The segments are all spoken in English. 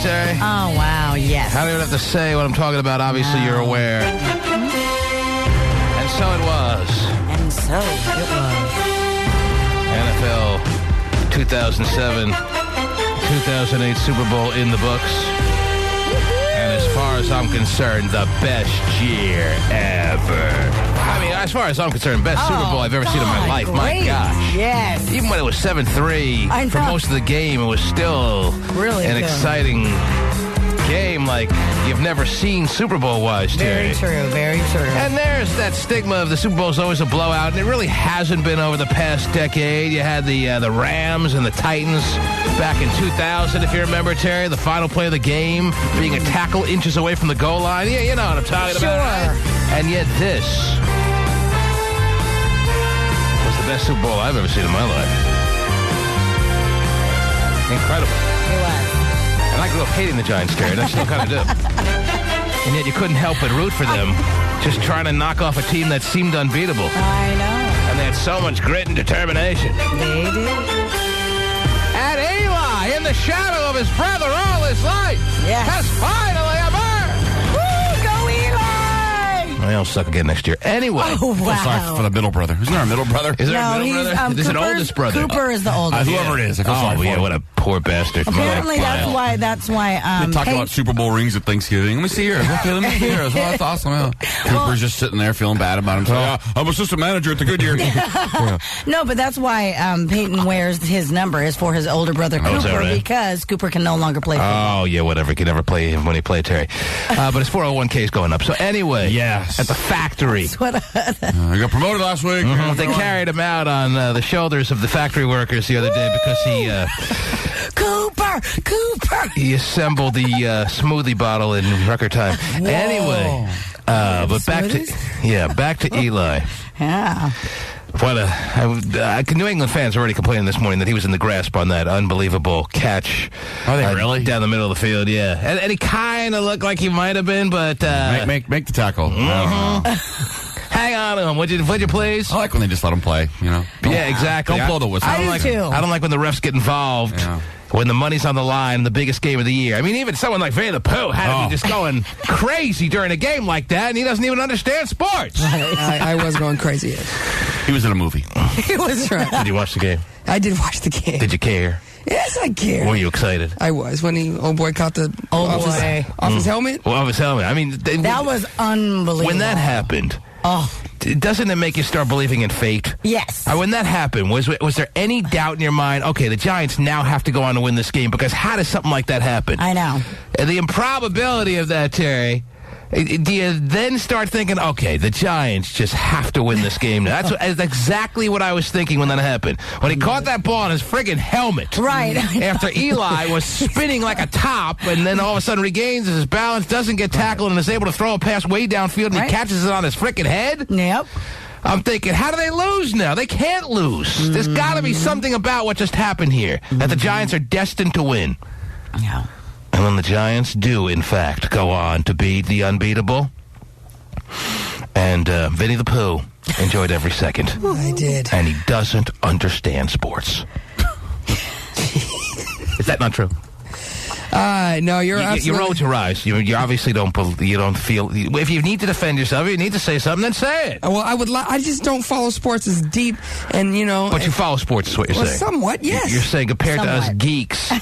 Terry? Oh, wow, yes. I don't even have to say what I'm talking about. Obviously, you're aware. And so it was. And so it was. NFL 2007-2008 Super Bowl in the books. And as far as I'm concerned, the best year ever. I mean, as far as I'm concerned, best Super Bowl I've ever seen in my life. Great. My gosh. Yes. Even when it was 7-3, for most of the game, it was still really an exciting game like you've never seen Super Bowl-wise, Terry. Very true, very true. And there's that stigma of the Super Bowl is always a blowout, and it really hasn't been over the past decade. You had the Rams and the Titans back in 2000, if you remember, Terry, the final play of the game being a tackle inches away from the goal line. Yeah, you know what I'm talking about. Right? And yet this was the best Super Bowl I've ever seen in my life. Incredible. It was. And I grew up hating the Giants, Terry, and I still kind of do. And yet you couldn't help but root for them, just trying to knock off a team that seemed unbeatable. I know. And they had so much grit and determination. They did. And Eli, in the shadow of his brother all his life, has finally emerged. Woo, go Eli! I'll suck again next year. Anyway. Oh, wow. Sorry for the middle brother. Isn't there a middle brother? Is there a middle brother? There's an oldest brother. Cooper is the oldest. Whoever it is. I feel sorry for him. What a poor bastard. Apparently, that's why. They talk about Super Bowl rings at Thanksgiving. Let me see yours. Okay, let me see yours. Well, that's awesome. Yeah. Cooper's just sitting there feeling bad about himself. I'm assistant manager at the Goodyear. No, but that's why Peyton wears his number is for his older brother Cooper, because Cooper can no longer play football. Oh, yeah, whatever. He can never play him when he played Terry. But his 401k is going up. So anyway, yes, at the factory. He got promoted last week. They carried him out on the shoulders of the factory workers the other day because he... Cooper! He assembled the smoothie bottle in record time. Whoa. Anyway, but back to Eli. Yeah. What New England fans already complaining this morning that he was in the grasp on that unbelievable catch. Are they really? Down the middle of the field, yeah. And he kind of looked like he might have been, but... Make the tackle. Hang on to him, would you please? I like when they just let him play, you know. Yeah, exactly. Don't blow the whistle. I don't like when the refs get involved. Yeah. When the money's on the line, the biggest game of the year. I mean, even someone like Vinnie the Pooh had to be just going crazy during a game like that, and he doesn't even understand sports. I was going crazy. He was in a movie. He was right. Did you watch the game? I did watch the game. Did you care? Yes, I care. Were you excited? I was. When old boy caught the off his helmet. Well, off his helmet. I mean, that was unbelievable. When that happened, doesn't it make you start believing in fate? Yes. When that happened, was there any doubt in your mind, okay, the Giants now have to go on to win this game? Because how does something like that happen? I know. And the improbability of that, Terry, do you then start thinking, okay, the Giants just have to win this game now? That's exactly what I was thinking when that happened. When he caught that ball in his friggin' helmet. Right. After Eli was spinning like a top, and then all of a sudden regains his balance, doesn't get tackled, and is able to throw a pass way downfield, and he catches it on his frickin' head? Yep. I'm thinking, how do they lose now? They can't lose. There's got to be something about what just happened here, that the Giants are destined to win. Yeah. And when the Giants do, in fact, go on to beat the unbeatable, and Vinnie the Pooh enjoyed every second. I did. And he doesn't understand sports. Is that not true? No, you're absolutely... You roll to rise. You obviously don't feel... If you need to defend yourself, you need to say something, then say it. Well, I just don't follow sports as deep, and, you know... But you follow sports is what you're saying. Somewhat, yes. You're saying compared to us geeks...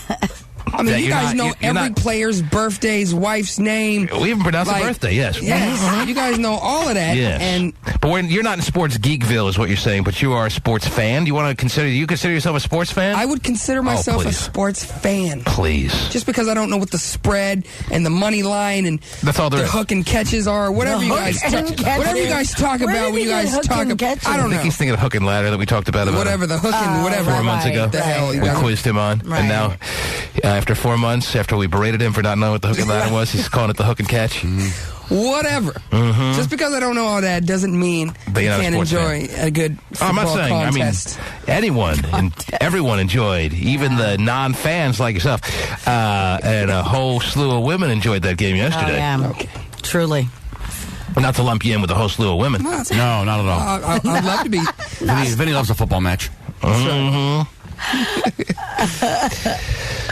I mean, you guys know every player's birthday, his wife's name. We even pronounce the birthday, yes. Yes, you guys know all of that. Yes. But you're not in sports geekville is what you're saying, but you are a sports fan. Do you want to consider yourself a sports fan? I would consider myself a sports fan. Please. Just because I don't know what the spread and the money line and that's all the hook and catches are. Whatever you guys talk about when you guys talk about. I don't know. I think he's thinking of hook and ladder that we talked about. Whatever, the hook and whatever. 4 months ago. The hell we quizzed him on. Right. And now, after 4 months, after we berated him for not knowing what the hook and ladder was, he's calling it the hook and catch. Whatever. Just because I don't know all that doesn't mean you can't enjoy a good football contest. Everyone enjoyed, even the non-fans like yourself. And a whole slew of women enjoyed that game yesterday. Oh, yeah. Okay. Truly. Not to lump you in with a whole slew of women. No, not at all. I'd love to be. Vinnie loves a football match.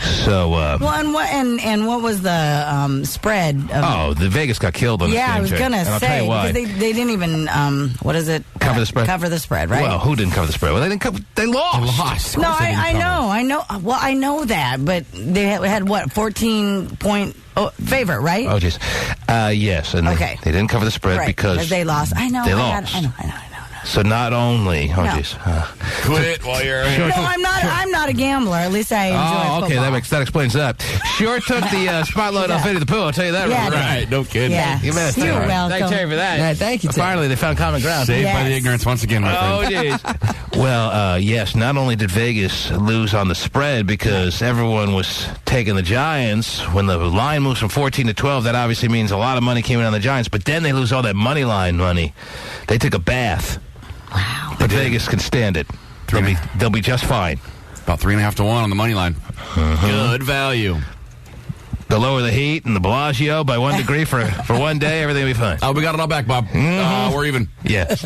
So, well, and what was the spread? The Vegas got killed on the I was going to say, because they didn't even, what is it? Cover the spread? Cover the spread, right? Well, who didn't cover the spread? Well, they lost. No, I know. Well, I know that, but they had what, 14-point favorite, right? Oh, jeez. Yes, and they didn't cover the spread because they lost. I know. They lost. I know. So not only, quit while you're here. No, I'm not a gambler. At least I enjoy football. That explains that. Sure took the spotlight off Vinnie the Pooh. I'll tell you that. Right, no kidding. Yeah. You missed You're welcome. Thanks, Terry, for that. Yeah, thank you, Terry. Finally, they found common ground. Saved by the ignorance once again, my friend. Oh, jeez. Well, yes, not only did Vegas lose on the spread because everyone was taking the Giants. When the line moves from 14 to 12, that obviously means a lot of money came in on the Giants, but then they lose all that money line money. They took a bath. Wow. But Vegas can stand it. They'll be just fine. About 3.5 to 1 on the money line. Good value. The lower the heat and the Bellagio by 1 degree for one day, everything will be fine. Oh, we got it all back, Bob. We're even. Yes.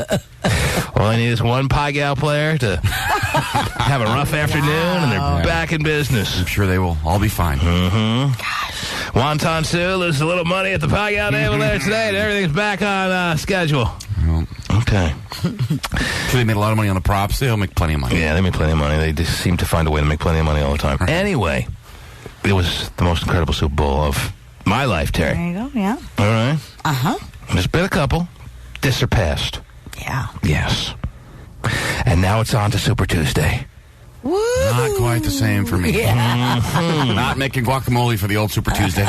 All I need is one Pie Gal player to have a rough afternoon, and they're back in business. I'm sure they will all be fine. Gosh. Wonton Sue loses a little money at the Pie Gal table there today, and everything's back on schedule. Well, okay. So they made a lot of money on the props. They'll make plenty of money. Yeah, they make plenty of money. They just seem to find a way to make plenty of money all the time. Anyway, it was the most incredible Super Bowl of my life, Terry. There you go, yeah. All right. Uh-huh. There's been a couple. This surpassed. Yeah. Yes. And now it's on to Super Tuesday. Woo! Not quite the same for me. Yeah. Not making guacamole for the old Super Tuesday.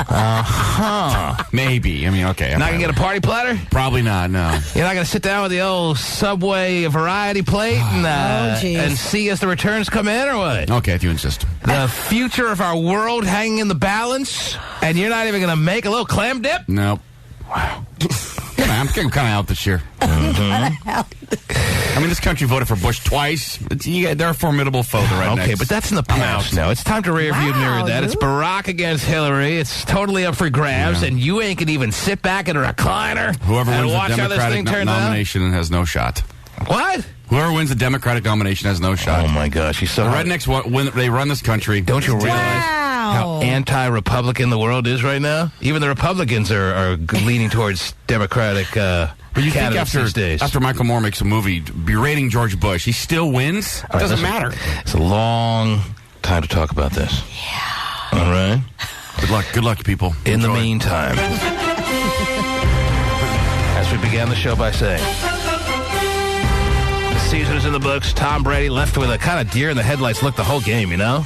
Maybe. I mean, okay. Not going to get a party platter? Probably not, no. You're not going to sit down with the old Subway variety plate and see as the returns come in, or what? Okay, if you insist. The future of our world hanging in the balance, and you're not even going to make a little clam dip? Nope. Wow. I'm kind of out this year. I mean, this country voted for Bush twice. They're a formidable foe, the rednecks. Okay, but that's in the past now. It's time to rearview mirror that. It's Barack against Hillary. It's totally up for grabs, and you ain't going to even sit back in a recliner Whoever and wins watch the how this thing Democratic turns out. nomination has no shot. What? Whoever wins the Democratic nomination has no shot. Oh, my gosh. He's so the rednecks, they run this country. Don't you realize how anti-Republican the world is right now? Even the Republicans are leaning towards Democratic But you think after Michael Moore makes a movie berating George Bush, he still wins? It doesn't matter. It's a long time to talk about this. Yeah. All right? Good luck, people. In the meantime, as we began the show by saying, the season is in the books. Tom Brady left with a kind of deer in the headlights look the whole game, you know?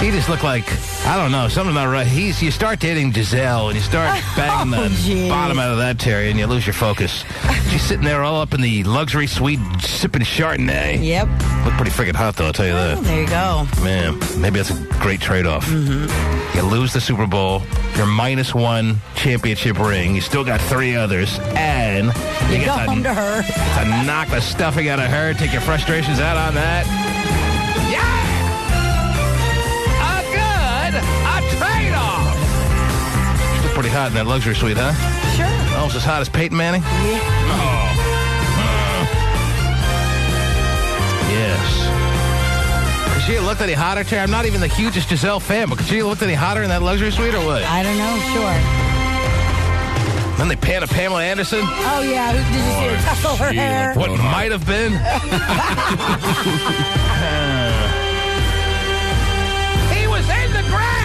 He just looked like, I don't know, something's not right. You start dating Giselle, and you start banging the bottom out of that, Terry, and you lose your focus. She's sitting there all up in the luxury suite sipping Chardonnay. Yep. Look pretty freaking hot, though, I'll tell you that. There you go. Man, maybe that's a great trade-off. Mm-hmm. You lose the Super Bowl, you're -1 championship ring, you still got 3 others, and you go home to her. To knock the stuffing out of her, take your frustrations out on that. Yeah! A trade-off! Still pretty hot in that luxury suite, huh? Sure. Almost as hot as Peyton Manning? Yeah. Yes. Could she have looked any hotter, Terry? I'm not even the hugest Giselle fan, but could she have looked any hotter in that luxury suite or what? I don't know, sure. Then they pan to Pamela Anderson. Oh, yeah. Did you see her tussle her hair? What might have been? He was in the grass!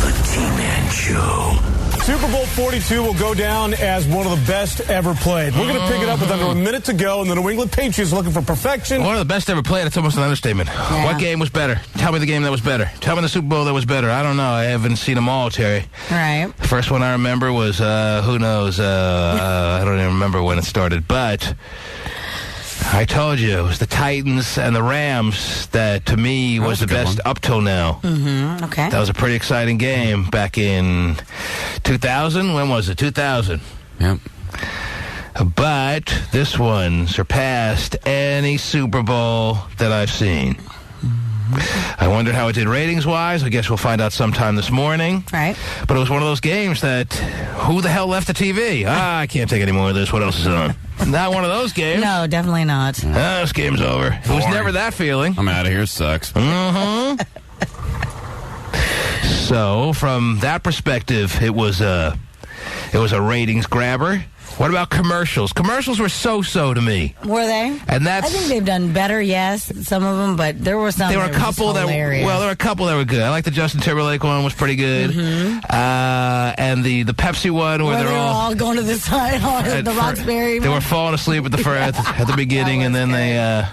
The T-Man Show. Super Bowl 42 will go down as one of the best ever played. We're going to pick it up with under a minute to go, and the New England Patriots are looking for perfection. One of the best ever played. It's almost an understatement. Yeah. What game was better? Tell me the game that was better. Tell me the Super Bowl that was better. I don't know. I haven't seen them all, Terry. Right. The first one I remember was, who knows? I don't even remember when it started, but I told you, it was the Titans and the Rams that, to me, was the best up till now. Mm-hmm. Okay. That was a pretty exciting game back in 2000. When was it? 2000. Yep. But this one surpassed any Super Bowl that I've seen. I wondered how it did ratings-wise. I guess we'll find out sometime this morning. Right. But it was one of those games that, who the hell left the TV? I can't take any more of this. What else is on? Not one of those games. No, definitely not. This game's over. It was never that feeling. I'm out of here. Sucks. So, from that perspective, it was a ratings grabber. What about commercials? Commercials were so-so to me. Were they? And I think they've done better, yes, some of them, but there were some there were a couple that were good. I like the Justin Timberlake one was pretty good. And the Pepsi one where they're all going to the side on the Roxbury. They were falling asleep at the beginning, and then they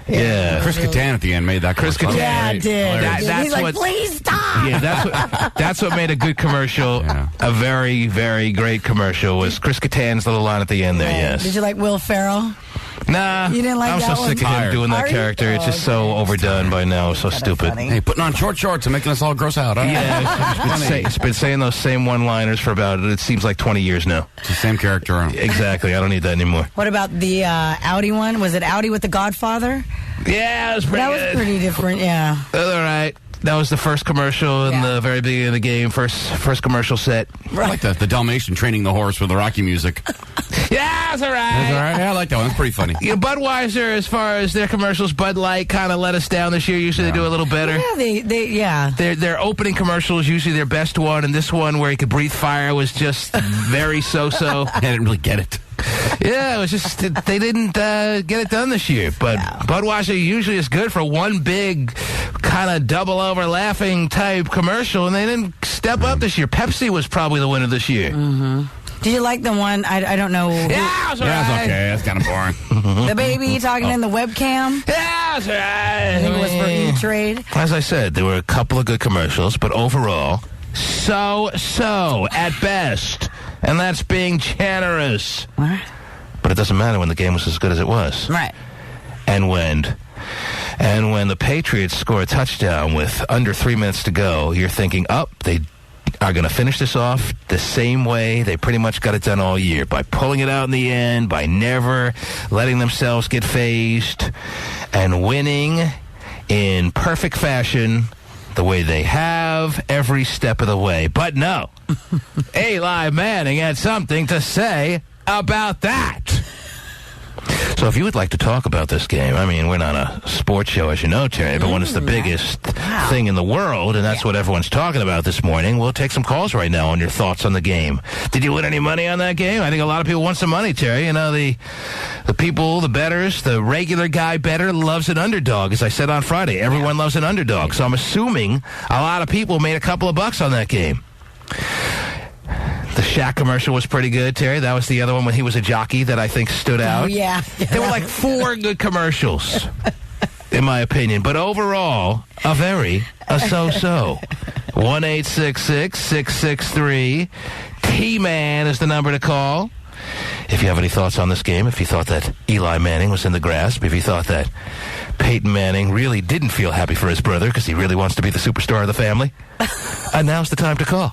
yeah. Chris Kattan at the end made that Chris Kattan. Yeah, it did. That's He's like, please stop. Yeah, that's what made a good commercial. Yeah. A very, very great commercial was Chris Kattan's little line at the end there, yes. Did you like Will Ferrell? Nah. You didn't like I'm that so sick of him doing that character. It's just so overdone by now. So stupid. Hey, putting on short shorts and making us all gross out. It's been saying those same one-liners for it seems like 20 years now. It's the same character. Exactly. I don't need that anymore. What about the Audi one? Was it Audi with the Godfather? Yeah, that was pretty good. That was pretty different, yeah. All right. That was the first commercial in the very beginning of the game. First commercial set. Right. I like the Dalmatian training the horse with the Rocky music. Yeah, that's all right. That's all right. Yeah, I like that one. That's pretty funny. Yeah, Budweiser, as far as their commercials, Bud Light kind of let us down this year. Usually they do a little better. Yeah, Their opening commercial is usually their best one, and this one where he could breathe fire was just very so-so. I didn't really get it. Yeah, it was just they didn't get it done this year. But Budweiser usually is good for one big kind of double over laughing type commercial, and they didn't step up this year. Pepsi was probably the winner this year. Did you like the one? I don't know. Yeah, it's all right. That's okay. That's kind of boring. The baby talking in the webcam. Yeah, it's all right. I think it was for E-Trade. As I said, there were a couple of good commercials, but overall, so at best. And that's being generous. What? But it doesn't matter when the game was as good as it was. Right. And when the Patriots score a touchdown with under 3 minutes to go, you're thinking, they are going to finish this off the same way they pretty much got it done all year, by pulling it out in the end, by never letting themselves get phased, and winning in perfect fashion the way they have every step of the way. But no, Eli Manning had something to say about that. So if you would like to talk about this game, I mean, we're not a sports show, as you know, Terry, but when it's the biggest thing in the world, and that's what everyone's talking about this morning, we'll take some calls right now on your thoughts on the game. Did you win any money on that game? I think a lot of people want some money, Terry. You know, the people, the bettors, the regular guy bettor loves an underdog. As I said on Friday, everyone loves an underdog. So I'm assuming a lot of people made a couple of bucks on that game. The Shaq commercial was pretty good, Terry. That was the other one when he was a jockey that I think stood out. Oh, yeah. There were like 4 good commercials, in my opinion. But overall, a so-so. 1-866-663-T-MAN is the number to call. If you have any thoughts on this game, if you thought that Eli Manning was in the grasp, if you thought that Peyton Manning really didn't feel happy for his brother because he really wants to be the superstar of the family, now's the time to call.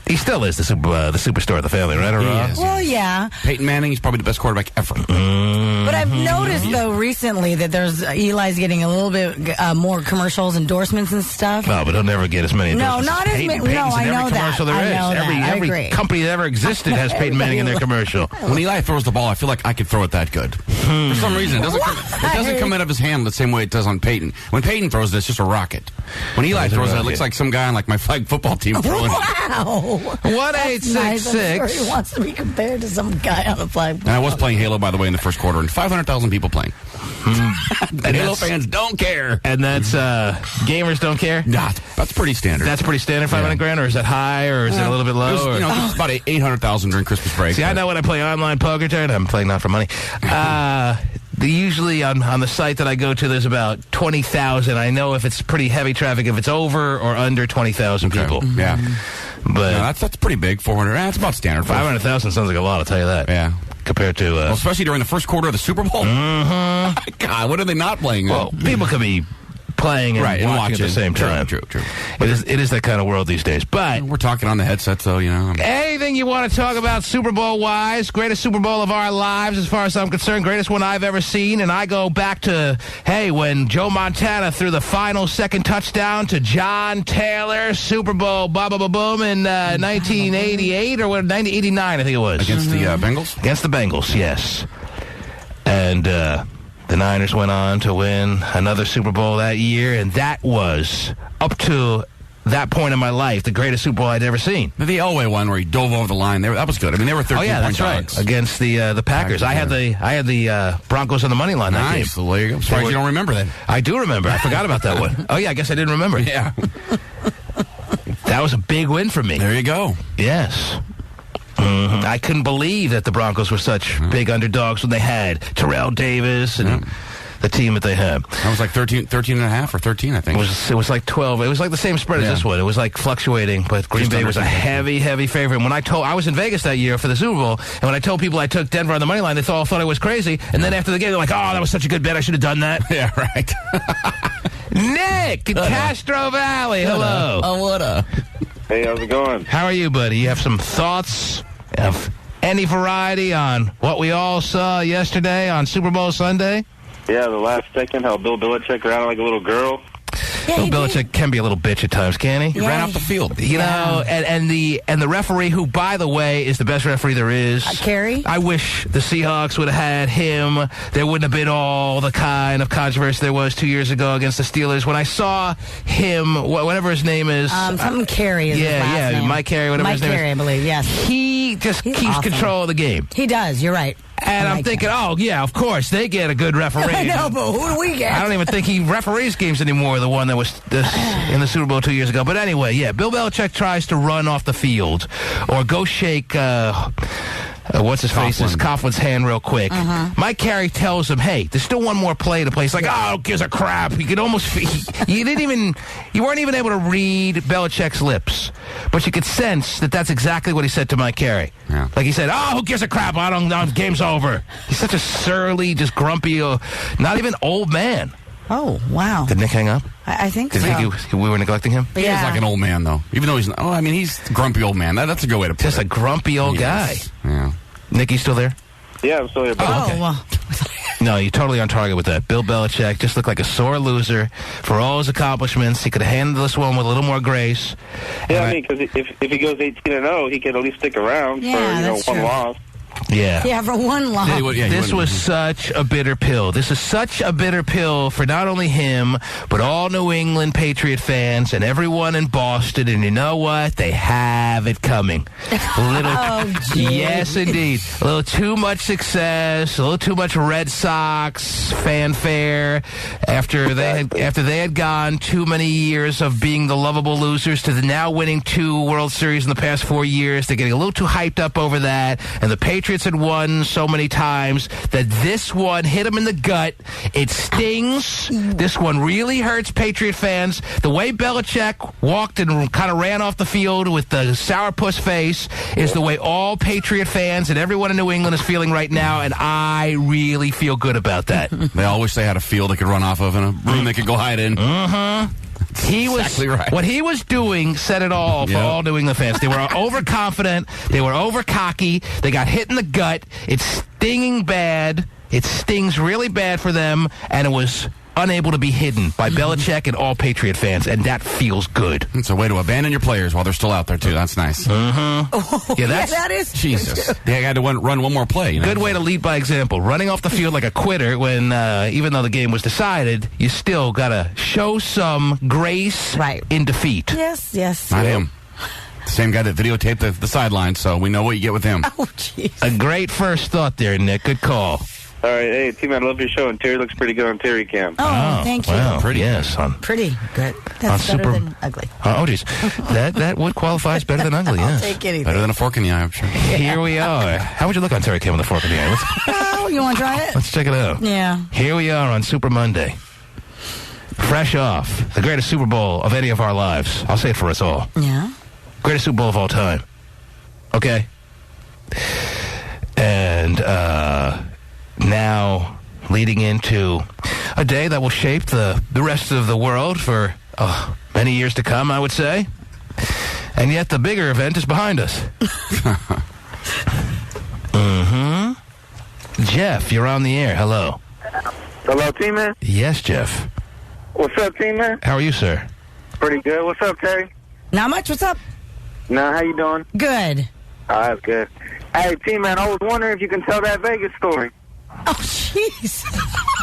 He still is the superstar of the family, right? Well, yeah. Peyton Manning is probably the best quarterback ever. But I've noticed, though, recently that Eli's getting a little bit more commercials, endorsements, and stuff. No, but he'll never get as many endorsements. No, not as many. No, I know that. Every company that ever existed has Peyton Manning in their commercial. When Eli throws the ball, I feel like I could throw it that good. For some reason, it doesn't come out of his hand the same way it does on Peyton. When Peyton throws it, it's just a rocket. When Eli throws it looks like some guy on like my flag football team throwing it. Wow. 1-866. He wants to be compared to some guy on the flag. And I was playing Halo, by the way, in the first quarter, and 500,000 people playing. And Halo fans don't care. And that's gamers don't care? Nah, that's pretty standard. That's pretty standard, 500 grand, or is that high, or is it a little bit low? It's about 800,000 during Christmas break. See, I know when I play online poker, Terry, I'm playing not for money. Usually on the site that I go to, there's about 20,000. I know if it's pretty heavy traffic, if it's over or under 20,000 people. Yeah. But that's pretty big. 400. That's about standard. 500,000 sounds like a lot, I'll tell you that. Yeah. Compared to... especially during the first quarter of the Super Bowl. Mm-hmm. God, what are they not playing? Well, people could be playing and watching at the same time. True. It is that kind of world these days. But we're talking on the headsets, though, anything you want to talk about Super Bowl-wise, greatest Super Bowl of our lives as far as I'm concerned, greatest one I've ever seen, and I go back to, when Joe Montana threw the final second touchdown to John Taylor, Super Bowl, boom, in 1988 or 1989, I think it was. Against the Bengals? Against the Bengals, yes. And the Niners went on to win another Super Bowl that year, and that was, up to that point in my life, the greatest Super Bowl I'd ever seen. The Elway one where he dove over the line, that was good. I mean, they were 13-point dogs. Against the Packers. I had the Broncos on the money line that game. Well, there you go. I'm surprised you don't remember that. I do remember. I forgot about that one. Oh, yeah, I guess I didn't remember. Yeah. That was a big win for me. There you go. Yes. Mm-hmm. I couldn't believe that the Broncos were such big underdogs when they had Terrell Davis and the team that they had. That was like 13 and a half or 13, I think. It was like 12. It was like the same spread as this one. It was like fluctuating, but Green Bay was a heavy favorite. And when I was in Vegas that year for the Super Bowl, and when I told people I took Denver on the money line, they all thought I was crazy. And then after the game, they're like, "Oh, that was such a good bet. I should have done that." Yeah, right. Nick in Castro Valley. Hello. Oh, what up? Hey, how's it going? How are you, buddy? You have some thoughts of any variety on what we all saw yesterday on Super Bowl Sunday? Yeah, the last second, how Bill Belichick ran like a little girl. Yeah, Bill Belichick can be a little bitch at times, can he? He ran off the field. You know, and the referee, who, by the way, is the best referee there is. Carey? I wish the Seahawks would have had him. There wouldn't have been all the kind of controversy there was 2 years ago against the Steelers. When I saw him, whatever his name is. Something Carey is his last name. Mike Carey, whatever his name is. Mike Carey, I believe, yes. He just keeps awesome. control of the game. He does, you're right. And I'm thinking, of course, they get a good referee. I know, but who do we get? I don't even think he referees games anymore, the one that was in the Super Bowl 2 years ago. But anyway, Bill Belichick tries to run off the field or go shake, Coughlin's hand real quick. Mike Carey tells him, hey, there's still one more play to play. He's like, who gives a crap? You could almost, you weren't even able to read Belichick's lips. But you could sense that that's exactly what he said to Mike Carey. Yeah. Like he said, who gives a crap? Game's over. He's such a surly, just grumpy, not even old man. Oh, wow. Did Nick hang up? I think so. Did he think we were neglecting him? He is like an old man, though. Even though he's a grumpy old man. That's a good way to put it. Just a grumpy old guy. Yeah. Nick, you still there? Yeah, I'm still here. Okay. Well. No, you're totally on target with that. Bill Belichick just looked like a sore loser for all his accomplishments. He could have handled this one with a little more grace. Yeah, because if he goes 18-0, he can at least stick around for one loss. Yeah, for one loss. This was such a bitter pill. This is such a bitter pill for not only him, but all New England Patriot fans and everyone in Boston. And you know what? They have it coming. Yes, indeed. A little too much success, a little too much Red Sox fanfare after they had gone too many years of being the lovable losers to the now winning 2 World Series in the past 4 years. They're getting a little too hyped up over that, and the Patriots had won so many times that this one hit them in the gut. It stings. This one really hurts Patriot fans. The way Belichick walked and kind of ran off the field with the sourpuss face is the way all Patriot fans and everyone in New England is feeling right now, and I really feel good about that. They all wish they had a field they could run off of and a room they could go hide in. Exactly right. What he was doing said it all for all New England fans. They were overconfident. They were over-cocky. They got hit in the gut. It's stinging bad. It stings really bad for them, and it was unable to be hidden by Belichick and all Patriot fans, and that feels good. It's a way to abandon your players while they're still out there, too. That's nice. That is Jesus. They had to run one more play. Good way to lead by example. Running off the field like a quitter when, even though the game was decided, you still got to show some grace in defeat. Yes. Not him. The same guy that videotaped the sideline, so we know what you get with him. Oh, jeez. A great first thought there, Nick. Good call. All right, hey, T-Man, I love your show, and Terry looks pretty good on Terry Cam. Oh, thank you. Wow, pretty. Yes, pretty good. That's better than ugly. Oh, geez. That would qualify as better than ugly, yes. I'll take anything. Better than a fork in the eye, I'm sure. Here we are. How would you look on Terry Cam with a fork in the eye? You want to try it? Let's check it out. Yeah. Here we are on Super Monday. Fresh off the greatest Super Bowl of any of our lives. I'll say it for us all. Yeah. Greatest Super Bowl of all time. Okay? And now leading into a day that will shape the rest of the world for many years to come, I would say. And yet the bigger event is behind us. Jeff, you're on the air. Hello. Hello, T-Man? Yes, Jeff. What's up, T-Man? How are you, sir? Pretty good. What's up, Terry? Not much. What's up? Nah, how you doing? Good. Oh, that's good. Hey, T-Man, I was wondering if you can tell that Vegas story. Oh, jeez.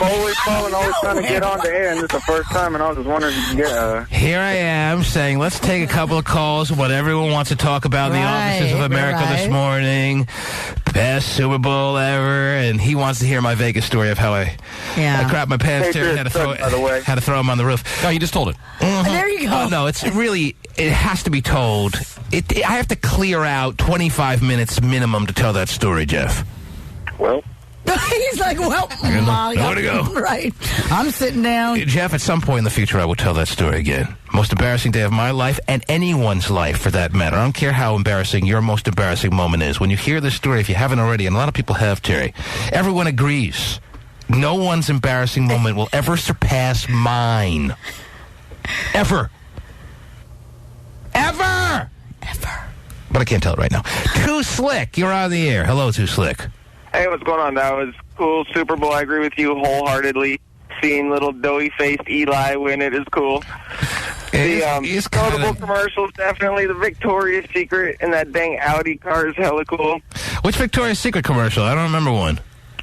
Always calling, always trying to get on the air, and this is the first time, and I was just wondering if you can get... Here I am saying, let's take a couple of calls, what everyone wants to talk about in the offices of America this morning. Best Super Bowl ever, and he wants to hear my Vegas story of how I crapped my pants, had to throw him on the roof. No, you just told it. There you go. No, it's really, it has to be told. I have to clear out 25 minutes minimum to tell that story, Jeff. Well... He's like, well, nowhere to go. Right. I'm sitting down. Jeff, at some point in the future, I will tell that story again. Most embarrassing day of my life, and anyone's life, for that matter. I don't care how embarrassing your most embarrassing moment is. When you hear this story, if you haven't already, and a lot of people have, Terry, everyone agrees. No one's embarrassing moment will ever surpass mine. Ever. Ever! Ever. But I can't tell it right now. Too Slick, you're on the air. Hello, Too Slick. Hey, what's going on? That was cool. Super Bowl, I agree with you wholeheartedly. Seeing little doughy-faced Eli win it is cool. The notable commercials, definitely. The Victoria's Secret and that dang Audi car is hella cool. Which Victoria's Secret commercial? I don't remember one.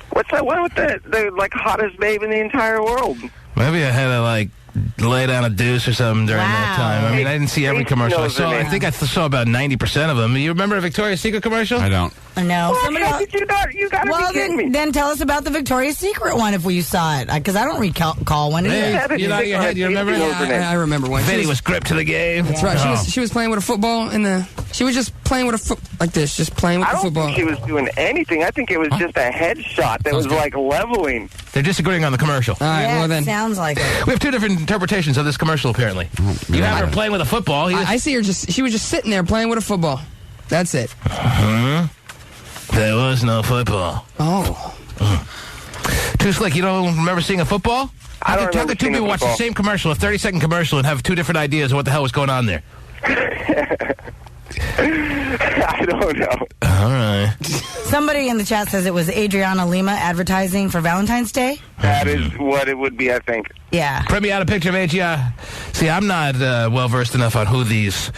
What's that one with the hottest babe in the entire world? Maybe I had to, lay down a deuce or something during that time. I mean, I didn't see every commercial. I think I saw about 90% of them. You remember a Victoria's Secret commercial? I don't. No. Well, you gotta be kidding me. Then tell us about the Victoria's Secret one if you saw it, because I don't recall one. Hey, you know your head. You remember? I remember one. Vinnie was gripped to the game. That's right. She was playing with a football she was just playing with a foot like this, just playing with the football. I don't think she was doing anything. I think it was just a headshot that was leveling. They're disagreeing on the commercial. All right, well then. Sounds like it. We have two different interpretations of this commercial, apparently. You have her playing with a football. I see her she was just sitting there playing with a football. That's it. There was no football. Oh. Too Slick, you don't remember seeing a football? I don't remember two people watch the same commercial, a 30-second commercial, and have two different ideas of what the hell was going on there. I don't know. All right. Somebody in the chat says it was Adriana Lima advertising for Valentine's Day. That is what it would be, I think. Yeah. Print me out a picture of Adriana. See, I'm not well-versed enough on who these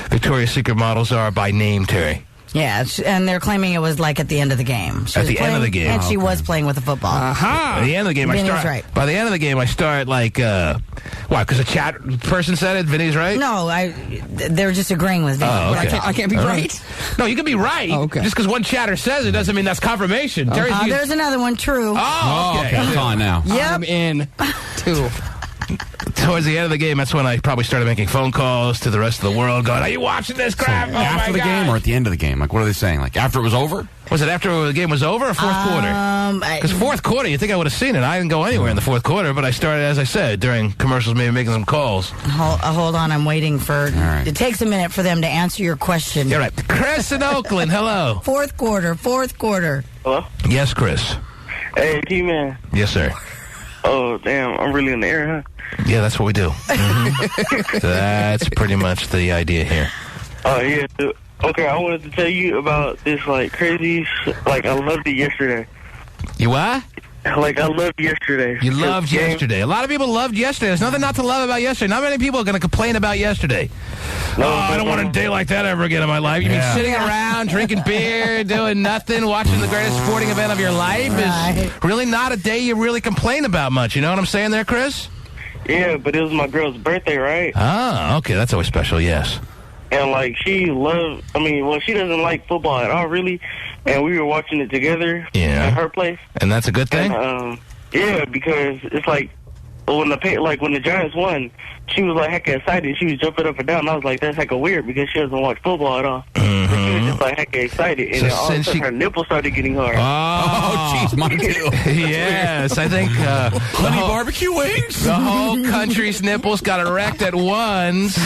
Victoria's Secret models are by name, Terry. Yeah, and they're claiming it was at the end of the game. At the end of the game. And she was playing with the football. At the end of the game, Vinny's right. By the end of the game, I start why? Because a chat person said it? Vinny's right? No, they're just agreeing with Vinny. Oh, okay. I can't be right? No, you can be right. Oh, okay. Just because one chatter says it doesn't mean that's confirmation. There's another one, true. Oh, okay. It's on now. Yep. I'm in, too. Towards the end of the game, that's when I probably started making phone calls to the rest of the world going, are you watching this crap? After the game or at the end of the game? What are they saying? After it was over? Was it after the game was over or fourth quarter? Because fourth quarter, you think I would have seen it. I didn't go anywhere in the fourth quarter, but I started, as I said, during commercials, maybe making some calls. Hold on, I'm waiting for... Right. It takes a minute for them to answer your question. You're right. Chris in Oakland, hello. Fourth quarter. Hello? Yes, Chris. Hey, T-Man. Yes, sir. Oh, damn, I'm really in the air, huh? Yeah, that's what we do. Mm-hmm. That's pretty much the idea here. Oh, yeah. Okay, I wanted to tell you about this, crazy... I loved it yesterday. You what? I loved yesterday. You loved yesterday. A lot of people loved yesterday. There's nothing not to love about yesterday. Not many people are going to complain about yesterday. No, I don't want a day like that ever again in my life. You mean sitting around, drinking beer, doing nothing, watching the greatest sporting event of your life is really not a day you really complain about much. You know what I'm saying there, Chris? Yeah, but it was my girl's birthday, right? Ah, okay. That's always special, yes. And, she loved... she doesn't like football at all, really. And we were watching it together at her place. And that's a good thing? And, yeah, because it's when the Giants won, she was hecka excited. She was jumping up and down. And I was like, that's hecka weird because she doesn't watch football at all. Mm-hmm. But she was just hecka excited. And all of a sudden her nipples started getting hard. Oh, jeez, mine too. Yes, I think... honey barbecue wings? The whole country's nipples got erect at once.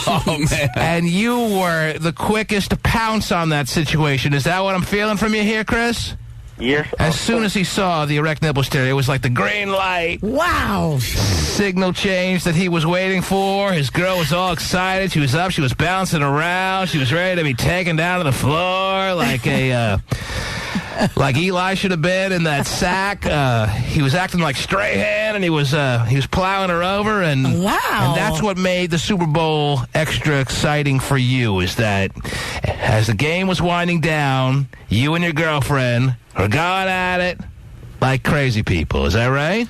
Oh, man. And you were the quickest to pounce on that situation. Is that what I'm feeling from you here, Chris? Yes. As soon as he saw the erect nipples, Terry, it was like the green light. Wow. Signal change that he was waiting for. His girl was all excited. She was up. She was bouncing around. She was ready to be taken down to the floor like a... like Eli should have been in that sack. He was acting like Strahan, and he was plowing her over. And, wow. And that's what made the Super Bowl extra exciting for you, is that as the game was winding down, you and your girlfriend were going at it like crazy people. Is that right?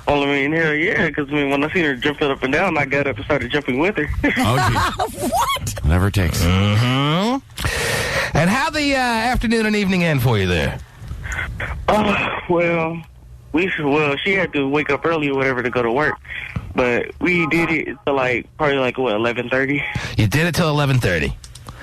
Well, I mean, hell yeah, because when I seen her jumping up and down, I got up and started jumping with her. Oh, geez. What? Whatever it takes. Mm-hmm. And how'd the afternoon and evening end for you there? Well, she had to wake up early or whatever to go to work, but we did it till probably 11:30. You did it till 11:30.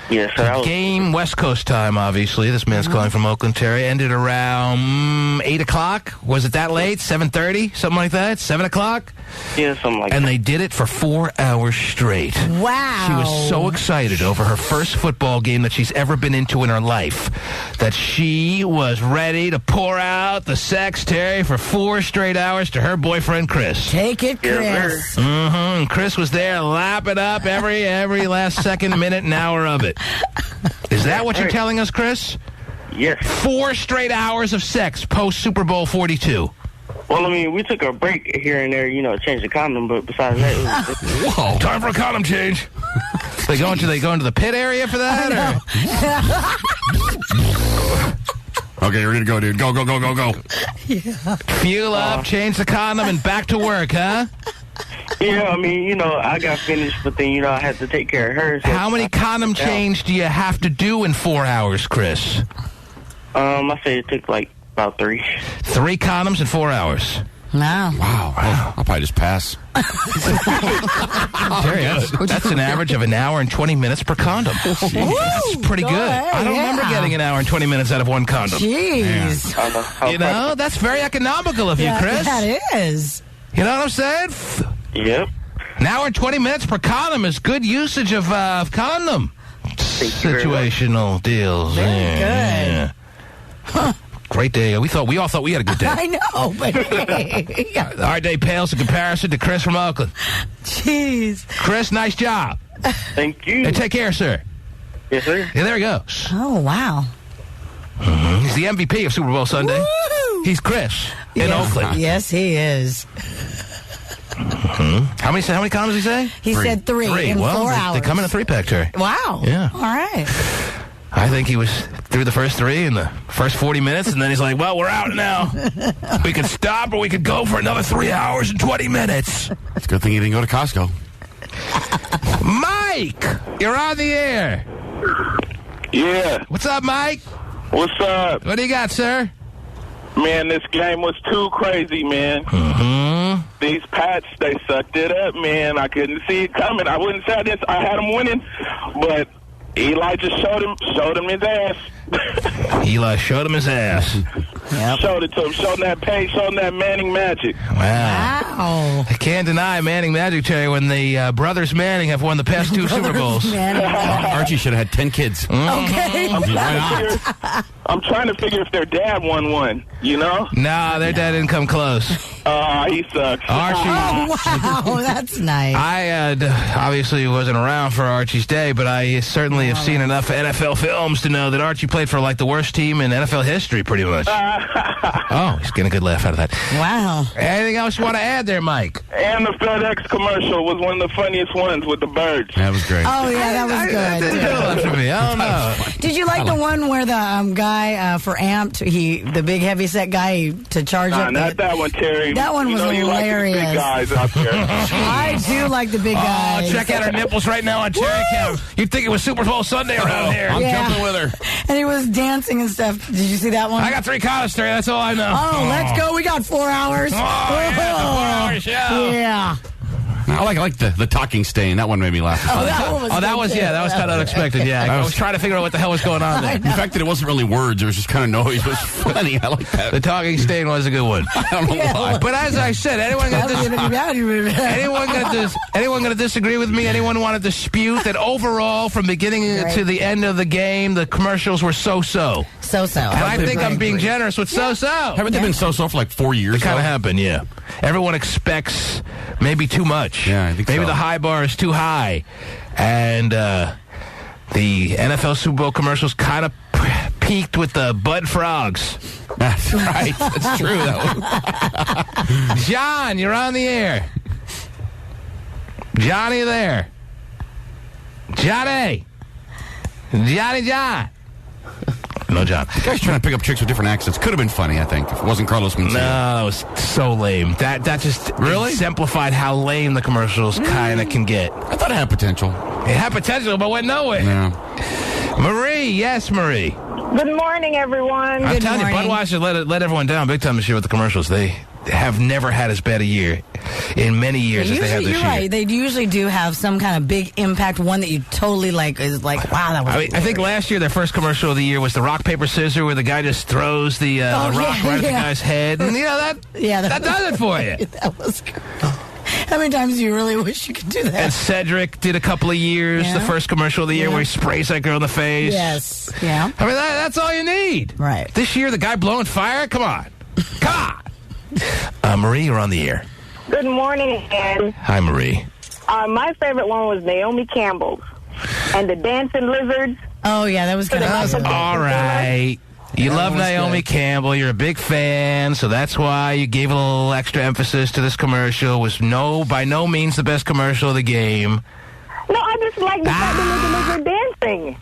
Yes, sir. The game, West Coast time, obviously. This man's calling from Oakland, Terry. Ended around 8 o'clock. Was it that late? 7:30? Something like that? 7 o'clock? Yeah, something like that. And they did it for 4 hours straight. Wow. She was so excited over her first football game that she's ever been into in her life that she was ready to pour out the sex, Terry, for 4 straight hours to her boyfriend, Chris. Take it, Chris. Yes, Mm-hmm. Chris was there lapping up every last second, minute, and hour of it. Is that what you're telling us, Chris? Yes. 4 straight hours of sex post Super Bowl 42. Well, I mean, we took a break here and there, change the condom, but besides that, it was... Whoa! Time for a condom change. They go into the pit area for that? Okay, you're ready to go, dude. Go. Yeah. Fuel up, change the condom, and back to work, huh? Yeah, I mean, I got finished, but then, I had to take care of her. So How many condom change do you have to do in 4 hours, Chris? I say it took about 3. 3 condoms in 4 hours. Wow. Wow. I'll probably just pass. Terry, that's an average of 1 hour and 20 minutes per condom. That's pretty good. I don't remember getting 1 hour and 20 minutes out of 1 condom. Jeez. That's very economical of you, Chris. That is. You know what I'm saying? Yep. 1 hour and 20 minutes per condom is good usage of condom. Situational deals. Very good. Yeah. Huh. Great day. We all thought we had a good day. I know, but hey. Our day pales in comparison to Chris from Oakland. Jeez. Chris, nice job. Thank you. And take care, sir. Yes, sir. Yeah, there he goes. Oh, wow. Mm-hmm. He's the MVP of Super Bowl Sunday. Woo! He's Chris in Oakland. Yes, he is. Mm-hmm. How many condoms did he say? He said 3 in 4 hours. They come in a 3-pack, Terry. Wow. Yeah. All right. I think he was through the first 3 in the first 40 minutes, and then he's like, well, we're out now. We could stop or we could go for another 3 hours and 20 minutes. It's a good thing you didn't go to Costco. Mike, you're on the air. Yeah. What's up, Mike? What's up? What do you got, sir? Man, this game was too crazy, man. Mm-hmm. These Pats, they sucked it up, man. I couldn't see it coming. I wouldn't say I had them winning, but Eli just showed him his ass. Eli showed him his ass. Yep. Showed it to him. Showed him that pace. Showed him that Manning magic. Wow. I can't deny Manning magic, Terry, when the brothers Manning have won the past 2 Super Bowls. Archie should have had 10 kids. Okay. I'm trying to figure if their dad won one, Nah, their dad didn't come close. He sucks. Archie. Oh, wow. That's nice. I obviously wasn't around for Archie's day, but I certainly have seen enough NFL films to know that Archie played for the worst team in NFL history, pretty much. Oh, he's getting a good laugh out of that. Wow. Anything else you want to add there, Mike? And the FedEx commercial was one of the funniest ones with the birds. That was great. Oh, yeah, that was That didn't good. do enough for me. I don't know. Did you like the one where the guy for Amped, the big heavyset guy to charge up? Not that one, Terry. That one was hilarious. You like the big guys out there. I do like the big guys. Oh, check out her nipples right now on Cherry Cam. You'd think it was Super Bowl Sunday around here. I'm jumping with her. And he was dancing and stuff. Did you see that one? I got 3 condoms, Terry. That's all I know. Oh, let's go. We got 4 hours. Oh, yeah, 4 hours, yeah. Yeah. No, I like the talking stain. That one made me laugh. That was kind of unexpected. Yeah, I was trying to figure out what the hell was going on there. The fact that it wasn't really words, it was just kind of noise, was funny. I like that. The talking stain was a good one. I don't know why. But as I said, anyone going to disagree with me? Anyone want to dispute that overall, from beginning to the end of the game, the commercials were so-so? So-so. And I think I'm being generous with so-so. Haven't they been so-so for like 4 years? It kind of happened, yeah. Everyone expects maybe too much. Yeah, I think maybe the high bar is too high. And the NFL Super Bowl commercials kind of peaked with the Bud Frogs. That's right. That's true, though. John, you're on the air. Johnny there. Johnny. John. No, John. The guy's trying to pick up chicks with different accents. Could have been funny, I think, if it wasn't Carlos Mencia. No, that was so lame. That just really exemplified how lame the commercials kind of can get. I thought it had potential. It had potential, but went nowhere. Yeah. Marie, yes, Marie. Good morning, everyone. I'm telling you, Budweiser let everyone down big time this year with the commercials. They have never had as bad a year in many years as they have this year. You're right. They usually do have some kind of big impact, one that you totally like is like, wow, that was I think last year their first commercial of the year was the rock, paper, scissors, where the guy just throws the rock right at the guy's head. And, that does it for you. That was good. How many times do you really wish you could do that? And Cedric did a couple of years, the first commercial of the year where he sprays that girl in the face. Yes. Yeah. I mean, that's all you need. Right. This year, the guy blowing fire? Come on. Marie, you're on the air. Good morning, again. Hi, Marie. My favorite one was Naomi Campbell's and the dancing lizards. Oh, yeah, that was kind of awesome. All right. You love Naomi Campbell. You're a big fan, so that's why you gave a little extra emphasis to this commercial. It was by no means the best commercial of the game. No, I just like the fact that the lizard dancing.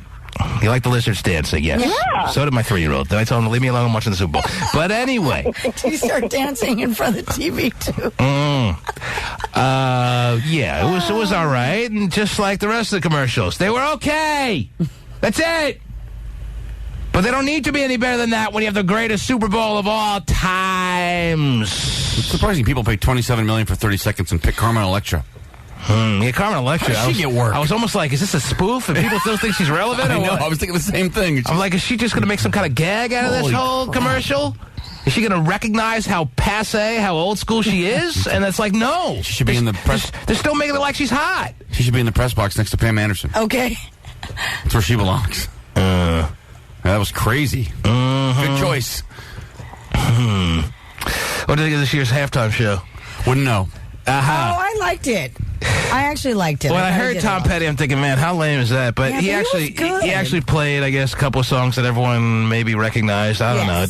You like the lizards dancing, yes. Yeah. So did my 3-year-old. Then I told him to leave me alone. I'm watching the Super Bowl. But anyway. Did you start dancing in front of the TV, too? Yeah, it was all right. And just like the rest of the commercials, they were okay. That's it. But they don't need to be any better than that when you have the greatest Super Bowl of all times. It's surprising people pay $27 million for 30 seconds and pick Carmen Electra. Yeah, Carmen Electra. How did she get work? I was almost like, is this a spoof? And people still think she's relevant? I know. I was thinking the same thing. I'm like, is she just going to make some kind of gag out of this whole commercial? Is she going to recognize how passe, how old school she is? And it's like, no. She should be in the press. They're still making it like she's hot. She should be in the press box next to Pam Anderson. Okay. That's where she belongs. That was crazy. Good choice. What did you think of this year's halftime show? Wouldn't know. Oh, I liked it. I actually liked it. When I heard Tom Petty, I'm thinking, man, how lame is that? But he actually played, I guess, a couple of songs that everyone maybe recognized. I don't know.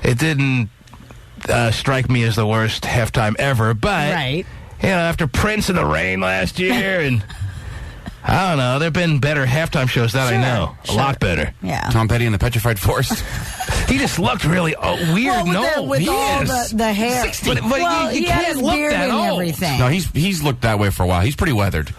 It didn't strike me as the worst halftime ever. But after Prince in the Rain last year, and I don't know, there've been better halftime shows that I know, a lot better. Yeah. Tom Petty in the Petrified Forest. He just looked really weird. With all the hair. 60, but you can't look that old. Everything. No, he's looked that way for a while. He's pretty weathered.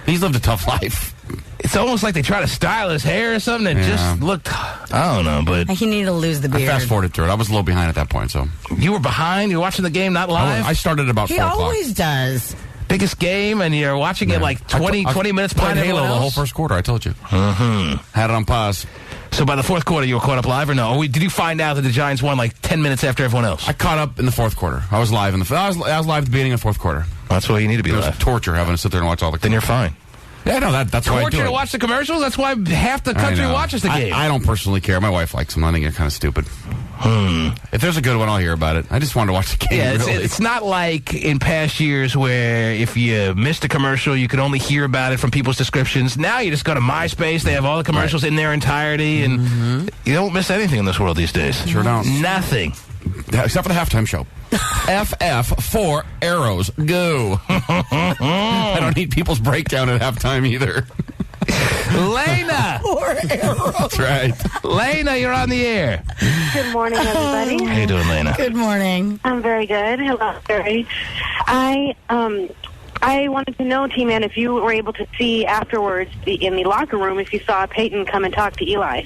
He's lived a tough life. It's almost like they try to style his hair or something. It just looked, I don't know, but he needed to lose the beard. I fast-forwarded through it. I was a little behind at that point, so. You were behind? You were watching the game, not live? I started about 4 o'clock. He always does. Biggest game, and you're watching it like 20 minutes behind Halo everyone else? the whole first quarter, I told you. Had it on pause. So by the fourth quarter, you were caught up live, or no? Or did you find out that the Giants won like 10 minutes after everyone else? I caught up in the fourth quarter. I was live I was live at the beginning of the fourth quarter. That's why you need to be live. It was torture having to sit there and watch all the. Then you're fine. Yeah, no, that's why I do it. Torture to watch the commercials? That's why half the country watches the game. I don't personally care. My wife likes them. I think they're kind of stupid. If there's a good one, I'll hear about it. I just wanted to watch the game. Yeah, really. It's not like in past years where if you missed a commercial, you could only hear about it from people's descriptions. Now you just go to MySpace. They have all the commercials in their entirety, and you don't miss anything in this world these days. Sure don't. Nothing. Except for the halftime show. FF 4 arrows, go. I don't need people's breakdown at halftime either. Lena! 4 arrows. That's right. Lena, you're on the air. Good morning, everybody. How you doing, Lena? Good morning. I'm very good. Hello, Tari. I wanted to know, T-Man, if you were able to see afterwards in the locker room if you saw Peyton come and talk to Eli.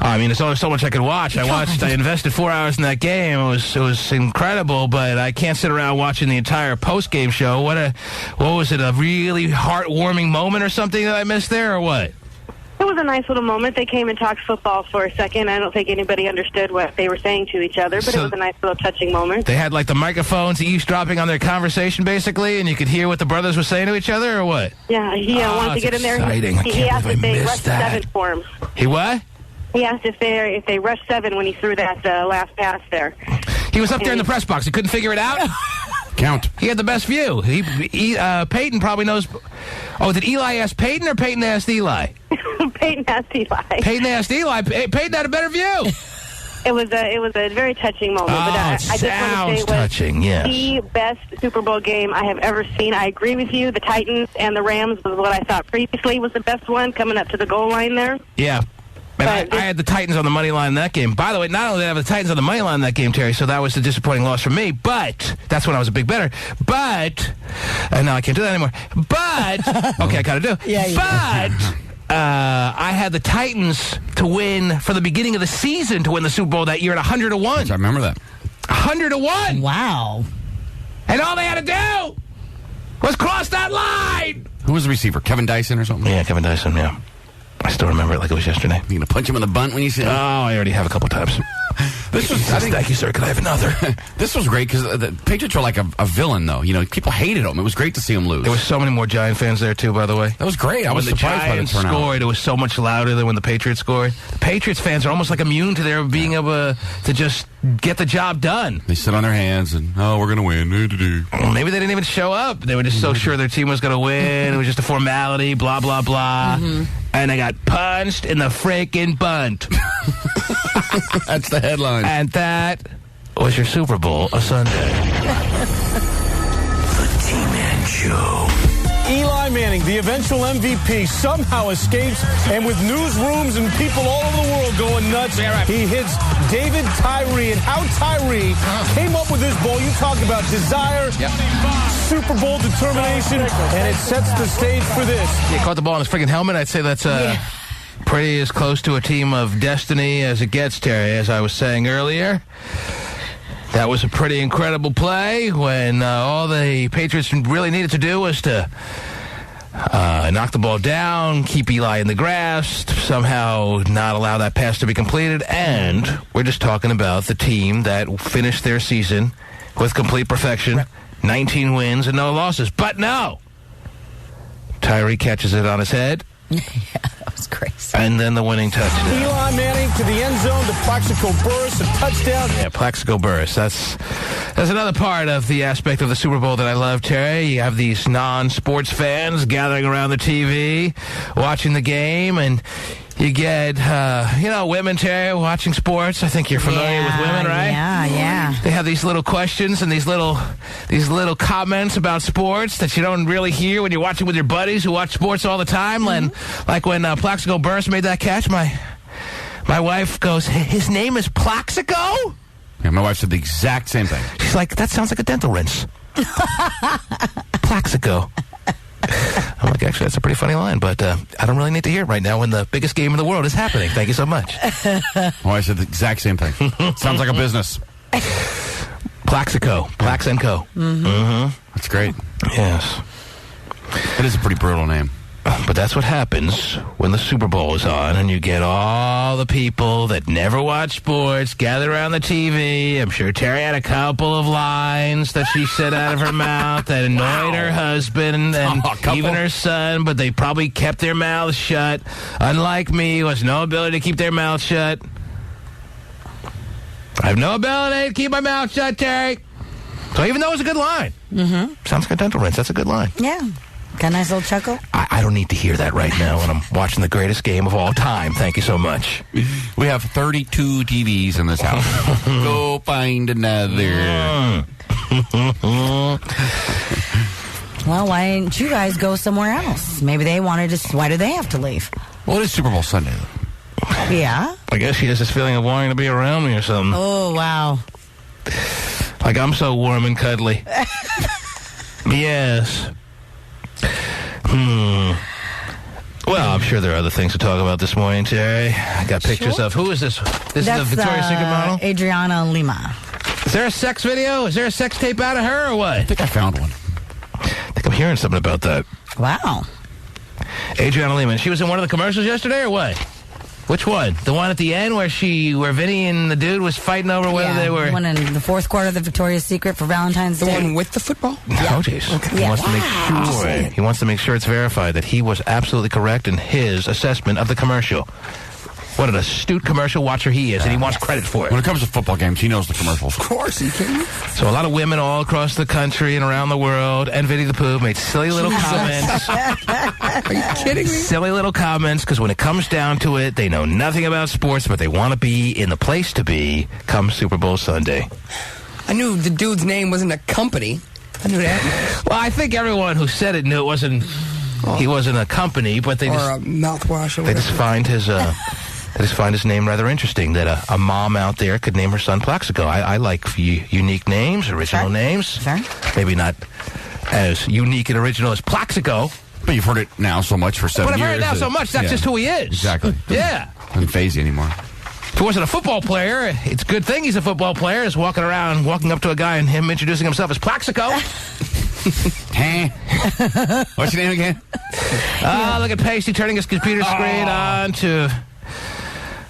I mean, there's only so much I could watch. I invested 4 hours in that game. It was incredible, but I can't sit around watching the entire post-game show. What was it, a really heartwarming moment or something that I missed there, or what? It was a nice little moment. They came and talked football for a second. I don't think anybody understood what they were saying to each other, but it was a nice little touching moment. They had, like, the microphones eavesdropping on their conversation, basically, and you could hear what the brothers were saying to each other, or what? Yeah, he wanted to get in there. Exciting. He asked if they rushed 7 for him. He what? He asked if they rushed 7 when he threw that last pass there. He was up there in the press box. He couldn't figure it out? Count. He had the best view. Peyton probably knows. Oh, did Eli ask Peyton or Peyton asked Eli? Peyton asked Eli. Peyton asked Eli. Peyton had a better view. It was a very touching moment. But I just want to say it was touching, yes. The best Super Bowl game I have ever seen. I agree with you. The Titans and the Rams was what I thought previously was the best one coming up to the goal line there. Yeah. And I had the Titans on the money line in that game. By the way, not only did I have the Titans on the money line in that game, Terry, so that was a disappointing loss for me, but that's when I was a big bettor. But, and now I can't do that anymore. But, okay, I got to do. Yeah, but, I had the Titans to win for the beginning of the season to win the Super Bowl that year at 100-1. I remember that. 100-1. Wow. And all they had to do was cross that line. Who was the receiver? Kevin Dyson or something? Yeah, Kevin Dyson, yeah. I still remember it like it was yesterday. You going to punch him in the bunt when you see him? Oh, I already have a couple times. Thank you, sir. Could I have another? This was great because the Patriots were like a villain, though. You know, people hated them. It was great to see them lose. There were so many more Giant fans there, too, by the way. That was great. I was surprised by the turnout. When the Giants scored, it was so much louder than when the Patriots scored. The Patriots fans are almost like immune to their being able to just get the job done. They sit on their hands and, we're going to win. Well, maybe they didn't even show up. They were just so sure their team was going to win. It was just a formality, blah, blah, blah. Mm-hmm. And they got punched in the freaking bunt. That's the headline. And that was your Super Bowl a Sunday. The T-Man Show. Eli Manning, the eventual MVP, somehow escapes, and with newsrooms and people all over the world going nuts, he hits David Tari. And how Tari came up with this ball, you talk about desire, Super Bowl determination, and it sets the stage for this. He caught the ball in his freaking helmet. I'd say that's pretty as close to a team of destiny as it gets, Terry, as I was saying earlier. That was a pretty incredible play when all the Patriots really needed to do was to knock the ball down, keep Eli in the grasp, somehow not allow that pass to be completed. And we're just talking about the team that finished their season with complete perfection, 19 wins and no losses. But no! Tyree catches it on his head. Yeah, that was crazy. And then the winning touchdown. Eli Manning to the end zone, to Plaxico Burress, a touchdown. Yeah, Plaxico Burress. That's another part of the aspect of the Super Bowl that I love, Terry. You have these non-sports fans gathering around the TV, watching the game, and you get, women, Terry, watching sports. I think you're familiar with women, right? Yeah. They have these little questions and these little comments about sports that you don't really hear when you're watching with your buddies who watch sports all the time. And like when Plaxico Burress made that catch, my wife goes, "His name is Plaxico?" Yeah, my wife said the exact same thing. She's like, "That sounds like a dental rinse." Plaxico. I'm like, actually, that's a pretty funny line, but I don't really need to hear it right now when the biggest game in the world is happening. Thank you so much. Well, I said the exact same thing. Sounds like a business. Plaxico. Plax & Co. Mm-hmm. That's great. Yes. It is a pretty brutal name. But that's what happens when the Super Bowl is on and you get all the people that never watch sports gather around the TV. I'm sure Terry had a couple of lines that she said out of her mouth that annoyed her husband and even her son, but they probably kept their mouths shut. Unlike me, who has no ability to keep their mouth shut. I have no ability to keep my mouth shut, Terry. So even though it was a good line, sounds like a dental rinse. That's a good line. Yeah. Got a nice little chuckle? I don't need to hear that right now when I'm watching the greatest game of all time. Thank you so much. We have 32 TVs in this house. Go find another. Well, why didn't you guys go somewhere else? Maybe they wanted to... Why do they have to leave? Well, it is Super Bowl Sunday, though. Yeah? I guess she has this feeling of wanting to be around me or something. Oh, wow. Like I'm so warm and cuddly. Yes. Well, I'm sure there are other things to talk about this morning, Terry. I got pictures of... Who is this? This is the Victoria's Secret model? Adriana Lima. Is there a sex video? Is there a sex tape out of her or what? I think I found one. I think I'm hearing something about that. Wow. Adriana Lima. She was in one of the commercials yesterday or what? Which one? The one at the end where Vinnie and the dude was fighting over whether they were... The one in the fourth quarter of the Victoria's Secret for Valentine's Day. The one with the football? Yeah. Oh, jeez. Okay. He wants to make sure. He wants to make sure it's verified that he was absolutely correct in his assessment of the commercial. What an astute commercial watcher he is, and he wants credit for it. When it comes to football games, he knows the commercials. Of course, you can. So a lot of women all across the country and around the world, and Vinnie the Pooh made silly little comments. Are you kidding me? Silly little comments, because when it comes down to it, they know nothing about sports, but they want to be in the place to be come Super Bowl Sunday. I knew the dude's name wasn't a company. I knew that. Well, I think everyone who said it knew it wasn't. He wasn't a company, but they a mouthwash. Or they just find his. I just find his name rather interesting, that a mom out there could name her son Plaxico. I like unique names, original names. Sure. Maybe not as unique and original as Plaxico. But you've heard it now so much for 7 years. But I've heard it now so much, that's just who he is. Exactly. Doesn't phase you anymore. If he wasn't a football player, it's a good thing he's a football player, is walking up to a guy and him introducing himself as Plaxico. What's your name again? Look at Pasty turning his computer screen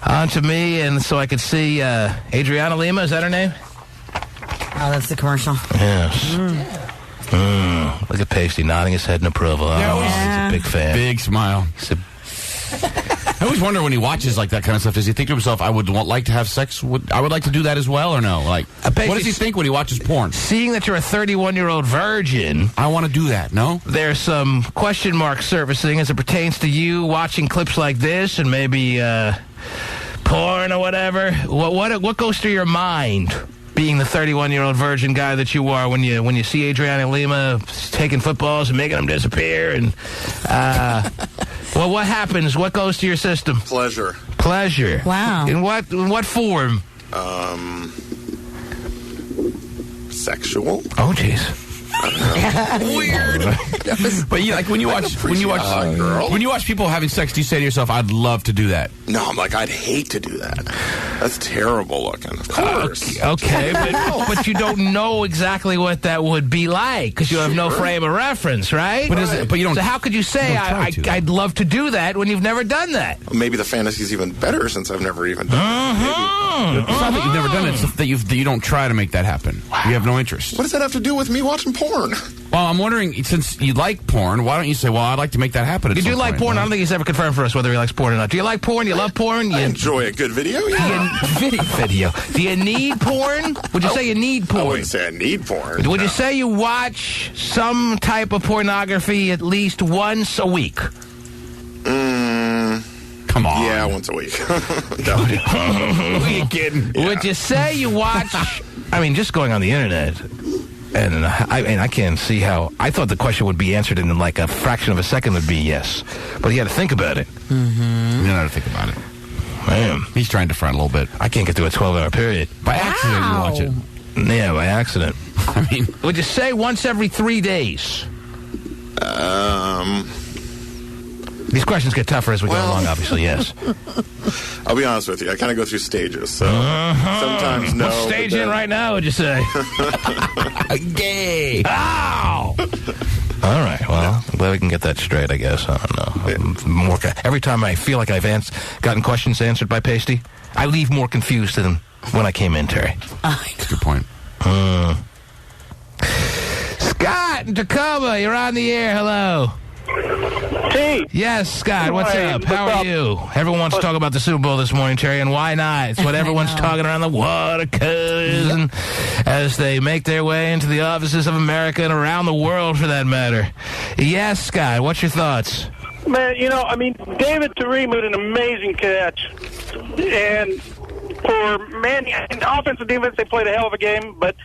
onto me, and so I could see Adriana Lima. Is that her name? Oh, that's the commercial. Yes. Look at Pasty nodding his head in approval. He's a big fan. Big smile. I always wonder when he watches like that kind of stuff, does he think to himself, I would like to have sex I would like to do that as well, or no? Like, what does he think when he watches porn? Seeing that you're a 31-year-old virgin, I want to do that, no? There's some question marks surfacing as it pertains to you watching clips like this and maybe porn or whatever. What goes through your mind, being the 31-year-old virgin guy that you are, when you see Adriana Lima taking footballs and making them disappear? And well, what happens? What goes to your system? Pleasure. Wow. In what form? Sexual. Oh, jeez. Weird. But like when you watch people having sex, do you say to yourself, I'd love to do that? No, I'm like, I'd hate to do that. That's terrible looking. Of course. Okay, but you don't know exactly what that would be like because you have no frame of reference, right? But you don't. So how could you say I'd love to do that when you've never done that? Well, maybe the fantasy's even better since I've never even done it. It's not that you've never done it; it's that you don't try to make that happen. Wow. You have no interest. What does that have to do with me watching porn? Well, I'm wondering, since you like porn, why don't you say, well, I'd like to make that happen? You do like porn? I don't think he's ever confirmed for us whether he likes porn or not. Do you like porn? You love porn? I enjoy a good video, yeah. Video. Do you need porn? Would you say you need porn? I wouldn't say I need porn. Would you say you watch some type of pornography at least once a week? Come on. Yeah, once a week. Who are you kidding? Yeah. Would you say you watch... I mean, just going on the internet... And I can't see how... I thought the question would be answered in like a fraction of a second would be yes. But you got to think about it. Mm-hmm. You got to think about it. Man. He's trying to front a little bit. I can't get through a 12-hour period. By accident, you watch it. Yeah, by accident. I mean... Would you say once every 3 days? These questions get tougher as we go along, obviously, yes. I'll be honest with you. I kind of go through stages, so sometimes no. What stage in right now, would you say? Gay. Ow! All right, well, I'm glad we can get that straight, I guess. I don't know. Every time I feel like I've gotten questions answered by Pasty, I leave more confused than when I came in, Terry. That's a good point. Scott in Tacoma, you're on the air. Hello. Hey. Yes, Scott, what's up? How are you? Everyone wants to talk about the Super Bowl this morning, Terry, and why not? It's what everyone's talking around the water coolers as they make their way into the offices of America and around the world, for that matter. Yes, Scott, what's your thoughts? Man, David Tari made an amazing catch. And for Manny, in offense and defense, they played a hell of a game, but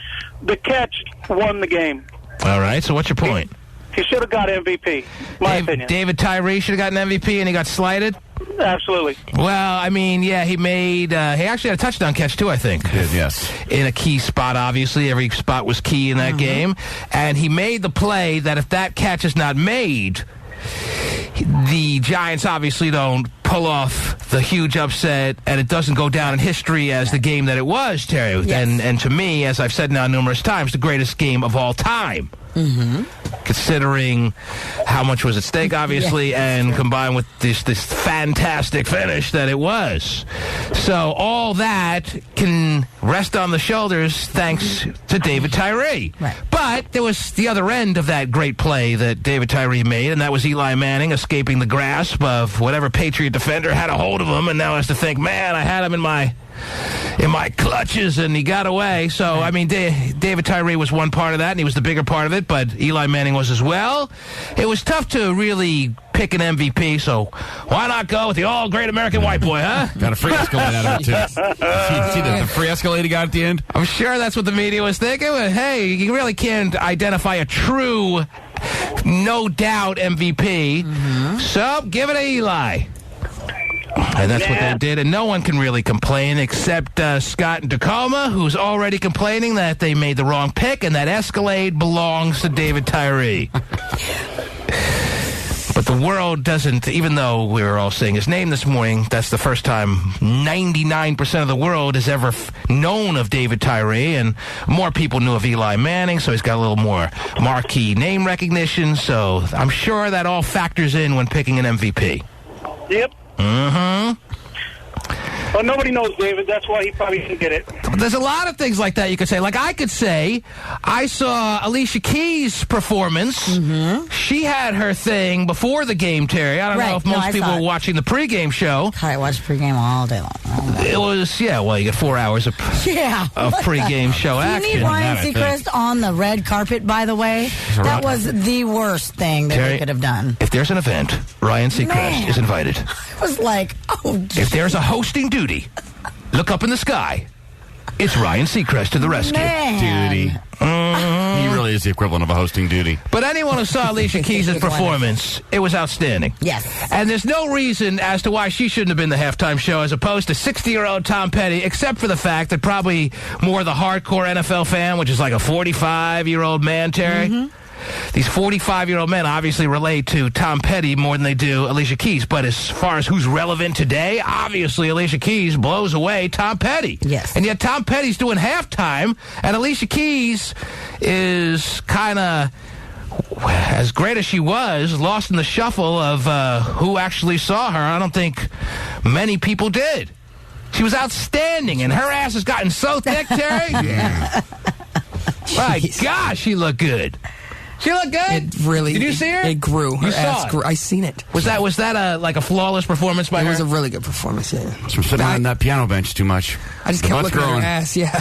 the catch won the game. All right, so what's your point? He should have got MVP, my opinion. David Tari should have gotten MVP and he got slighted? Absolutely. Well, I mean, yeah, he actually had a touchdown catch, too, I think. He did, yes. In a key spot, obviously. Every spot was key in that game. And he made the play that if that catch is not made, the Giants obviously don't pull off the huge upset, and it doesn't go down in history as the game that it was, Terry. Yes. And to me, as I've said now numerous times, the greatest game of all time. Mm-hmm. Considering how much was at stake, obviously, and combined with this fantastic finish that it was. So all that can rest on the shoulders thanks to David Tyree. Right. But there was the other end of that great play that David Tyree made, and that was Eli Manning escaping the grasp of whatever Patriot defender had a hold of him, and now has to think, man, I had him in my clutches, and he got away. So, I mean, David Tyree was one part of that, and he was the bigger part of it, but Eli Manning was as well. It was tough to really pick an MVP, so why not go with the all-great American white boy, huh? Got a free Escalade out of it, too. See the free Escalade he got at the end? I'm sure that's what the media was thinking. But, hey, you really can't identify a true, no-doubt MVP. Mm-hmm. So, give it to Eli. And that's what they did, and no one can really complain except Scott in Tacoma, who's already complaining that they made the wrong pick and that Escalade belongs to David Tyree. But the world doesn't, even though we were all saying his name this morning, that's the first time 99% of the world has ever known of David Tyree, and more people knew of Eli Manning, so he's got a little more marquee name recognition, so I'm sure that all factors in when picking an MVP. Yep. Mm-hmm. Well, nobody knows David. That's why he probably didn't get it. There's a lot of things like that you could say. Like, I could say, I saw Alicia Keys' performance. Mm-hmm. She had her thing before the game, Terry. I don't know if most people were watching the pregame show. I watched pregame all day long. It was, well, you get 4 hours of pregame show action. You need Ryan Seacrest on the red carpet, by the way. That was the worst thing that Terry, they could have done. If there's an event, Ryan Seacrest is invited. I was like, if there's a hosting duty, look up in the sky. It's Ryan Seacrest to the rescue. Duty. He really is the equivalent of a hosting duty. But anyone who saw Alicia Keys' performance, it was outstanding. Yes. And there's no reason as to why she shouldn't have been the halftime show as opposed to 60-year-old Tom Petty, except for the fact that probably more the hardcore NFL fan, which is like a 45-year-old man, Terry. Mm-hmm. These 45-year-old men obviously relate to Tom Petty more than they do Alicia Keys. But as far as who's relevant today, obviously Alicia Keys blows away Tom Petty. Yes. And yet Tom Petty's doing halftime, and Alicia Keys is kind of, as great as she was, lost in the shuffle of who actually saw her. I don't think many people did. She was outstanding, and her ass has gotten so thick, Terry. Yeah. My gosh, she looked good. She looked good. It really. Did you see her? It grew. Her you ass saw it. grew. I seen it. Was that like a flawless performance by her? It was a really good performance. Yeah. From sitting on that piano bench too much. I just kept looking at her ass. Yeah.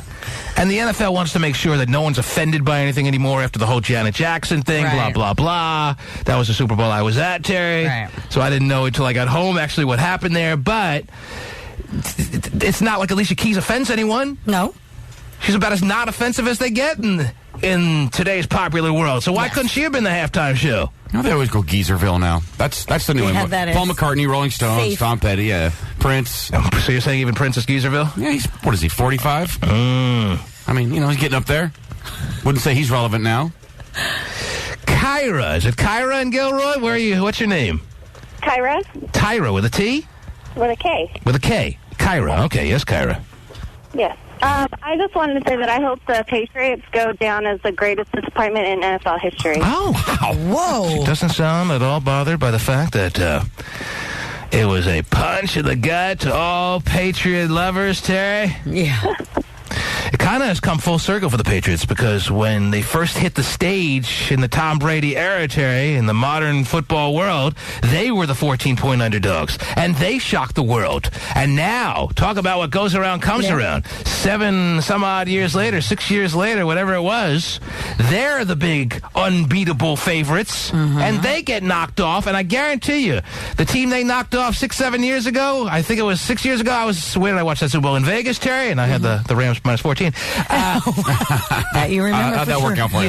And the NFL wants to make sure that no one's offended by anything anymore after the whole Janet Jackson thing. Right. Blah blah blah. That was the Super Bowl I was at, Terry. Right. So I didn't know until I got home actually what happened there. But it's not like Alicia Keys offends anyone. No. She's about as not offensive as they get in today's popular world. So why couldn't she have been the halftime show? No, they always go Geezerville now. That's the new one. Paul McCartney, Rolling Stones, Tom Petty, Prince. So you're saying even Prince is Geezerville? Yeah, what is he, 45? I mean, he's getting up there. Wouldn't say he's relevant now. Kyra. Is it Kyra and Gilroy? Where are you? What's your name? Kyra. Tyra with a T? With a K. With a K. Kyra. Okay, yes, Kyra. Yes. I just wanted to say that I hope the Patriots go down as the greatest disappointment in NFL history. Oh, wow. Whoa. She doesn't sound at all bothered by the fact that it was a punch in the gut to all Patriot lovers, Terry. Yeah. It kind of has come full circle for the Patriots because when they first hit the stage in the Tom Brady era, Terry, in the modern football world, they were the 14-point underdogs, and they shocked the world. And now, talk about what goes around comes around. 7 some odd years later, 6 years later, whatever it was, they're the big unbeatable favorites, and they get knocked off. And I guarantee you, the team they knocked off 6-7 years ago, I think it was 6 years ago, where did I watch that Super Bowl? In Vegas, Terry, and I had the Rams minus 14. That you remember that worked out for you.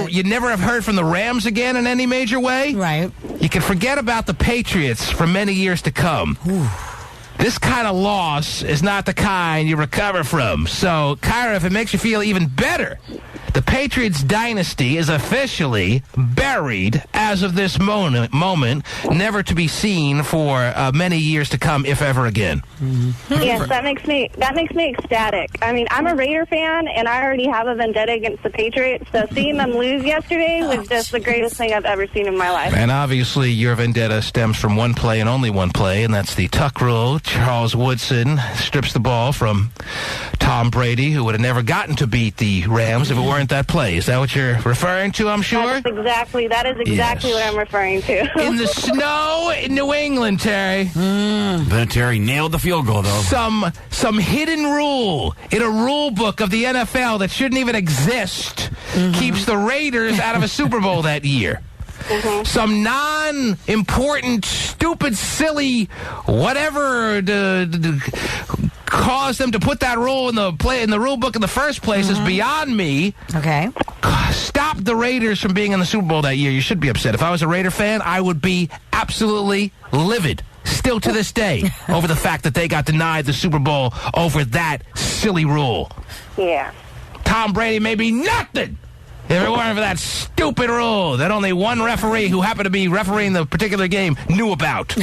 You never have heard from the Rams again in any major way. Right. You can forget about the Patriots for many years to come. Ooh. This kind of loss is not the kind you recover from. So, Kyra, if it makes you feel even better The Patriots dynasty is officially buried as of this moment, never to be seen for many years to come, if ever again. Yes, that makes me ecstatic. I mean, I'm a Raider fan, and I already have a vendetta against the Patriots, so seeing them lose yesterday was just the greatest thing I've ever seen in my life. And obviously, your vendetta stems from one play and only one play, and that's the tuck rule. Charles Woodson strips the ball from Tom Brady, who would have never gotten to beat the Rams if it weren't that play. Is that what you're referring to, I'm sure? That is exactly what I'm referring to. In the snow in New England, Terry. Terry nailed the field goal, though. Some hidden rule in a rule book of the NFL that shouldn't even exist keeps the Raiders out of a Super Bowl that year. Some non-important, stupid, silly, whatever caused them to put that rule in the rule book in the first place is beyond me. Okay. Stop the Raiders from being in the Super Bowl that year. You should be upset. If I was a Raider fan, I would be absolutely livid, still to this day, over the fact that they got denied the Super Bowl over that silly rule. Yeah. Tom Brady may be nothing if it weren't for that stupid rule that only one referee who happened to be refereeing the particular game knew about.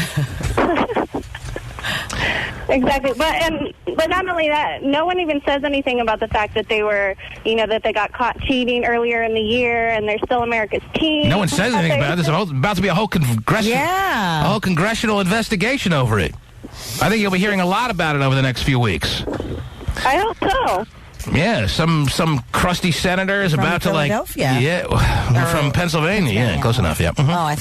Exactly, but not only that, no one even says anything about the fact that they were, that they got caught cheating earlier in the year, and they're still America's team. No one says anything about it. There's about to be a whole congressional investigation over it. I think you'll be hearing a lot about it over the next few weeks. I hope so. Yeah, some crusty senator is about to from Pennsylvania. Yeah, close enough. Yeah.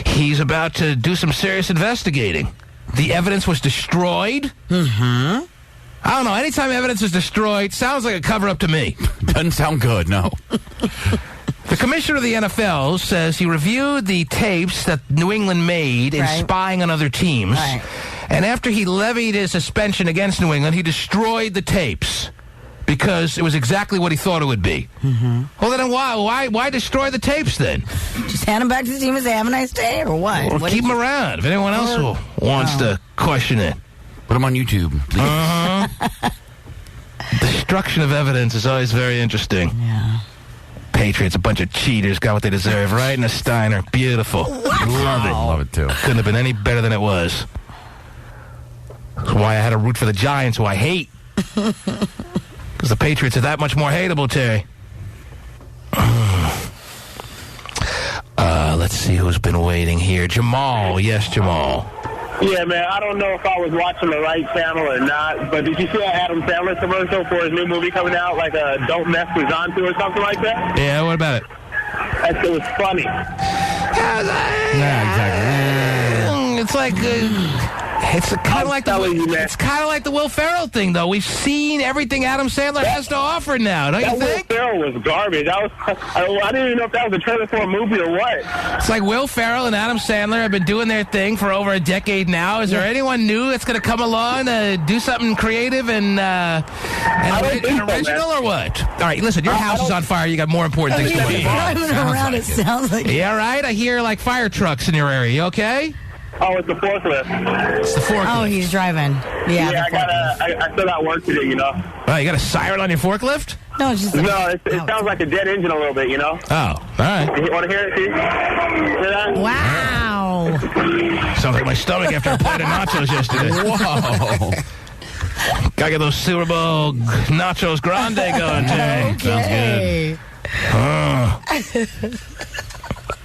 He's about to do some serious investigating. The evidence was destroyed. I don't know. Anytime evidence is destroyed, sounds like a cover-up to me. Doesn't sound good, no. The commissioner of the NFL says he reviewed the tapes that New England made in spying on other teams. Right. And after he levied his suspension against New England, he destroyed the tapes because it was exactly what he thought it would be. Well, then why destroy the tapes then? Just hand them back to the team and say, have a nice day, or what? Or keep them around if anyone else wants to question it. Put them on YouTube, please. Destruction of evidence is always very interesting. Yeah. Patriots, a bunch of cheaters, got what they deserve right in a Steiner. Beautiful. Love it. Love it, too. Couldn't have been any better than it was. That's why I had to root for the Giants, who I hate. Because the Patriots are that much more hateable, Terry. Let's see who's been waiting here. Jamal. Yes, Jamal. Yeah, man, I don't know if I was watching the right channel or not, but did you see that Adam Sandler commercial for his new movie coming out, like Don't Mess with Zonto or something like that? Yeah, what about it? It was funny. Yeah, exactly. It's like... It's kind of like the Will Ferrell thing, though. We've seen everything Adam Sandler has to offer now, don't you think? Will Ferrell was garbage. I didn't even know if that was a trailer for a movie or what. It's like Will Ferrell and Adam Sandler have been doing their thing for over a decade now. Is there anyone new that's going to come along do something creative and original, or what? All right, listen, your house is on fire. You got more important things to do. It sounds like yeah, right? I hear like fire trucks in your area. You okay? Oh, it's the forklift. It's the forklift. Oh, he's driving. Yeah, I still got work to do, Oh, you got a siren on your forklift? No, it's just it sounds like a dead engine a little bit, Oh, all right. You want to hear it, see? Hear that? Wow. Sounds like my stomach after a plate of nachos yesterday. Whoa. Gotta get those Super Bowl nachos grande going, Jay. Okay. Sounds good.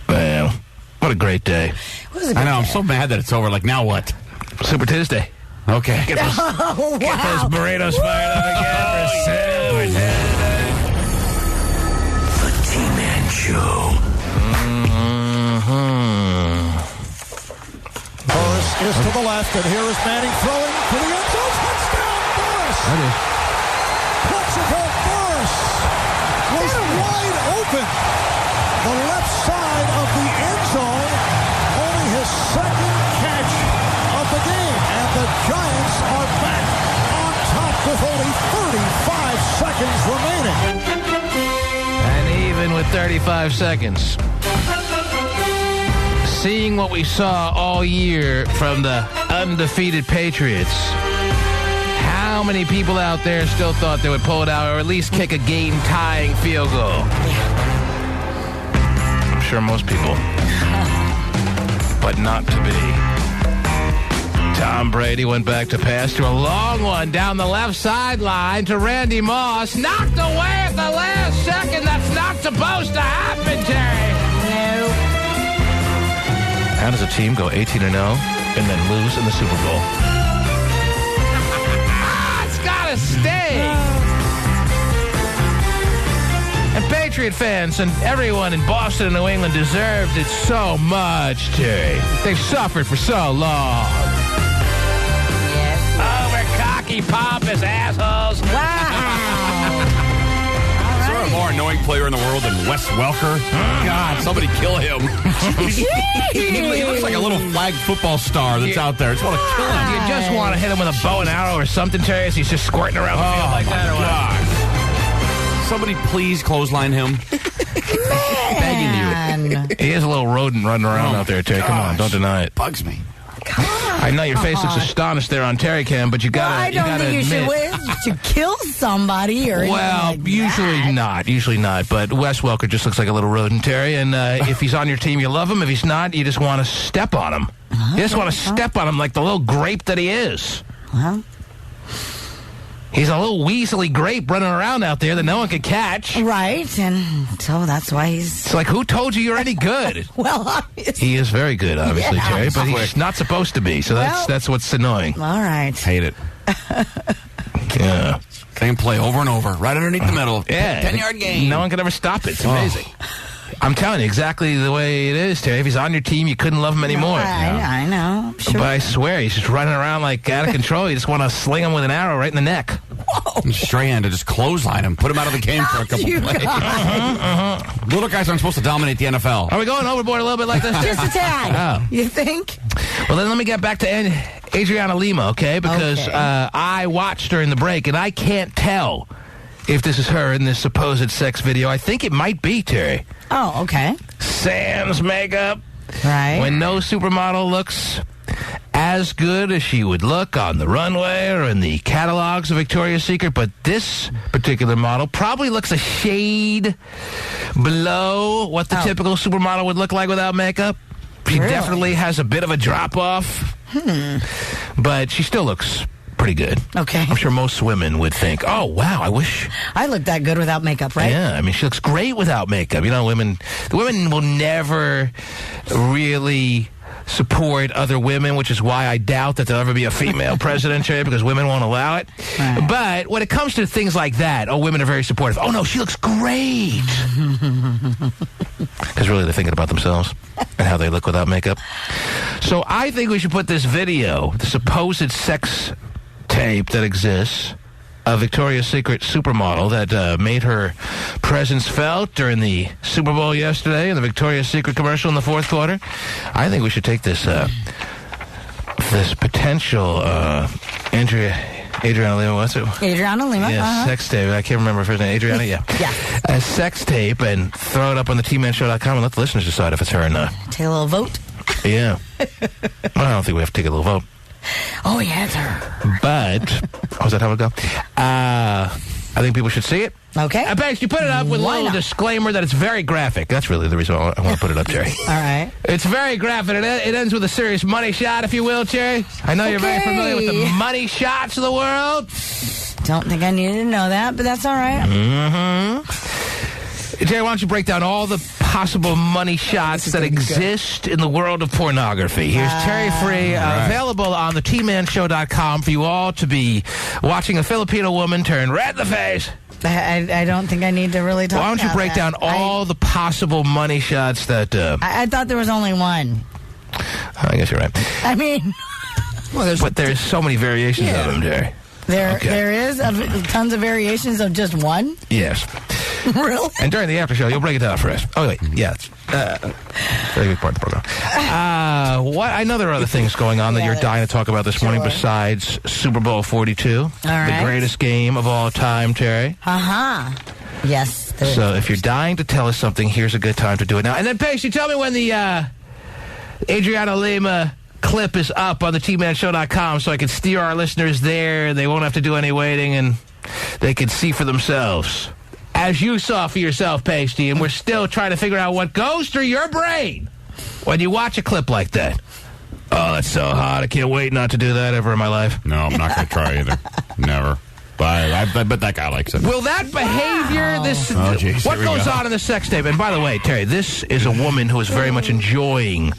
Man, what a great day. I know, I'm so mad that it's over. Like, now what? Super Tuesday. Okay. Get those burritos fired up again for Saturday. The T-Man Show. Burris is to the left, and here is Manning throwing to the end zone. Touchdown, Burris! That is. Plexico Burris was wide open. The left side of the end zone. Only his second catch of the game. And the Giants are back on top with only 35 seconds remaining. And even with 35 seconds, seeing what we saw all year from the undefeated Patriots, how many people out there still thought they would pull it out or at least kick a game-tying field goal. I'm sure most people. But not to be. Tom Brady went back to pass to a long one down the left sideline to Randy Moss. Knocked away at the last second. That's not supposed to happen, Terry. No. How does a team go 18-0 and then lose in the Super Bowl? It's got to stay. And Patriot fans and everyone in Boston and New England deserved it so much, Terry. They've suffered for so long. Cocky, pompous assholes. Wow. Is there a more annoying player in the world than Wes Welker? God, somebody kill him. He looks like a little flag football star that's out there. I just want to kill him. You just want to hit him with a bow and arrow or something, Terry, as he's just squirting around the field like that. Or what? Somebody please clothesline him. Begging you. He is a little rodent running around out there, Terry. Come on, don't deny it. Bugs me. I know your face looks astonished there on Terry Cam, but you gotta. I don't think you should kill somebody or anything like usually that. not. Usually not. But Wes Welker just looks like a little rodent, Terry. And if he's on your team, you love him. If he's not, you just want to step on him. You just want to step on him like the little grape that he is. Well, he's a little weaselly grape running around out there that no one can catch. Right, and so that's why he's... It's like, who told you you're any good? Well, obviously. He is very good, obviously, Yeah. Terry, but he's not supposed to be, so that's what's annoying. All right. Hate it. Yeah. Same play over and over, right underneath the middle. Yeah. 10-yard gain. No one can ever stop it. It's amazing. I'm telling you exactly the way it is, Terry. If he's on your team, you couldn't love him anymore. I know. Sure. But I swear, he's just running around like out of control. You just want to sling him with an arrow right in the neck. Whoa. Strahan to just clothesline him, put him out of the game for a couple plays. Little guys aren't supposed to dominate the NFL. Are we going overboard a little bit like this? Just a tad. Oh. You think? Well, then let me get back to Adriana Lima, okay? Because I watched her in the break, and I can't tell if this is her in this supposed sex video. I think it might be, Terry. Oh, okay. Sans makeup. Right. When no supermodel looks as good as she would look on the runway or in the catalogs of Victoria's Secret, but this particular model probably looks a shade below what the typical supermodel would look like without makeup. She definitely has a bit of a drop-off, but she still looks pretty good. Okay. I'm sure most women would think, oh, wow, I wish I looked that good without makeup, right? Yeah, I mean, she looks great without makeup. You know, women will never really support other women, which is why I doubt that there'll ever be a female president, because women won't allow it. Right. But when it comes to things like that, women are very supportive. Oh, no, she looks great. Because really they're thinking about themselves and how they look without makeup. So I think we should put this video, the supposed sex tape that exists, a Victoria's Secret supermodel that made her presence felt during the Super Bowl yesterday and the Victoria's Secret commercial in the fourth quarter. I think we should take this potential Adriana Lima, what's it? Adriana Lima. Yeah, sex tape. I can't remember if her name. Adriana, yeah. Yeah. A sex tape and throw it up on the TManShow.com and let the listeners decide if it's her or not. Take a little vote. Yeah. Well, I don't think we have to take a little vote. Oh, yeah, it's her. But, is that how it go? I think people should see it. Okay. Banks, you put it up with a little disclaimer that it's very graphic. That's really the reason I want to put it up, Jerry. All right. It's very graphic. It ends with a serious money shot, if you will, Jerry. I know you're very familiar with the money shots of the world. Don't think I needed to know that, but that's all right. Mm-hmm. Jerry, why don't you break down all the possible money shots that exist in the world of pornography? Here's Terry Free, available on the TManShow.com for you all to be watching a Filipino woman turn red in the face. I don't think I need to really talk about that. Why don't you break down all the possible money shots that... I thought there was only one. I guess you're right. I mean... but there's so many variations of them, Jerry. There is tons of variations of just one? Yes. Really? And during the after show, you'll break it down for us. Oh, wait. Yeah. It's very big part of the program. I know there are other things going on that you're dying to talk about this morning besides Super Bowl 42. All right. The greatest game of all time, Terry. Uh-huh. Yes. So if you're dying to tell us something, here's a good time to do it now. And then, Pace, you tell me when the Adriana Lima clip is up on the tmanshow.com, so I can steer our listeners there. They won't have to do any waiting, and they can see for themselves. As you saw for yourself, Pasty, and we're still trying to figure out what goes through your brain when you watch a clip like that. Oh, that's so hot. I can't wait not to do that ever in my life. No, I'm not going to try either. Never. But I bet that guy likes it. Will that behavior, what goes on in the sex tape? And by the way, Terry, this is a woman who is very much enjoying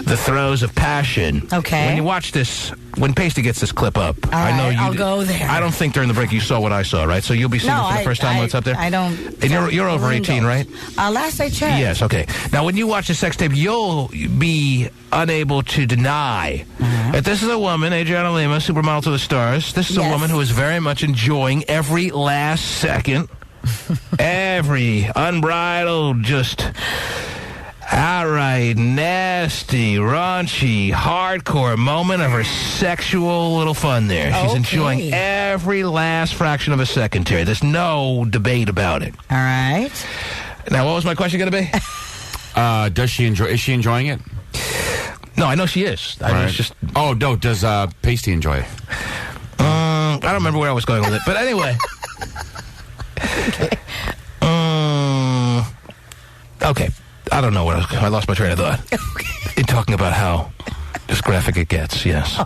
the throes of passion. Okay. When you watch this, when Pasty gets this clip up, I know I'll go there. I don't think during the break you saw what I saw, right? So you'll be seeing it for the first time when it's up there? I don't. And you're over 18, right? Last I checked. Yes, okay. Now, when you watch the sex tape, you'll be unable to deny that this is a woman, Adriana Lima, supermodel to the stars. This is a woman who is very much enjoying every last second, every unbridled, just outright nasty, raunchy, hardcore moment of her sexual little fun there. She's enjoying every last fraction of a second, Terry. There's no debate about it. All right. Now, what was my question going to be? Is she enjoying it? No, I know she is. I was just. Oh no, does Pasty enjoy it? I don't remember where I was going with it, but anyway. Okay. I don't know what I lost my train of thought. In talking about how just graphic it gets. Yes,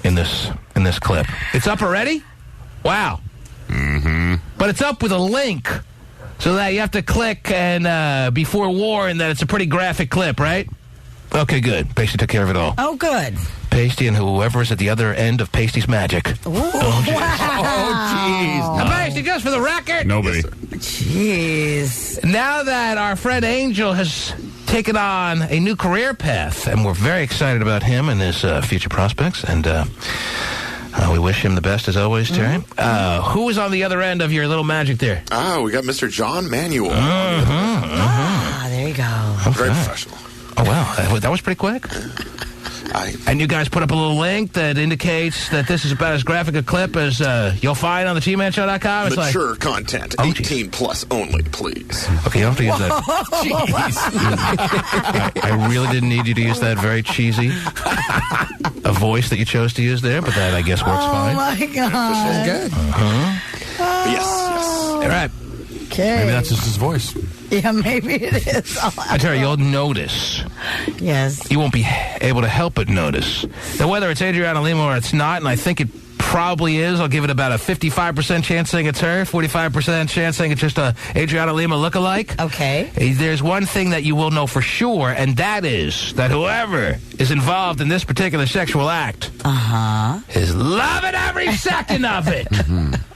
in this clip, it's up already. Wow. But it's up with a link, so that you have to click and be forewarned that it's a pretty graphic clip, right? Okay, good. Pasty took care of it all. Oh, good. Pasty and whoever is at the other end of Pasty's magic. Ooh. Oh, jeez. Wow. Now, Pasty, just for the record. Nobody. Jeez. Now that our friend Angel has taken on a new career path, and we're very excited about him and his future prospects, and we wish him the best as always, Terry. Who is on the other end of your little magic there? We got Mr. John Manuel. There you go. Okay. Very professional. Oh, wow. That was pretty quick. And you guys put up a little link that indicates that this is about as graphic a clip as you'll find on the tmanshow.com. It's mature content. 18 plus only, please. Okay, you don't have to use that. Jeez. I really didn't need you to use that very cheesy a voice that you chose to use there, but that, I guess, works fine. Oh, my God. That's good. Yes. All right. Okay. Maybe that's just his voice. Yeah, maybe it is. I tell you, you'll notice. Yes. You won't be able to help but notice. Now, whether it's Adriana Lima or it's not, and I think it probably is, I'll give it about a 55% chance saying it's her, 45% chance saying it's just a Adriana Lima lookalike. Okay. There's one thing that you will know for sure, and that is that whoever is involved in this particular sexual act is loving every second of it.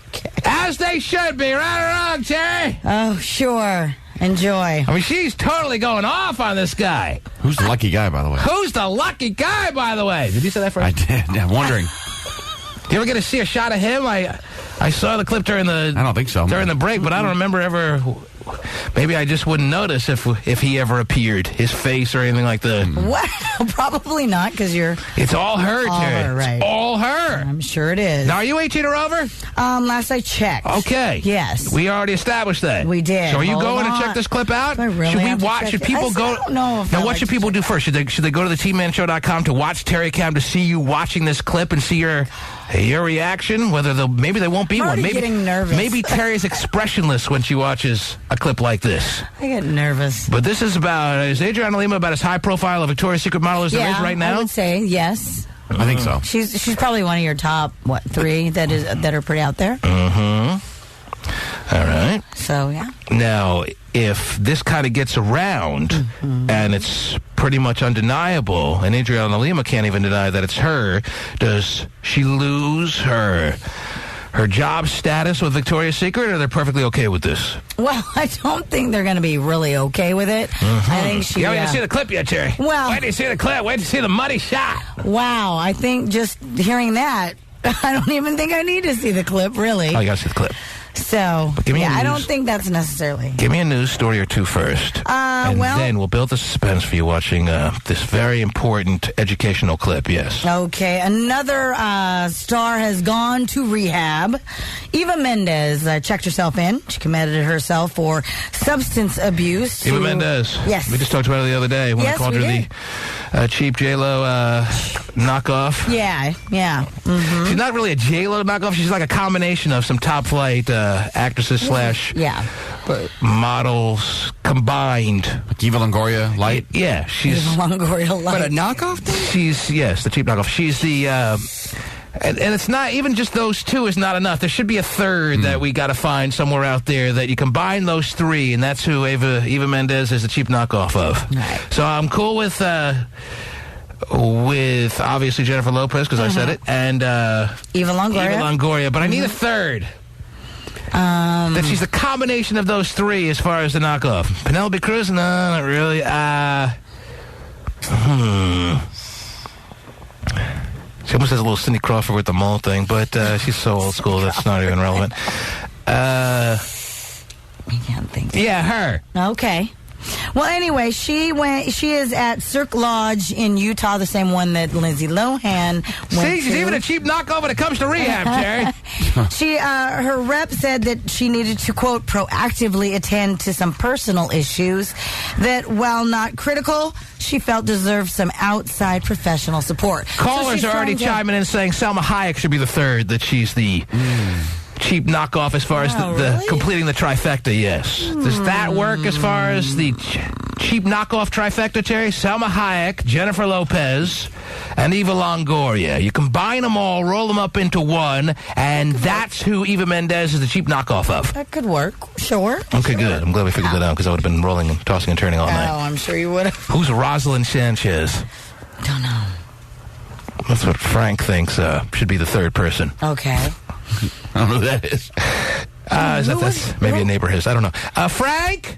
Okay. As they should be, right or wrong, Terry? Oh, sure. Enjoy. I mean, she's totally going off on this guy. Who's the lucky guy, by the way? Who's the lucky guy, by the way? Did you say that first? I did. I'm wondering. Do you ever get to see a shot of him? I saw the clip during the. I don't think so. During the break, but I don't remember ever. Maybe I just wouldn't notice if he ever appeared, his face or anything like that. Well, probably not, because you're. It's all her, Terry. Right. It's all her. I'm sure it is. Now, are you 18 or over? Last I checked. Okay. Yes. We already established that. We did. So are you going to check this clip out? Do I really should we have to watch? check Should it? people go? I don't know if now, I what like should to people do check first? Should they go to the tmanshow.com to watch Terry Cam to see you watching this clip and see your reaction? Whether maybe they won't be I'm one. Maybe getting nervous. Maybe Terry's expressionless when she watches a clip like this. I get nervous. But this is is Adriana Lima about as high profile a Victoria's Secret model as there is right now? I would say yes. I think so. She's probably one of your top 3 that are pretty out there. All right. So yeah. Now, if this kind of gets around and it's pretty much undeniable, and Adriana Lima can't even deny that it's her, does she lose her job status with Victoria's Secret, or they're perfectly okay with this? Well, I don't think they're going to be really okay with it. I think she. You haven't seen the clip yet, Terry. Well, wait till you see the clip. Wait to see the muddy shot. Wow, I think just hearing that, I don't even think I need to see the clip, really. Oh, you got to see the clip. So, I don't think that's necessarily. Give me a news story or two first. And then we'll build the suspense for you watching this very important educational clip, yes. Okay, another star has gone to rehab. Eva Mendes checked herself in. She committed herself for substance abuse. Eva Mendes. Yes. We just talked about her the other day when I called her cheap J-Lo knockoff. Yeah. Mm-hmm. She's not really a J-Lo knockoff. She's like a combination of some top-flight actresses slash models combined. Like Eva Longoria light? Yeah, she's... Eva Longoria light. But a knockoff thing? Yes, the cheap knockoff. She's the... And it's not, even just those two is not enough. There should be a third that we got to find somewhere out there that you combine those three, and that's who Eva Mendes is the cheap knockoff of. Right. So I'm cool with obviously Jennifer Lopez, because I said it, and Eva Longoria. But I need a third. That she's the combination of those three as far as the knockoff. Penelope Cruz? No, not really. She almost has a little Cindy Crawford with the mole thing, but she's so old school that's not even relevant. I can't think. Yeah, her. Okay. Well, anyway, she is at Cirque Lodge in Utah, the same one that Lindsay Lohan went See, she's even a cheap knockoff when it comes to rehab, Terry. Her rep said that she needed to, quote, proactively attend to some personal issues that, while not critical, she felt deserved some outside professional support. Callers are already chiming in saying Salma Hayek should be the third, that she's the... cheap knockoff as far as the completing the trifecta, yes. Does that work as far as the cheap knockoff trifecta, Terry? Salma Hayek, Jennifer Lopez, and Eva Longoria. You combine them all, roll them up into one, and that's who Eva Mendes is the cheap knockoff of. That could work, sure. Okay, good. I'm glad we figured that out, because I would have been rolling and tossing and turning all night. Oh, I'm sure you would have. Who's Rosalind Sanchez? Don't know. That's what Frank thinks should be the third person. Okay. I don't know who that is. That's maybe a neighbor of his. I don't know. Frank?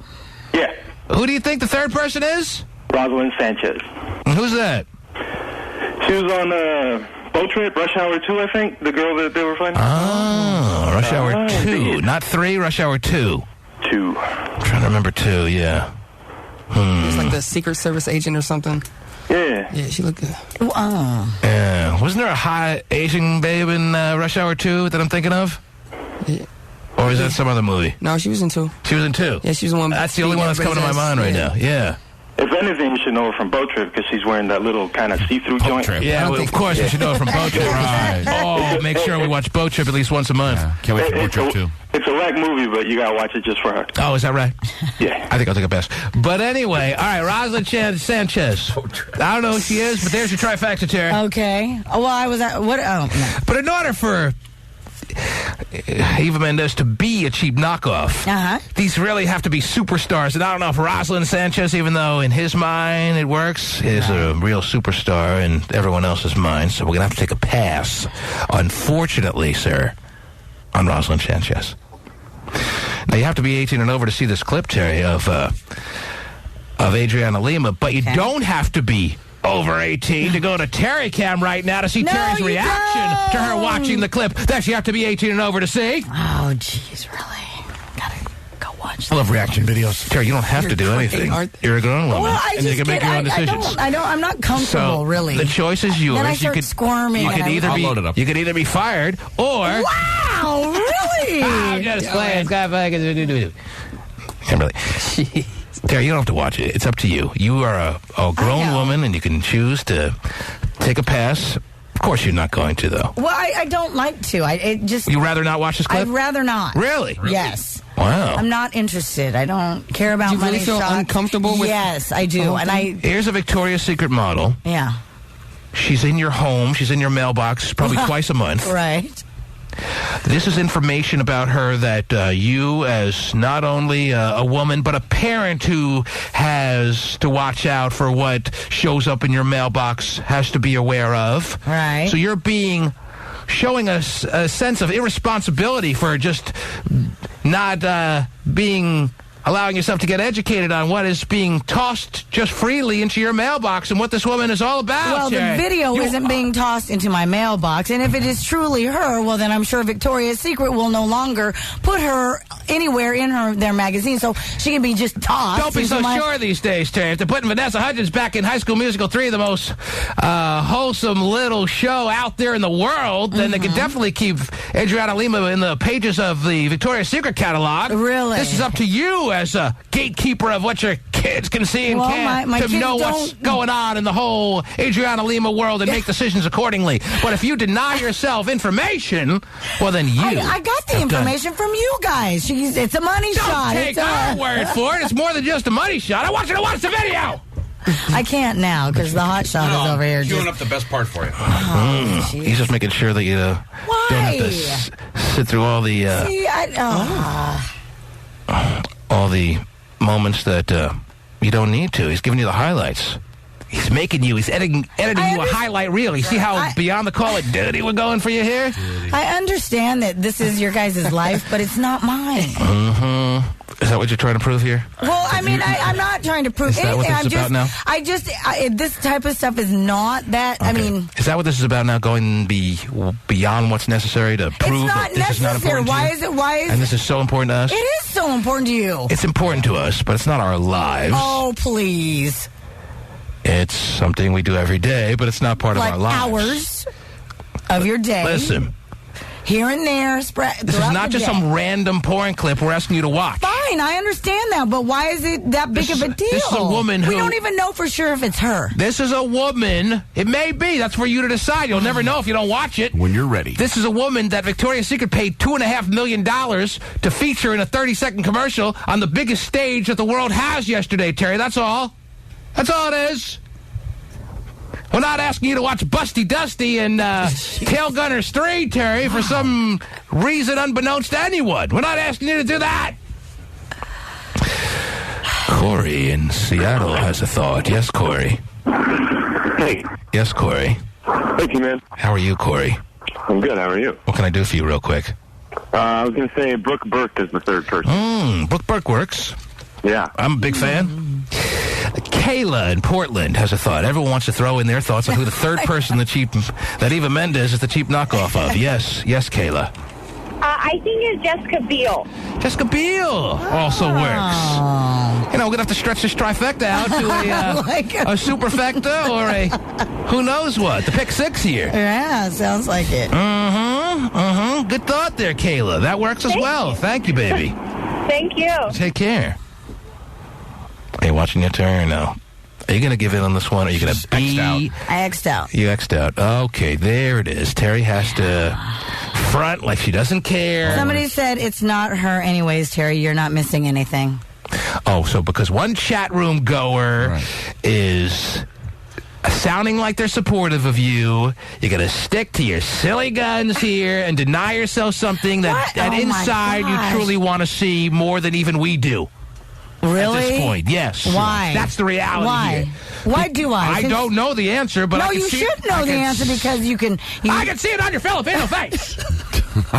Yeah. Who do you think the third person is? Rosalind Sanchez. Who's that? She was on Boat Trip, Rush Hour 2, I think. The girl that they were fighting. Oh, Rush Hour 2. Not 3, Rush Hour 2. 2. I'm trying to remember 2, yeah. It's like the Secret Service agent or something. Yeah. Yeah, she looked good. Yeah. Wasn't there a hot Asian babe in Rush Hour 2 that I'm thinking of? Yeah. Or is that some other movie? No, she was in 2. She was in 2? Yeah, she was one. That's the only one that's coming to my mind right now. Yeah. If anything, you should know her from Boat Trip because she's wearing that little kind of see-through joint. Trip. Yeah, well, of course you should know her from Boat Trip. Right. Oh, make sure we watch Boat Trip at least once a month. Yeah. Can't wait for Boat Trip, too. It's a whack movie, but you got to watch it just for her. Oh, is that right? Yeah. I think I'll take a pass. But anyway, all right, Rosalind Sanchez. I don't know who she is, but there's your trifecta, Terry. Okay. Oh, well, I was at... What? Oh, no. But in order for Eva Mendes to be a cheap knockoff, these really have to be superstars. And I don't know if Rosalind Sanchez, even though in his mind it works, is a real superstar in everyone else's mind. So we're going to have to take a pass, unfortunately, sir, on Rosalind Sanchez. Now, you have to be 18 and over to see this clip, Terry, of Adriana Lima, but you don't have to be over 18 to go to Terry Cam right now to see Terry's reaction to her watching the clip that you have to be 18 and over to see. Oh, jeez, really? Gotta go watch. I love reaction videos. Terry, you don't have to do anything. You're a grown woman, and you can make your own decisions. I'm not comfortable, really. The choice is yours. Then I start squirming. You could either be fired or... Wow, really? I'm just playing. Can't really. Terry, you don't have to watch it. It's up to you. You are a grown woman, and you can choose to take a pass. Of course you're not going to, though. Well, I don't like to. You'd rather not watch this clip? I'd rather not. Really? Yes. Wow. I'm not interested. I don't care about money. Do you really feel uncomfortable with... Yes, I do. Here's a Victoria's Secret model. Yeah. She's in your home. She's in your mailbox probably twice a month. Right. This is information about her that you, as not only a woman, but a parent who has to watch out for what shows up in your mailbox, has to be aware of. Right. So you're showing a sense of irresponsibility for just not allowing yourself to get educated on what is being tossed just freely into your mailbox and what this woman is all about. Well, the video isn't being tossed into my mailbox, and if it is truly her, well, then I'm sure Victoria's Secret will no longer put her anywhere in their magazine, so she can be just tossed. Don't be so sure these days, Terry. If they're putting Vanessa Hudgens back in High School Musical 3, the most wholesome little show out there in the world, then they can definitely keep Adriana Lima in the pages of the Victoria's Secret catalog. Really? This is up to you as a gatekeeper of what your kids can see and can't my to know what's going on in the whole Adriana Lima world and make decisions accordingly. But if you deny yourself information, well, then you... I got the information from you guys. It's a money shot. Don't take our word for it. It's more than just a money shot. I want you to watch the video. I can't now because the hot shot is over here. Queuing up the best part for you. He's just making sure that you don't have to sit through all the all the moments that you don't need to. He's giving you the highlights. He's making you. He's editing you a highlight reel. You see how beyond the call it dirty we're going for you here? I understand that this is your guys' life, but it's not mine. Is that what you're trying to prove here? Well, I mean, I'm not trying to prove anything. Is that what this is about now? This type of stuff is not that. Okay. I mean, is that what this is about now? Going beyond what's necessary to prove that this is not important to you? Why is and this is so important to us? It is so important to you. It's important to us, but it's not our lives. Oh, please. It's something we do every day, but it's not part of our lives. Hours of your day. Listen. Here and there, spread. This is not just some random porn clip we're asking you to watch. Fine, I understand that, but why is it that big of a deal? This is a woman who... We don't even know for sure if it's her. This is a woman. It may be. That's for you to decide. You'll never know if you don't watch it. When you're ready. This is a woman that Victoria's Secret paid $2.5 million to feature in a 30-second commercial on the biggest stage that the world has yesterday, Terry. That's all. That's all it is. We're not asking you to watch Busty Dusty and Tail Gunners 3, Terry, for some reason unbeknownst to anyone. We're not asking you to do that. Corey in Seattle has a thought. Yes, Corey. Hey. Yes, Corey. Thank you, man. How are you, Corey? I'm good. How are you? What can I do for you real quick? I was going to say Brooke Burke is the third person. Brooke Burke works. Yeah. I'm a big fan. Kayla in Portland has a thought. Everyone wants to throw in their thoughts on who the third person that Eva Mendes is the cheap knockoff of. Yes, Kayla. I think it's Jessica Biel. Jessica Biel also works. You know, we're going to have to stretch this trifecta out to a superfecta or a who knows what. The pick six here. Yeah, sounds like it. Good thought there, Kayla. That works as well. Thank you, baby. Thank you. Take care. Are you watching your turn or no? Are you going to give in on this one? Or are you going to be... I X'd out. You X'd out. Okay, there it is. Terry has to front like she doesn't care. Somebody said it's not her anyways, Terry. You're not missing anything. Oh, so because one chat room goer is sounding like they're supportive of you, you're going to stick to your silly guns here and deny yourself something that inside you truly want to see more than even we do. Really? At this point, yes. Why? That's the reality here. Why do I? I don't know the answer, but I can see it. No, you should know the answer because you can... I can see it on your Filipino face.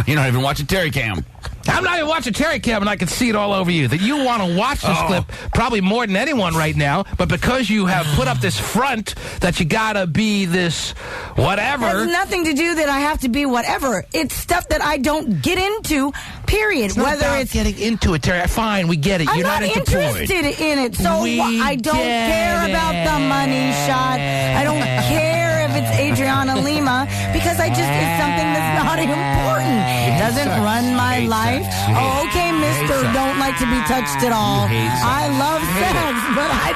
You're not even watching Terry Cam. I'm not even watching Terry Cam, and I can see it all over you. That you want to watch this clip probably more than anyone right now, but because you have put up this front that you gotta be this whatever. It has nothing to do that I have to be whatever. It's stuff that I don't get into, period. It's not about getting into it, Terry. Fine, we get it. You're not interested in it, so I don't care about the money shot. I don't care if it's Adriana Lima because it's something that's not important. It doesn't run my life. Oh, okay, mister, don't like to be touched at all. I love sex, but I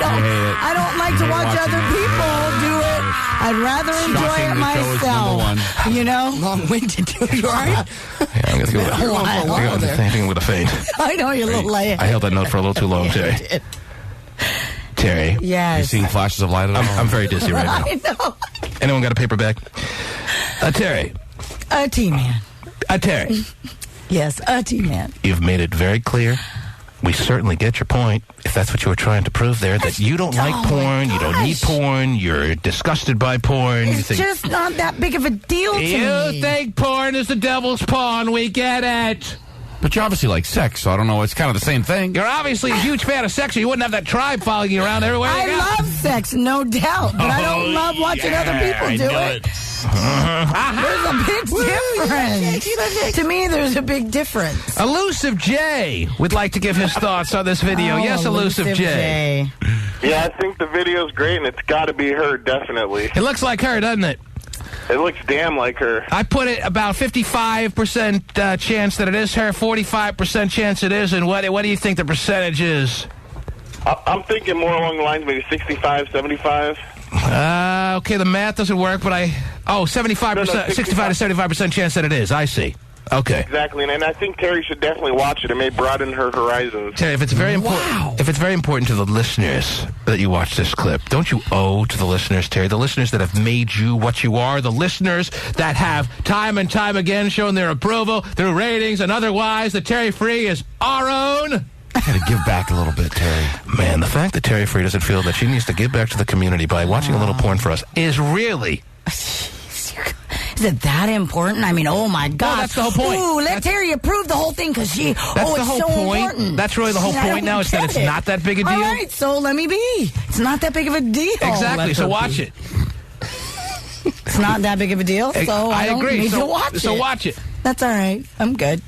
don't like to watch other people do it. I'd rather enjoy it myself. You know? Long-winded, dude. You all right? Yeah, I'm going to faint. I know you're a little late. I held that note for a little too long, Terry. Terry. Yes. You seeing flashes of light at all? I'm very dizzy right now. I know. Anyone got a paper bag? Terry. A T-Man. Terry. Yes, a T-Man. You've made it very clear. We certainly get your point, if that's what you were trying to prove there, that you don't like porn, you don't need porn, you're disgusted by porn. It's just not that big of a deal to me. You think porn is the devil's pawn, we get it. But you obviously like sex, so I don't know. It's kind of the same thing. You're obviously a huge fan of sex, or you wouldn't have that tribe following you around everywhere you go. I love sex, no doubt, but I don't love watching other people do it. There's a big difference. To me, there's a big difference. Elusive J would like to give his thoughts on this video. Yes, Elusive J. Yeah, I think the video's great, and it's got to be her, definitely. It looks like her, doesn't it? It looks damn like her. I put it about 55% chance that it is her, 45% chance it isn't. What do you think the percentage is? I'm thinking more along the lines, maybe 65, 75. Okay, the math doesn't work, but 75%, 65 to 75% chance that it is. I see. Okay. Exactly, and I think Terry should definitely watch it. It may broaden her horizons. Terry, if it's very important to the listeners that you watch this clip, don't you owe to the listeners, Terry, the listeners that have made you what you are, the listeners that have time and time again shown their approval through ratings and otherwise, that Terry Free is our own? Gotta give back a little bit, Terry. Man, the fact that Terry Free doesn't feel that she needs to give back to the community by watching a little porn for us is really... Is it that important? I mean, oh my God. No, that's the whole point. Ooh, let Terry approve the whole because she... That's the it's whole so point. important. That's really the whole point now, is that it's not that big a deal. All right, so let me be. It's not that big of a deal. Exactly, so watch it. It's not that big of a deal, so I don't agree. need to watch it. So watch it. That's all right. I'm good.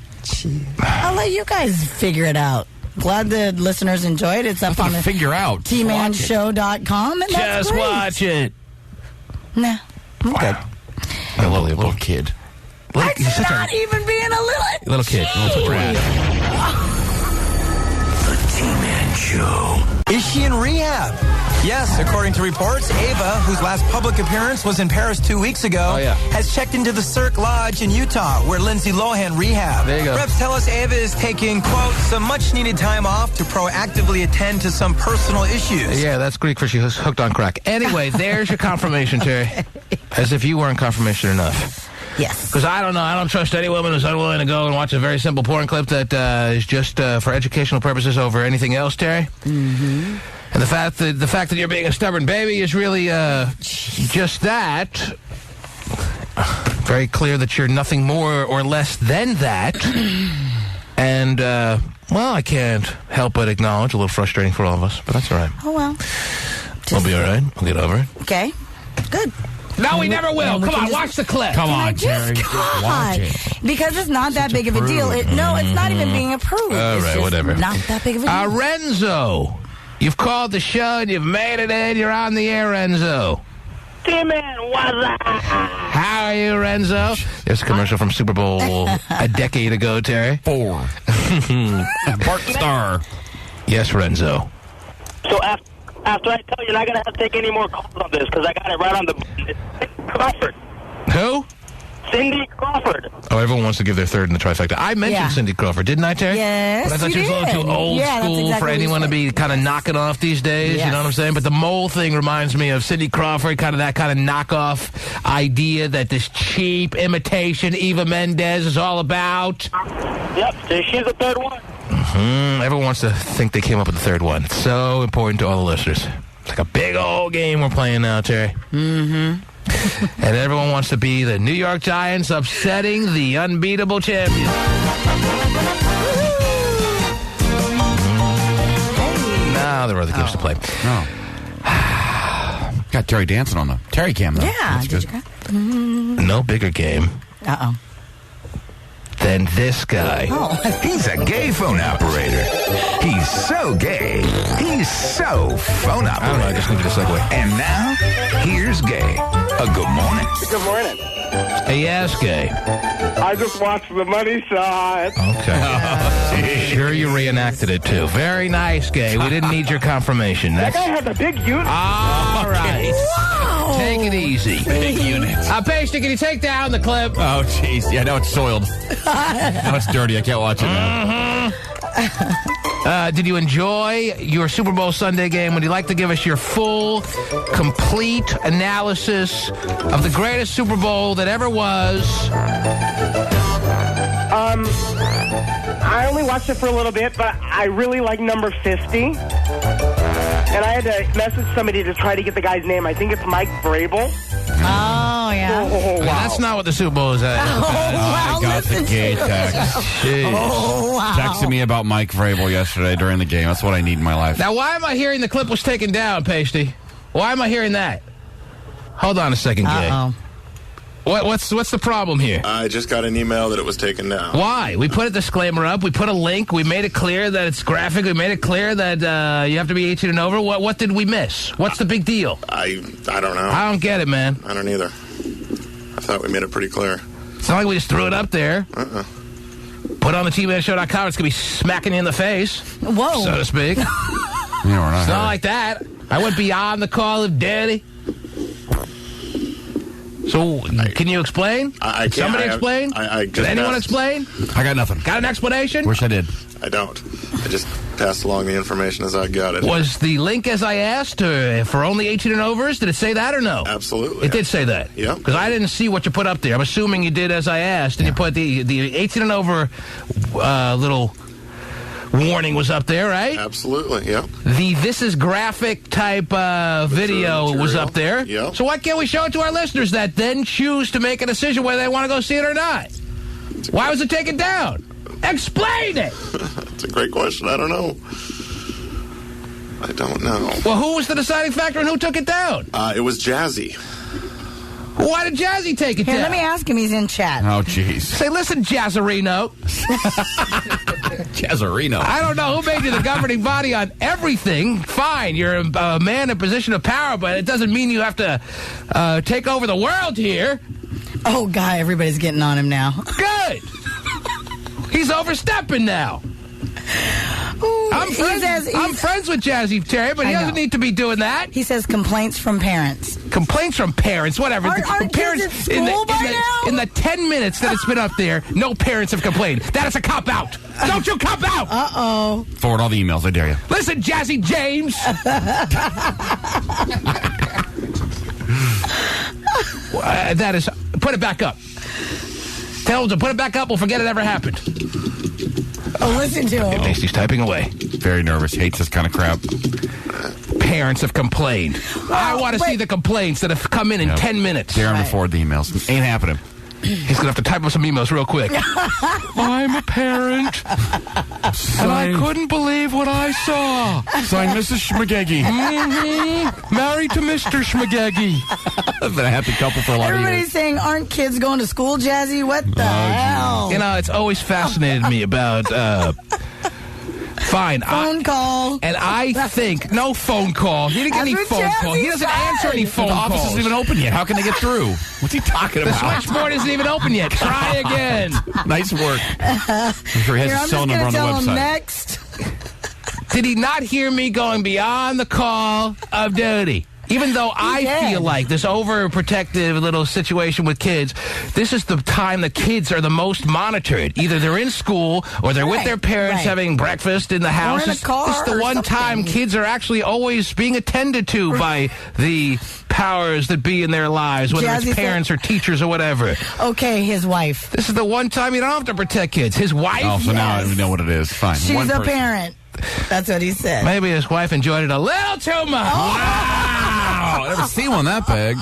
I'll let you guys figure it out. Glad the listeners enjoyed it. It's up on the tmanshow.com. And that's Just great. watch it. Nah, I'm good. A little kid. That's not even being a little kid. Little brat. The T-Man Show. Is she in rehab? Yes, according to reports, Ava, whose last public appearance was in Paris 2 weeks ago, has checked into the Cirque Lodge in Utah, where Lindsay Lohan rehabbed. There you go. Reps tell us Ava is taking, quote, some much-needed time off to proactively attend to some personal issues. Yeah, that's Greek for she was hooked on crack. Anyway, there's your confirmation, Terry. As if you weren't confirmation enough. Yes. Because I don't know. I don't trust any woman who's unwilling to go and watch a very simple porn clip that is just for educational purposes over anything else, Terry. Mm-hmm. And the fact that you're being a stubborn baby is really just that. Very clear that you're nothing more or less than that. And, well, I can't help but acknowledge a little frustrating for all of us, but that's all right. Oh, well. We'll be all right. We'll get over it. Okay. Good. No, we never will. Come on, watch the clip. Come on, Terry. Watch it. Because it's not that big of a deal. No, it's not even being approved. All right, whatever. Not that big of a deal. Renzo, you've called the show and you've made it in. You're on the air, Renzo. T-Man, what's up? How are you, Renzo? There's a commercial from Super Bowl a decade ago, Terry. 4. Bart Starr. Yes, Renzo. So after I tell you, you're not going to have to take any more calls on this because I got it right on the... It's Cindy Crawford. Who? Cindy Crawford. Oh, everyone wants to give their third in the trifecta. I mentioned Cindy Crawford, didn't I, Terry? Yes, but I thought she was a little too old school for anyone to be kind of knocking off these days, you know what I'm saying? But the mole thing reminds me of Cindy Crawford, kind of that kind of knockoff idea that this cheap imitation Eva Mendes is all about. Yep, she's the third one. Everyone wants to think they came up with the third one. It's so important to all the listeners. It's like a big old game we're playing now, Terry. And everyone wants to be the New York Giants upsetting the unbeatable champions. Now there are other games to play. No. Got Terry dancing on the Terry cam, though. Yeah. That's good. No bigger game Uh-oh. than this guy. Oh. He's a gay phone operator. He's so gay. He's so phone operator. I don't know, I just needed a segue. And now, here's Gay. A good morning. Good morning. Hey, yes, Gay. I just watched The Money Shot. Okay. Sure you reenacted it, too. Very nice, Gay. We didn't need your confirmation. That That's guy had the big unit. all right. Wow. Take it easy. Big unit. Pasty, can you take down the clip? Oh, jeez. Yeah, now it's soiled. Now it's dirty. I can't watch it now. Did you enjoy your Super Bowl Sunday game? Would you like to give us your full, complete analysis of the greatest Super Bowl that ever was? I only watched it for a little bit, but I really like number 50. And I had to message somebody to try to get the guy's name. I think it's Mike Vrabel. Oh, yeah. Oh, wow. That's not what the Super Bowl is at. I got the gay text. Oh, wow. Texted me about Mike Vrabel yesterday during the game. That's what I need in my life. Now, why am I hearing the clip was taken down, Pasty? Why am I hearing that? Hold on a second, Gay. Uh-oh. What's the problem here? I just got an email that it was taken down. Why? We put a disclaimer up. We put a link. We made it clear that it's graphic. We made it clear that you have to be 18 and over. What did we miss? What's the big deal? I don't know. I don't get it, man. I don't either. thought we made it pretty clear. It's not like we just threw it up there. Put on the TBNShow.com. It's going to be smacking you in the face. Whoa. So to speak. We're not it's not like that. I went beyond the call of duty. So, can you explain? I can't. Somebody explain? Did anyone explain? I got nothing. Got an explanation? Wish I did. I don't. I just passed along the information as I got it. Was the link as I asked for only 18 and overs? Did it say that or no? Absolutely. It did say that? Yeah. Because I didn't see what you put up there. I'm assuming you did as I asked, and you put the 18 and over little warning was up there, right? Absolutely, yeah. The This Is Graphic type video was up there. Yeah. So why can't we show it to our listeners that then choose to make a decision whether they want to go see it or not? Why was it taken down? Explain it! That's a great question. I don't know. I don't know. Well, who was the deciding factor and who took it down? It was Jazzy. Why did Jazzy take it down? Let me ask him. He's in chat. Oh, jeez. Say, listen, Jazzarino. Jazzarino. I don't know who made you the governing body on everything. Fine, you're a man in a position of power, but it doesn't mean you have to take over the world here. Oh, Guy, everybody's getting on him now. Good. He's overstepping now. Ooh, I'm friends with Jazzy Terry, but he doesn't need to be doing that. He says complaints from parents. Complaints from parents, whatever. Aren't parents kids at school by now? In the 10 minutes that it's been up there, no parents have complained. That is a cop-out. Don't you cop out! Uh-oh. Forward all the emails, I dare you. Listen, Jazzy James. That is... Put it back up. Tell him to put it back up. We'll forget it ever happened. Oh, listen to him. He's typing away. Very nervous. Hates this kind of crap. Parents have complained. I want to see the complaints that have come in 10 minutes. Dare him to forward the emails. Ain't happening. He's going to have to type up some emails real quick. I'm a parent, and I couldn't believe what I saw. Signed, Mrs. Schmagegi. Married to Mr. Schmagegi. I've been a happy couple for a lot of years. Everybody's saying, aren't kids going to school, Jazzy? What the hell? You know, it's always fascinated me about... Fine. Phone call. And I think... No phone call. He didn't get any phone call. He doesn't answer any phone calls. The office isn't even open yet. How can they get through? What's he talking about? The switchboard isn't even open yet. Try again. Nice work. I'm sure he has his cell number on the website. Next. Did he not hear me going beyond the call of duty? Even though I feel like this overprotective little situation with kids, this is the time the kids are the most monitored. Either they're in school or they're with their parents having breakfast in the house. Or in a car. This is the one time kids are actually always being attended to by the powers that be in their lives, whether it's parents or teachers or whatever. Okay, his wife. This is the one time you don't have to protect kids. His wife? Oh, so now I know what it is. Fine. She's a parent. That's what he said. Maybe his wife enjoyed it a little too much. Oh. Wow! I never seen one that big.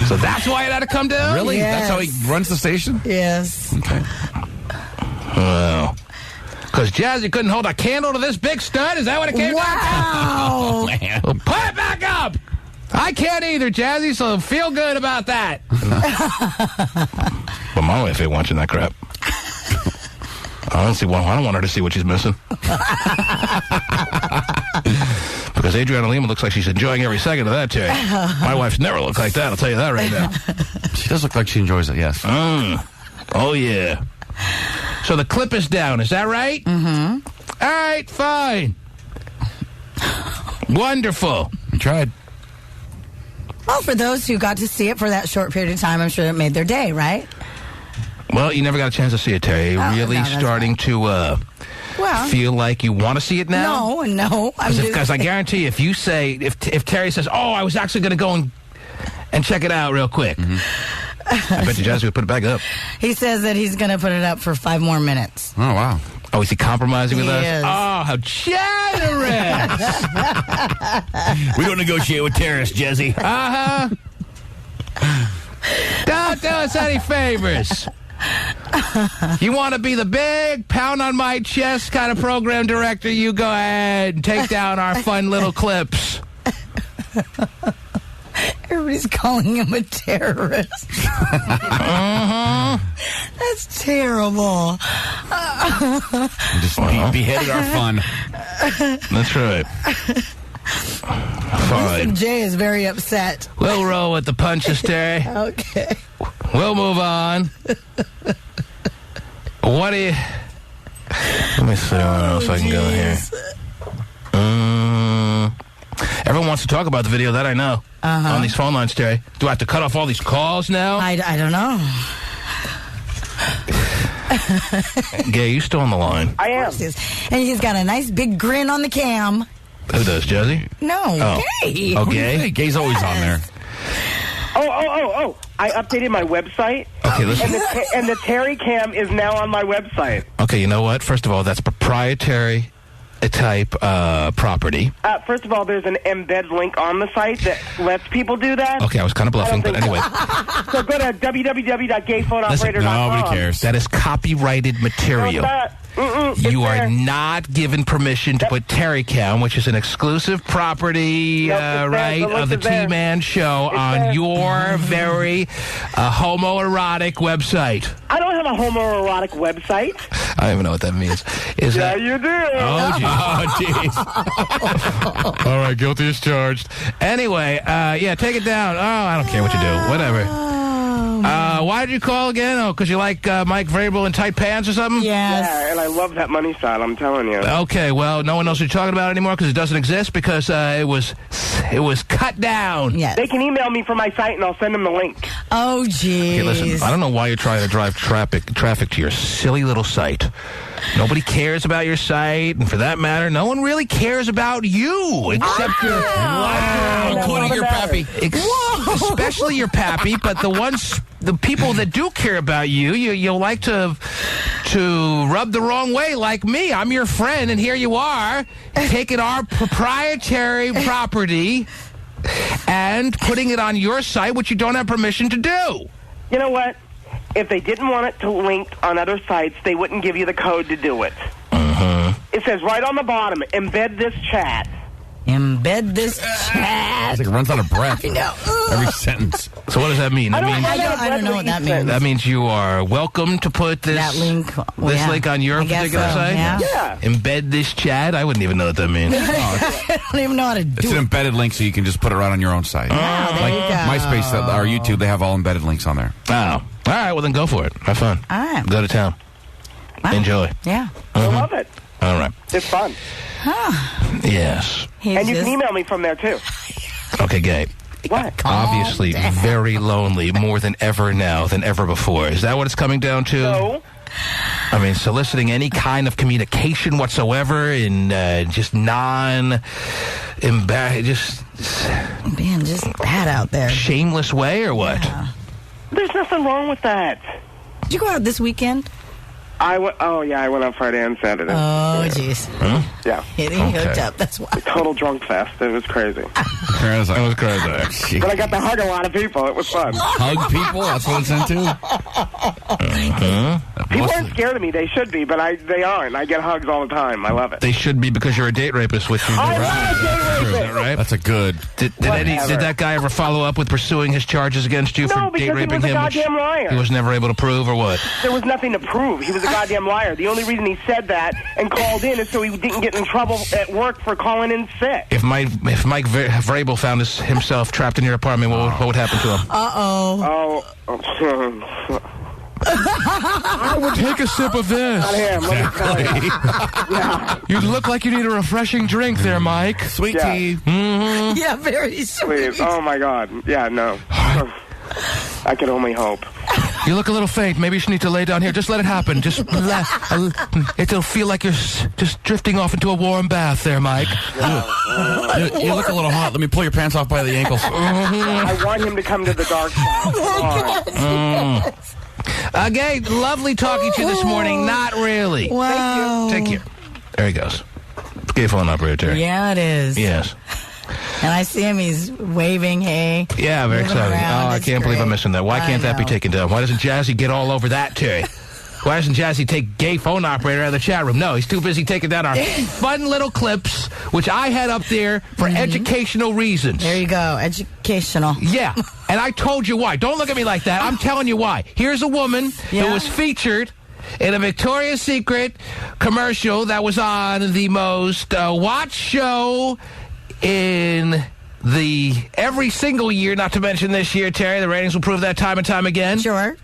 So that's why it had to come down? Really? Yes. That's how he runs the station? Yes. Okay. Well, because Jazzy couldn't hold a candle to this big stud? Is that what it came down to? Wow! Man. Well, put it back up! I can't either, Jazzy, so feel good about that. Well, my wife ain't watching that crap. I don't want her to see what she's missing. Because Adriana Lima looks like she's enjoying every second of that, Terry. My wife's never looked like that, I'll tell you that right now. She does look like she enjoys it, yes. Oh, yeah. So the clip is down, is that right? Mm-hmm. All right, fine. Wonderful. You tried. Well, for those who got to see it for that short period of time, I'm sure it made their day, right? Well, you never got a chance to see it, Terry. Really starting to feel like you want to see it now? No. Because I guarantee you, if you say, if Terry says, oh, I was actually going to go and check it out real quick, I bet you Jazzy would put it back up. He says that he's going to put it up for 5 more minutes. Oh, wow. Oh, is he compromising with us? Is. Oh, how generous! We don't negotiate with terrorists, Jazzy. Don't do us any favors. You want to be the big pound on my chest kind of program director? You go ahead and take down our fun little clips. Everybody's calling him a terrorist. That's terrible. Just beheaded our fun. That's right. Fine. Jay is very upset. We'll roll with the punches, Terry. Okay. We'll move on. What do you... Let me see what else I can go here. Everyone wants to talk about the video, that I know. On these phone lines, Terry. Do I have to cut off all these calls now? I don't know. Gay, you still on the line? I am. And he's got a nice big grin on the cam. Who does, Jazzy? No, Gay. Oh, Gay? Gay's always on there. Oh. I updated my website. Okay, listen. And the Terry cam is now on my website. Okay, you know what? First of all, that's proprietary type property. First of all, there's an embed link on the site that lets people do that. Okay, I was kind of bluffing, but anyway. So go to www.gayphoneoperator.com. Nobody cares. That is copyrighted material. You are not given permission to put Terry Cam, which is an exclusive property, of the T-Man show on your very homoerotic website. I don't have a homoerotic website. I don't even know what that means. You do. Oh, jeez. All right, guilty as charged. Anyway, take it down. Oh, I don't care what you do. Whatever. Why did you call again? Oh, because you like Mike Vrabel in tight pants or something? Yes. Yeah, and I love that money style, I'm telling you. Okay, well, no one knows what you're talking about anymore because it doesn't exist because it was cut down. Yes. They can email me from my site and I'll send them the link. Oh, jeez. Okay, listen, I don't know why you're trying to drive traffic to your silly little site. Nobody cares about your site, and for that matter, no one really cares about you except including your pappy. Especially your pappy, but the people that do care about you like to rub the wrong way, like me. I'm your friend, and here you are, taking our proprietary property and putting it on your site, which you don't have permission to do. You know what? If they didn't want it to link on other sites, they wouldn't give you the code to do it. It says right on the bottom, embed this chat. Embed this chat. It's like it runs out of breath. I know. Every sentence. So what does that mean? I don't know what that means. That means you are welcome to put this link on your particular site? Yeah. Embed this chat? I wouldn't even know what that means. I don't even know how to do it. It's an embedded link, so you can just put it right on your own site. There you go. MySpace or YouTube, they have all embedded links on there. Oh. All right, well then go for it. Have fun. All right. Go to town. Wow. Enjoy. Yeah. I love it. All right. It's fun. Yes. And you can email me from there, too. Okay, Gay. What? Obviously very lonely, more than ever now than ever before. Is that what it's coming down to? No. I mean, soliciting any kind of communication whatsoever in just being just bad out there. Shameless way or what? Yeah. There's nothing wrong with that. Did you go out this weekend? I went on Friday and Saturday. Oh, jeez. Huh? Yeah. Getting hooked up, that's why. Total drunk fest. It was crazy. It was crazy. But I got to hug a lot of people. It was fun. Hug people? That's what it's into? People aren't scared of me. They should be, but they aren't. I get hugs all the time. I love it. They should be because you're a date rapist, which you I am a date rapist. Right? That's a good. Did that guy ever follow up with pursuing his charges against you for date raping him? No, because he was a goddamn liar. He was never able to prove, or what? There was nothing to prove. He was a goddamn liar. The only reason he said that and called in is so he didn't get in trouble at work for calling in sick. If Mike Vrabel found himself trapped in your apartment, what would happen to him? I would take a sip of this. Not him, let me tell you. Yeah. You look like you need a refreshing drink there, Mike. Sweet tea. Mm-hmm. Yeah, very sweet. Please. Oh, my God. Yeah, no. I can only hope. You look a little faint. Maybe you should need to lay down here. Just let it happen. It'll feel like you're just drifting off into a warm bath there, Mike. You look a little hot. Let me pull your pants off by the ankles. I want him to come to the dark side. Gay, lovely talking to you this morning. Not really. Wow. Take care. There he goes. Gay phone operator. Yeah, it is. Yes. And I see him, he's waving, hey. Yeah, very exciting. I can't believe I'm missing that. Why can't that be taken down? Why doesn't Jazzy get all over that, Terry? Why doesn't Jazzy take gay phone operator out of the chat room? No, he's too busy taking down our fun little clips, which I had up there for educational reasons. There you go, educational. Yeah, and I told you why. Don't look at me like that. I'm telling you why. Here's a woman who was featured in a Victoria's Secret commercial that was on the most watched show in every single year, not to mention this year, Terry, the ratings will prove that time and time again. Sure.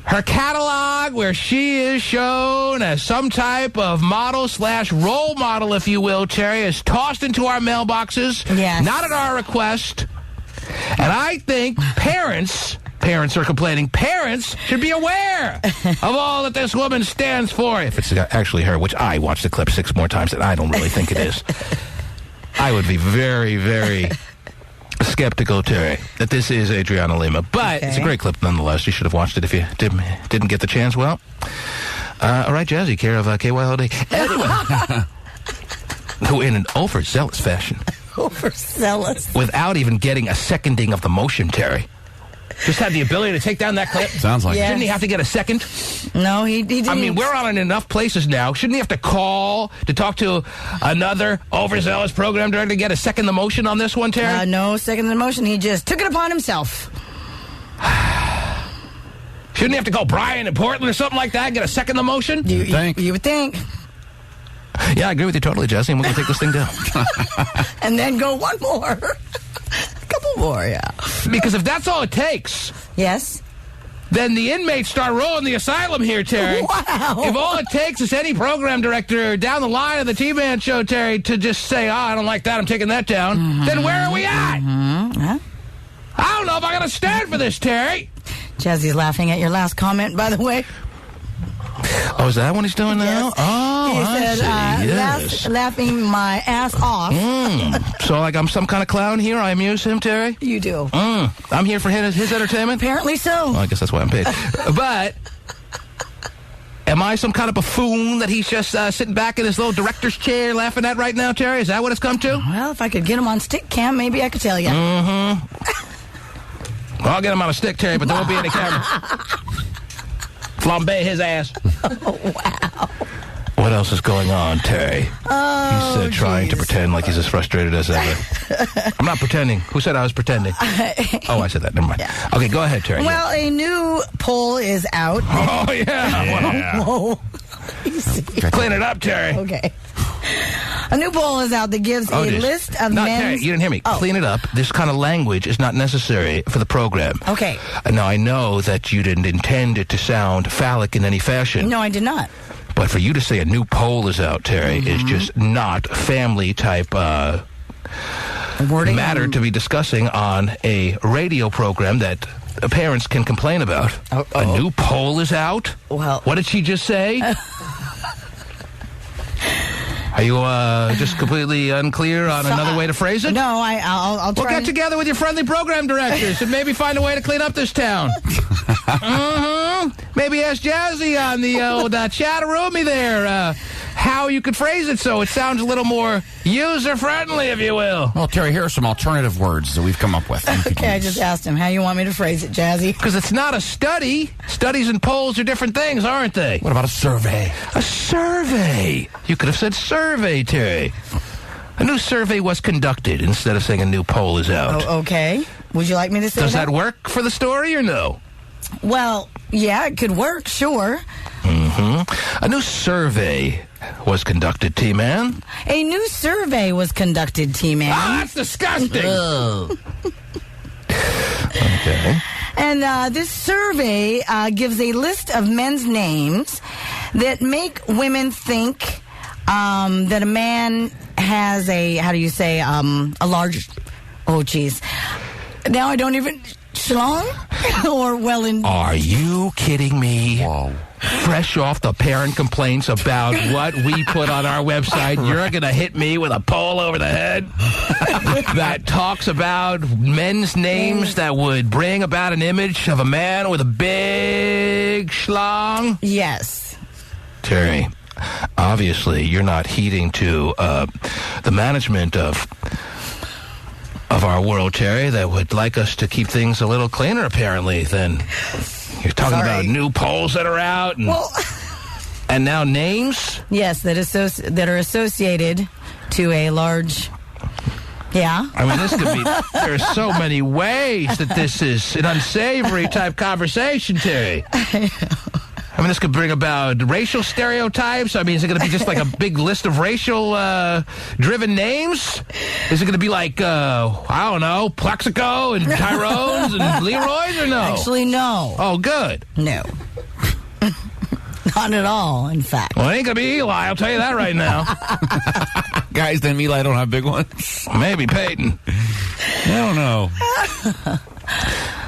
Her catalog, where she is shown as some type of model/role model, if you will, Terry, is tossed into our mailboxes. Yes. Not at our request. And I think parents are complaining. Parents should be aware of all that this woman stands for. If it's actually her, which I watched the clip 6 more times, and I don't really think it is. I would be very, very skeptical, Terry, that this is Adriana Lima. But it's a great clip nonetheless. You should have watched it if you didn't get the chance. Well, all right, Jazzy, care of KYLD. Anyway, who in an overzealous fashion. Overzealous. Without even getting a seconding of the motion, Terry. Just had the ability to take down that clip. Sounds like Yes. Didn't he have to get a second? No, he didn't. I mean, we're on in enough places now. Shouldn't he have to call to talk to another overzealous program director to get a second the motion on this one, Terry? No second the motion. He just took it upon himself. Shouldn't he have to call Brian in Portland or something like that and get a second the motion? You would think. Yeah, I agree with you totally, Jesse, and we're going to take this thing down. And then go one more. A couple more, yeah. Because if that's all it takes... Yes? Then the inmates start rolling the asylum here, Terry. Wow. If all it takes is any program director down the line of the T-Man show, Terry, to just say, I don't like that, I'm taking that down, then where are we at? Huh? I don't know if I'm going to stand for this, Terry. Jazzy's laughing at your last comment, by the way. Oh, is that what he's doing now? Yes. Oh, He I said, see. Yes. laughing my ass off. So, like, I'm some kind of clown here? I amuse him, Terry? You do. I'm here for his entertainment? Apparently so. Well, I guess that's why I'm paid. But... am I some kind of buffoon that he's just sitting back in his little director's chair laughing at right now, Terry? Is that what it's come to? Well, if I could get him on stick cam, maybe I could tell you. Well, I'll get him on a stick, Terry, but there won't be any camera. Flambe his ass. Oh, wow. What else is going on, Terry? Oh, he's trying to pretend like he's as frustrated as ever. I'm not pretending. Who said I was pretending? Oh, I said that. Never mind. Yeah. Okay, go ahead, Terry. Well, a new poll is out. Oh, yeah. Whoa. Clean it up, Terry. Okay. A new poll is out that gives a list of men's... Terry, you didn't hear me. Oh. Clean it up. This kind of language is not necessary for the program. Okay. Now, I know that you didn't intend it to sound phallic in any fashion. No, I did not. But for you to say a new poll is out, Terry, is just not family-type matter to be discussing on a radio program that parents can complain about. A new poll is out? Well... what did she just say? Are you just completely unclear on another way to phrase it? No, I'll try. We'll get together with your friendly program directors and maybe find a way to clean up this town. Maybe ask Jazzy on the old chat-a-roomy there how you could phrase it so it sounds a little more user-friendly, if you will. Well, Terry, here are some alternative words that we've come up with. Okay, I just asked him, how you want me to phrase it, Jazzy? Because it's not a study. Studies and polls are different things, aren't they? What about a survey? A survey. You could have said survey, Terry. A new survey was conducted instead of saying a new poll is out. Oh, okay. Would you like me to say Does that work for the story or no? Well, yeah, it could work, sure. A new survey was conducted, T-Man. A new survey was conducted, T-Man. Oh, that's disgusting. Okay. And this survey gives a list of men's names that make women think that a man has a, how do you say, a large, oh, geez. Now I don't even, schlong? Or well in... Are you kidding me? Whoa. Fresh off the parent complaints about what we put on our website, you're going to hit me with a pole over the head that talks about men's names that would bring about an image of a man with a big schlong? Yes. Terry, obviously you're not heeding to the management of our world, Terry, that would like us to keep things a little cleaner, apparently, than... You're talking about new polls that are out and now names? Yes, that are associated to a large... Yeah. I mean, this could be... There's so many ways that this is an unsavory type conversation, Terry. I mean, this could bring about racial stereotypes. I mean, is it going to be just like a big list of racial-driven names? Is it going to be like, I don't know, Plexico and Tyrones and Leroy's, or no? Actually, no. Oh, good. No. Not at all, in fact. Well, it ain't going to be Eli, I'll tell you that right now. Guys, then Eli don't have big ones? Maybe Peyton. I don't know.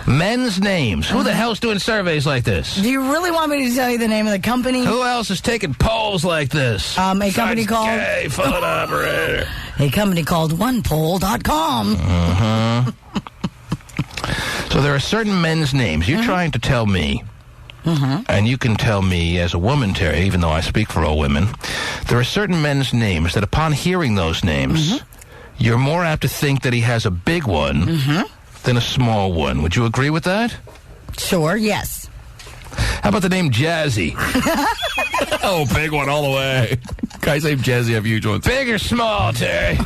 Men's names. Who the hell's doing surveys like this? Do you really want me to tell you the name of the company? Who else is taking polls like this? A company called... Gay phone operator. A company called OnePoll.com. So there are certain men's names. You're trying to tell me, and you can tell me as a woman, Terry, even though I speak for all women, there are certain men's names that upon hearing those names, you're more apt to think that he has a big one than a small one. Would you agree with that? Sure, yes. How about the name Jazzy? Oh, big one all the way. Guys named Jazzy have huge ones. Big or small, Terry?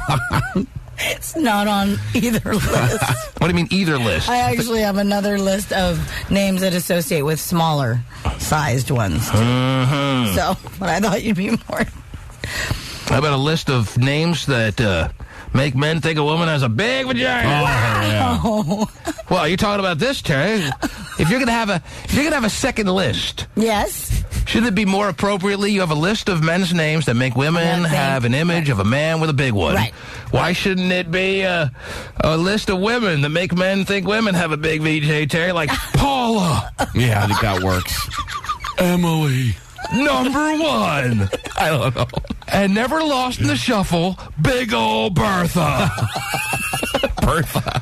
It's not on either list. What do you mean either list? I actually have another list of names that associate with smaller sized ones. So, but I thought you'd be more... How about a list of names that make men think a woman has a big vagina? Wow. Well, you're talking about this, Terry. If you're gonna have a second list, yes, shouldn't it be more appropriately you have a list of men's names that make women have an image of a man with a big one? Right. Why shouldn't it be a list of women that make men think women have a big VJ, Terry? Like Paula. Yeah, I think that works. Emily. Number one. I don't know. And never lost in the shuffle, big old Bertha. Bertha.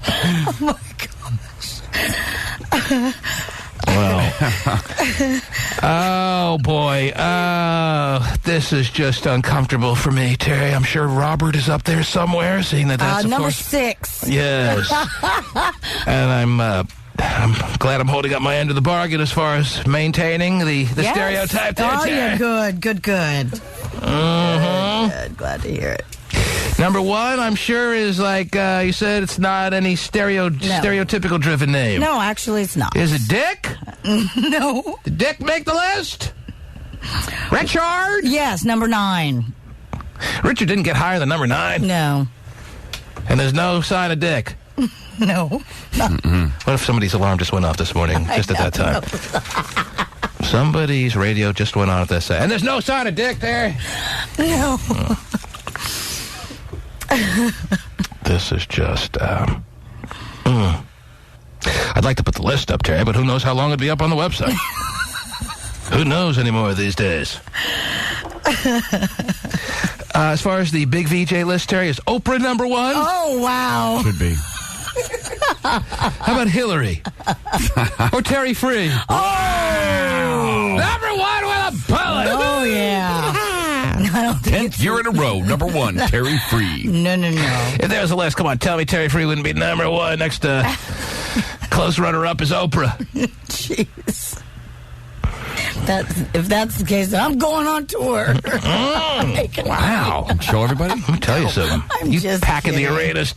Oh, my gosh. Well. Oh, boy. This is just uncomfortable for me, Terry. I'm sure Robert is up there somewhere, seeing that's, of number course... 6. Yes. And I'm glad I'm holding up my end of the bargain as far as maintaining the stereotype there, Oh, Terry. yeah, good. Good. Good. Glad to hear it. Number one, I'm sure, is like you said, it's not any stereotypical driven name. No, actually, it's not. Is it Dick? No. Did Dick make the list? Richard? Yes, number 9. Richard didn't get higher than number 9? No. And there's no sign of Dick? No. What if somebody's alarm just went off this morning, just at that time? Somebody's radio just went on at this time. And there's no sign of Dick there? No. This is just, I'd like to put the list up, Terry, but who knows how long it'd be up on the website? Who knows anymore these days? As far as the big VJ list, Terry, is Oprah number 1? Oh, wow. Should be. How about Hillary? Or Terry Free? Oh! Number 1 with a bullet! Oh, yeah. I don't think 10th year in a row, number 1, Terry Free. No. If there was a list, come on, tell me Terry Free wouldn't be number 1. Next close runner-up is Oprah. Jeez. If that's the case, then I'm going on tour. Wow. Show everybody? Let me tell you something. You packing the arenas.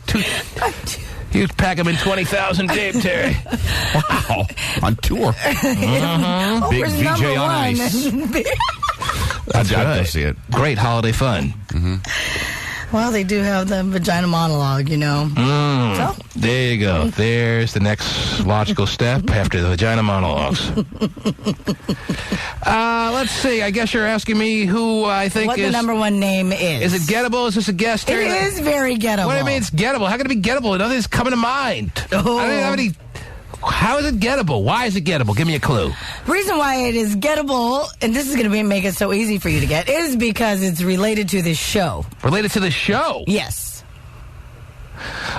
You pack them in 20,000 deep, Terry. Wow. On tour. Big VJ on ice. That's right. I see it. Great holiday fun. Well, they do have the vagina monologue, you know. So? There you go. There's the next logical step after the vagina monologues. Let's see. I guess you're asking me who I think what the number 1 name is. Is it gettable? Is this a guess, Terry? It is very gettable. What do you mean it's gettable? How can it be gettable? Nothing's coming to mind. Oh. I don't have any... How is it gettable? Why is it gettable? Give me a clue. The reason why it is gettable, and this is going to make it so easy for you to get, is because it's related to this show. Related to the show? Yes.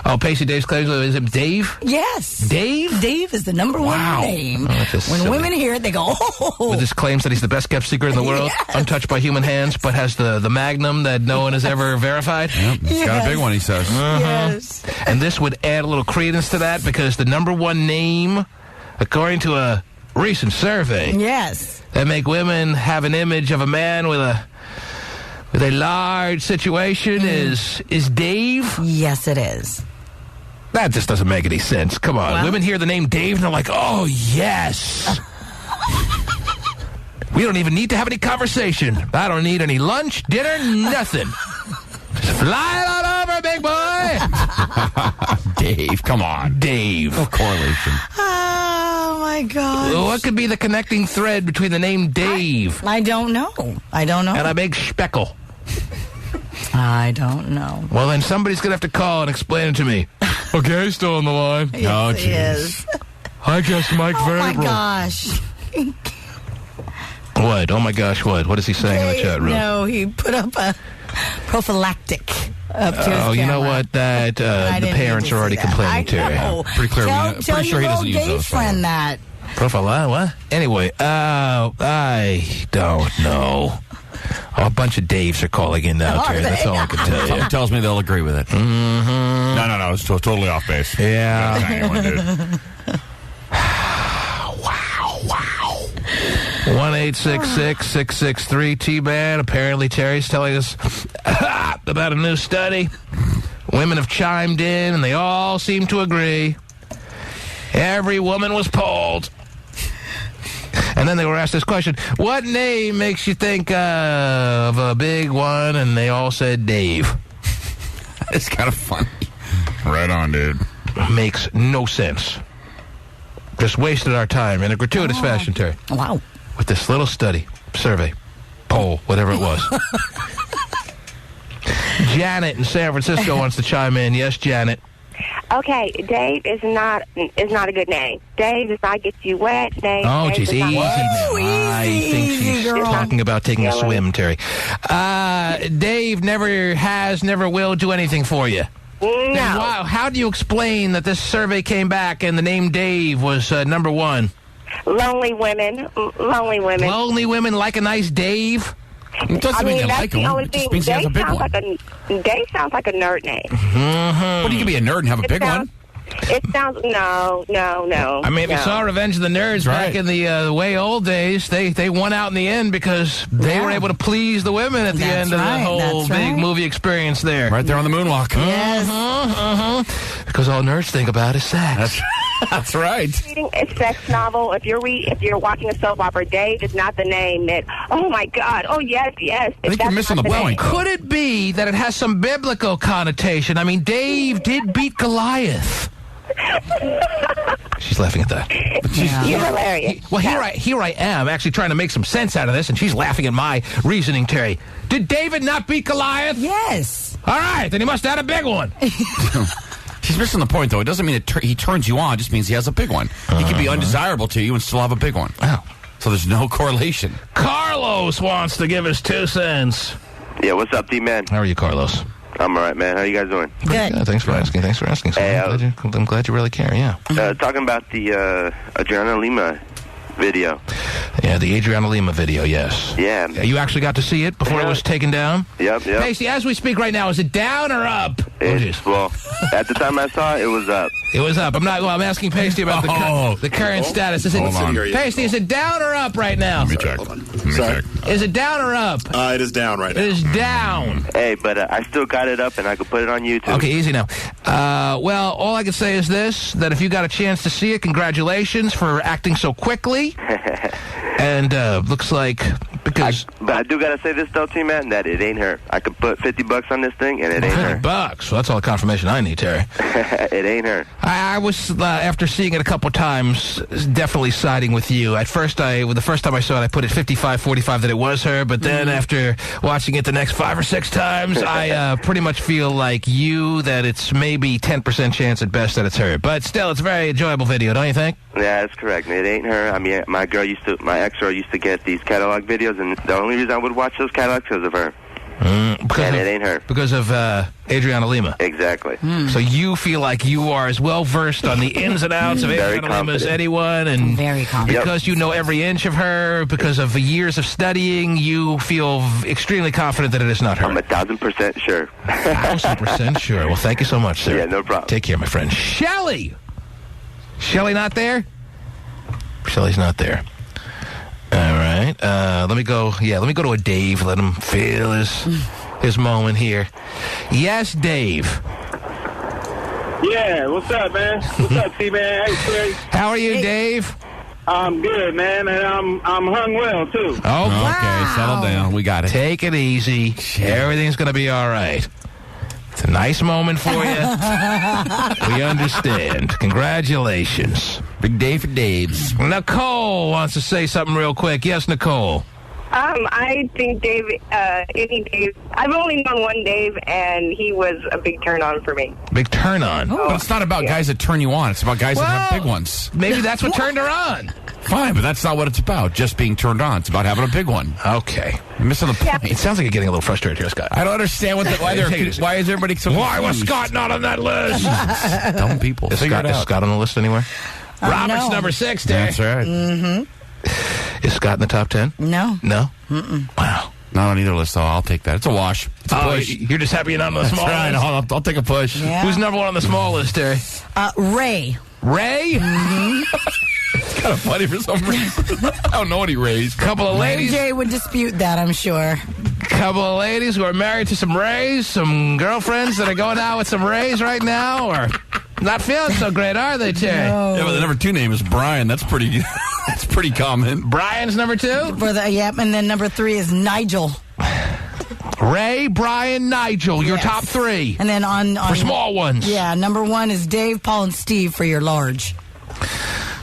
Oh, Pacey Dave's claims, is it Dave? Yes. Dave? Dave is the number 1 name. Oh, when silly. women hear it, they go, oh. With his claims that he's the best kept secret in the world, untouched by human hands, but has the magnum that no one has ever verified. Yep, he's got a big one, he says. Yes. And this would add a little credence to that because the number 1 name, according to a recent survey, yes, that make women have an image of a man with a large situation is Dave. Yes, it is. That just doesn't make any sense. Come on. Well, women hear the name Dave and they're like, oh, yes. We don't even need to have any conversation. I don't need any lunch, dinner, nothing. Just fly it on over, big boy. Dave, come on. Dave. No correlation. Oh, my God. What could be the connecting thread between the name Dave? I don't know. And a big speckle. I don't know. Well, then somebody's going to have to call and explain it to me. Okay, still on the line. Yes, oh, he is. I guess Mike Oh, my Vrabel. gosh. What? Oh, my gosh, what? What is he saying in the chat room? No, he put up a prophylactic up to his Oh, you know camera. what? That the parents are already complaining, Terry. Pretty clear. Tell Pretty sure he doesn't use Dave those. friend that. Profile, what? Anyway, I don't know. Oh, a bunch of Daves are calling in now, Terry. That's all I can tell you. Something tells me they'll agree with it. Mm-hmm. No, it's totally off base. Yeah. Anyone, dude. Wow. 1-866-663-T-Man. Apparently, Terry's telling us about a new study. Women have chimed in, and they all seem to agree. Every woman was polled. And then they were asked this question, what name makes you think of a big one? And they all said Dave. It's kind of funny. Right on, dude. Makes no sense. Just wasted our time in a gratuitous fashion, Terry. Wow. With this little study, survey, poll, whatever it was. Janet in San Francisco wants to chime in. Yes, Janet. Okay, Dave is not a good name. Dave does not get you wet. Dave. Oh, Dave geez, does not- easy now. I think she's talking about taking a swim, Terry. Dave never will do anything for you. No. Wow, how do you explain that this survey came back and the name Dave was number one? Lonely women. Lonely women. Lonely women like a nice Dave? It doesn't mean you that's like the him. only It just thing. means he has a Dave big sounds one. Dave sounds like a nerd name. Mm-hmm. Well, you can be a nerd and have a big one. It sounds no. I mean, if you saw Revenge of the Nerds back in the way old days, they won out in the end because they were able to please the women at the end of the whole big movie experience there. Right there on the moonwalk. Yes. Because all nerds think about is sex. That's right. Reading a sex novel. If you're watching a soap opera, Dave is not the name that. Oh my God. Oh yes. I think you're missing the point. Could it be that it has some biblical connotation? I mean, Dave did beat Goliath. She's laughing at that. You're hilarious. Well, here I am actually trying to make some sense out of this, and she's laughing at my reasoning, Terry. Did David not beat Goliath? Yes. All right, then he must have had a big one. She's missing the point, though. It doesn't mean he turns you on. It just means he has a big one. He can be undesirable to you and still have a big one. Oh. So there's no correlation. Carlos wants to give us 2 cents. Yeah, what's up, D-Man? How are you, Carlos? I'm all right, man. How you guys doing? Good. Yeah, thanks for asking. So Hey, I'm glad you really care, yeah. Talking about the Adriana Lima video. Yeah, the Adriana Lima video, yes. Yeah. You actually got to see it before it was taken down? Yep. Pasty, as we speak right now, is it down or up? Well, at the time I saw it, it was up. It was up. I'm asking Pasty about the current status. Is it, Pasty, is it down or up right now? Let me check. Sorry. Is it down or up? It is down right now. It is down. Hey, but I still got it up, and I could put it on YouTube. Okay, easy now. Well, all I can say is this, that if you got a chance to see it, congratulations for acting so quickly. And looks like because but I do gotta say this though, T-Man, that it ain't her. I could put $50 on this thing, and it ain't her. $50. Well, that's all the confirmation I need, Terry. It ain't her. I was after seeing it a couple times, definitely siding with you. At first, the first time I saw it, I put it 55-45 that it was her. But then after watching it the next 5 or 6 times, I pretty much feel like you that it's maybe 10% chance at best that it's her. But still, it's a very enjoyable video, don't you think? Yeah, that's correct. It ain't her. I mean, my ex-girl used to get these catalog videos, and the only reason I would watch those catalogs because of her. And it ain't her. Because of Adriana Lima. Exactly. So you feel like you are as well versed on the ins and outs of Adriana Lima as anyone, and very confident. Because you know every inch of her, because of the years of studying, you feel extremely confident that it is not her. I'm 1,000% sure. 1,000% sure. Well, thank you so much, sir. Yeah, no problem. Take care, my friend. Shelly not there? Shelly's not there. All right. Let me go to a Dave. Let him feel his moment here. Yes, Dave. Yeah, what's up, man? What's up, T-Man? Hey, Chris. How are you, Dave? I'm good, man, and I'm hung well, too. Oh, wow. Okay, settle down. We got it. Take it easy. Everything's going to be all right. It's a nice moment for you. We understand. Congratulations. Big day for Daves. Nicole wants to say something real quick. Yes, Nicole. I think Dave, I've only known one Dave, and he was a big turn-on for me. Big turn-on? But it's not about guys that turn you on. It's about guys that have big ones. Maybe that's what turned her on. Fine, but that's not what it's about, just being turned on. It's about having a big one. Okay. You're missing the point. It sounds like you're getting a little frustrated here, Scott. I don't understand why is everybody so Why was Scott not on that list? Dumb people. Is Scott on the list anywhere? Robert's number 6, Terry. That's right. Mm-hmm. Is Scott in the top 10? No. No? Mm-mm. Wow. Not on either list, though. I'll take that. It's a wash. It's a push. You're just happy you're not on the small right. list? I'll take a push. Yeah. Who's number 1 on the small list, Terry? Ray. Ray? Mm-hmm. It's kind of funny for some reason. I don't know any Rays. Couple of ladies. Jay would dispute that, I'm sure. Couple of ladies who are married to some Rays, some girlfriends that are going out with some Rays right now, or not feeling so great, are they, Terry? No. Yeah, but the number 2 name is Brian. That's pretty. That's pretty common. Brian's number 2. Yep, and then number 3 is Nigel. Ray, Brian, Nigel, your Yes. top 3. And then on for small ones. Yeah, number 1 is Dave, Paul, and Steve for your large.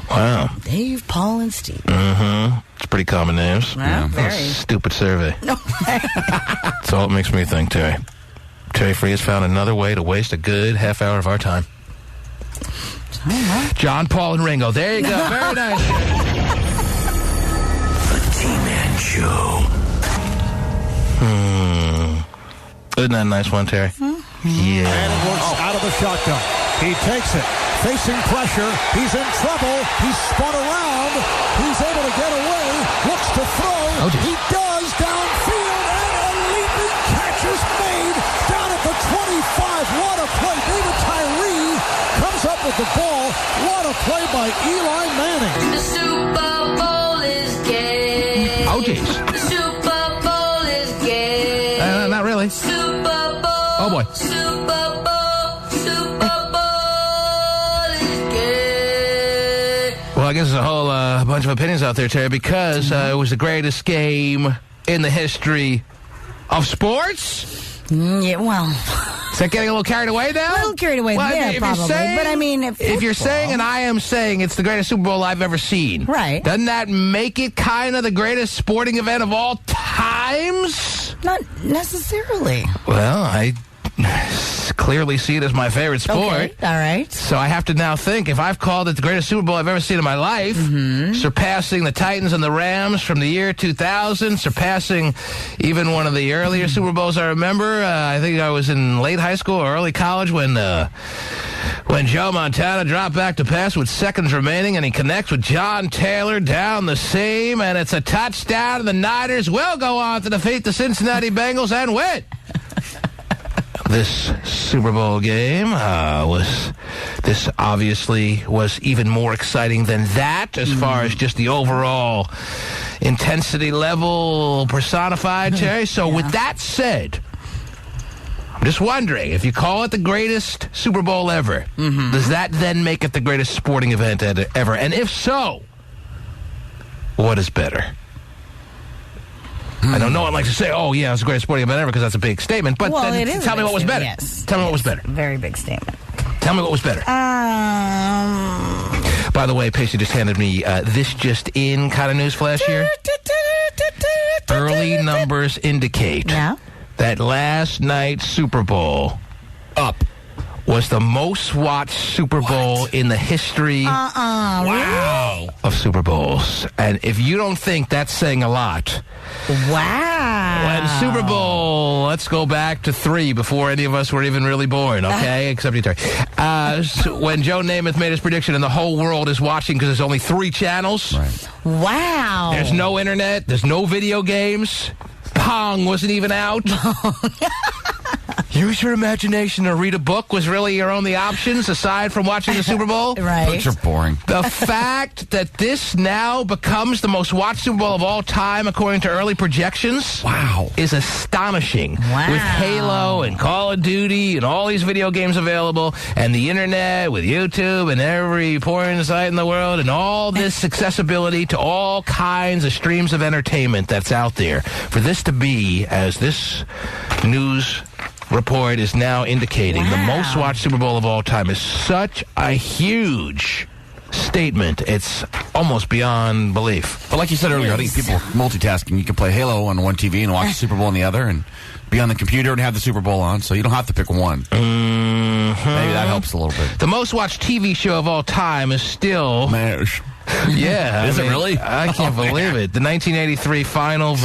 Wow. Dave, Paul, and Steve. Mm-hmm. It's pretty common names. Well, very. Stupid survey. No. That's all it makes me think, Terry. Terry Free has found another way to waste a good half hour of our time. John, Paul, and Ringo. There you go. Very nice. The T-Man Show. Isn't that a nice one, Terry? Yeah. And it works out of the shotgun. He takes it. Facing pressure. He's in trouble. He's spun around. He's able to get away. Looks to throw. He does downfield. And a leaping catch is made down at the 25. What a play. David Tari comes up with the ball. What a play by Eli Manning. The Super Bowl is gay. Oh, jeez. The Super Bowl is gay. Not really. Super Bowl. Oh, boy. Super Bowl. Super Bowl is gay. Well, I guess there's a whole bunch of opinions out there, Terry, because it was the greatest game in the history of sports. Yeah, well. Is that getting a little carried away now? A little carried away, yeah, probably. But I mean, if you're saying, and I am saying, it's the greatest Super Bowl I've ever seen, right? Doesn't that make it kind of the greatest sporting event of all times? Not necessarily. Well, I clearly see it as my favorite sport. Okay, all right. So I have to now think, if I've called it the greatest Super Bowl I've ever seen in my life, surpassing the Titans and the Rams from the year 2000, surpassing even one of the earlier Super Bowls I remember. I think I was in late high school or early college when Joe Montana dropped back to pass with seconds remaining, and he connects with John Taylor down the seam, and it's a touchdown, and the Niners will go on to defeat the Cincinnati Bengals and win. This Super Bowl game this obviously was even more exciting than that as far as just the overall intensity level personified, Terry. So with that said, I'm just wondering, if you call it the greatest Super Bowl ever, does that then make it the greatest sporting event ever? And if so, what is better? I know no one likes to say, oh, yeah, it's the greatest sporting event ever, because that's a big statement. But well, then tell me what was better. Yes. Tell me what was better. Very big statement. Tell me what was better. By the way, Pasty just handed me this just in kind of news flash here. Early numbers indicate that last night's Super Bowl was the most watched Super Bowl in the history of Super Bowls. And if you don't think that's saying a lot, when Super Bowl, let's go back to 3 before any of us were even really born, okay? Except you, Terry. So when Joe Namath made his prediction and the whole world is watching because there's only 3 channels. Right. Wow. There's no internet. There's no video games. Pong wasn't even out. use your imagination or read a book was really your only options aside from watching the Super Bowl? Right. Books are boring. The fact that this now becomes the most watched Super Bowl of all time, according to early projections, is astonishing. Wow. With Halo and Call of Duty and all these video games available, and the internet with YouTube and every porn site in the world, and all this accessibility to all kinds of streams of entertainment that's out there. For this to be, as this news report is now indicating, the most watched Super Bowl of all time is such a huge statement. It's almost beyond belief. But like you said earlier, I think people are multitasking. You can play Halo on one TV and watch the Super Bowl on the other, and be on the computer and have the Super Bowl on, so you don't have to pick one. Maybe that helps a little bit. The most watched TV show of all time is still MASH. Yeah. Is it really? I can't believe it. The 1983 final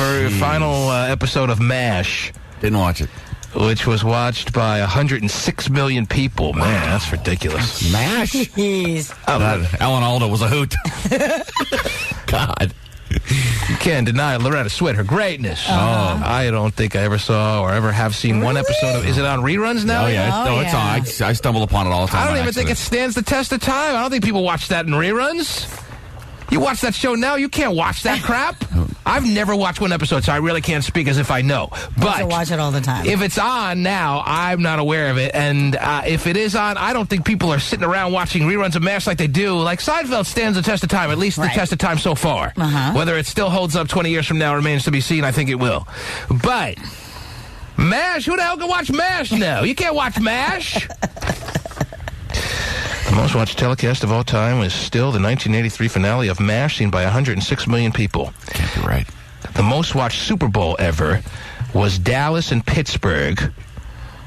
episode of MASH. Didn't watch it. Which was watched by 106 million people. Man, that's ridiculous. MASH? Jeez. Alan Alda was a hoot. God. You can't deny Loretta Swit, her greatness. I don't think I ever saw or ever have seen one episode of... Is it on reruns now? Oh, yeah. It's on. I stumble upon it all the time. I don't even think it stands the test of time. I don't think people watch that in reruns. You watch that show now, you can't watch that crap. I've never watched one episode, so I really can't speak as if I know. But I watch it all the time. If it's on now, I'm not aware of it. And if it is on, I don't think people are sitting around watching reruns of MASH like they do. Like Seinfeld stands the test of time, at least the test of time so far. Whether it still holds up 20 years from now remains to be seen. I think it will. But MASH, who the hell can watch MASH now? You can't watch MASH. The most watched telecast of all time is still the 1983 finale of MASH, seen by 106 million people. Can't be right. The most watched Super Bowl ever was Dallas and Pittsburgh,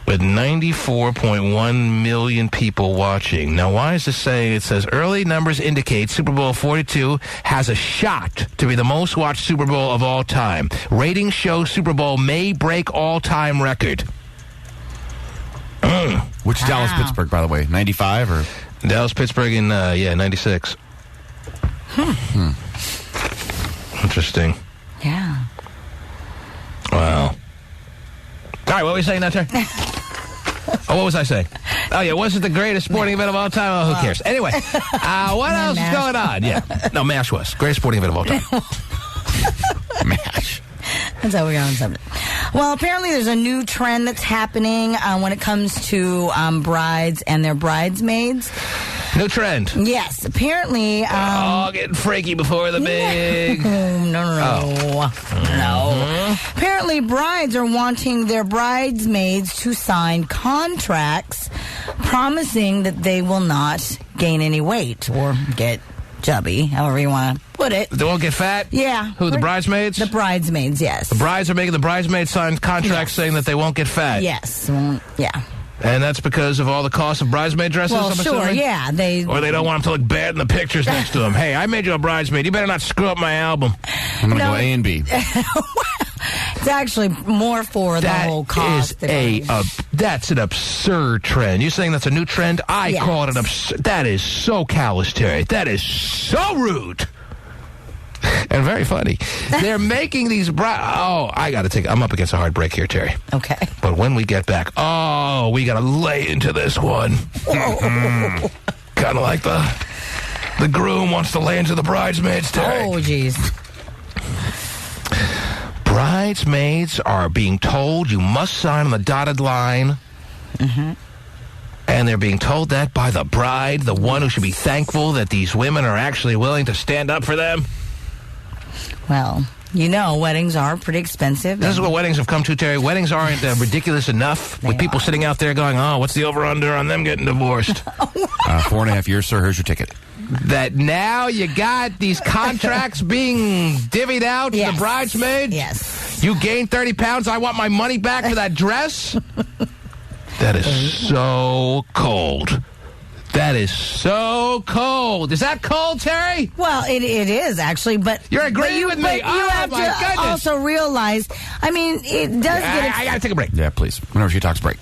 with 94.1 million people watching. Now, why is this saying? It says, early numbers indicate Super Bowl 42 has a shot to be the most watched Super Bowl of all time. Ratings show Super Bowl may break all-time record. Which Dallas-Pittsburgh, by the way? 95 or... Dallas-Pittsburgh in, 96. Interesting. Yeah. Wow. All right, what were we saying now, Terry? What was I saying? Oh, yeah, was it the greatest sporting event of all time? Oh, who cares? Anyway, what else is going on? Yeah. No, MASH was. Greatest sporting event of all time. MASH. That's how we got on subject. Well, apparently there's a new trend that's happening when it comes to brides and their bridesmaids. New trend? Yes. Apparently... getting freaky before the big... No. Apparently brides are wanting their bridesmaids to sign contracts promising that they will not gain any weight or get chubby, however you want to put it. They won't get fat? Yeah. Who, the bridesmaids? The bridesmaids, yes. The brides are making the bridesmaids sign contracts saying that they won't get fat? Yes. Yeah. And that's because of all the cost of bridesmaid dresses? Well, I'm sure, assuming? yeah. Or they don't want them to look bad in the pictures next to them. Hey, I made you a bridesmaid. You better not screw up my album. I'm going to go A and B. It's actually more for the whole cost. That's an absurd trend. You saying that's a new trend? I call it an absurd. That is so callous, Terry. That is so rude. And very funny. They're making these I got to I'm up against a hard break here, Terry. Okay. But when we get back, we got to lay into this one. Kind of like the groom wants to lay into the bridesmaids, Terry. Oh, jeez. Bridesmaids are being told you must sign on the dotted line. And they're being told that by the bride, the one who should be thankful that these women are actually willing to stand up for them. Well, weddings are pretty expensive. This is what weddings have come to, Terry. Weddings aren't ridiculous enough with people sitting out there going, what's the over-under on them getting divorced? 4.5 years, sir. Here's your ticket. That now you got these contracts being divvied out to the bridesmaids? Yes. You gained 30 pounds, I want my money back for that dress? That is so cold. That is so cold. Is that cold, Terry? Well, it is, actually, but... You're agreeing with me? But you have to also realize, it does get... I got to take a break. Yeah, please. Whenever she talks, break.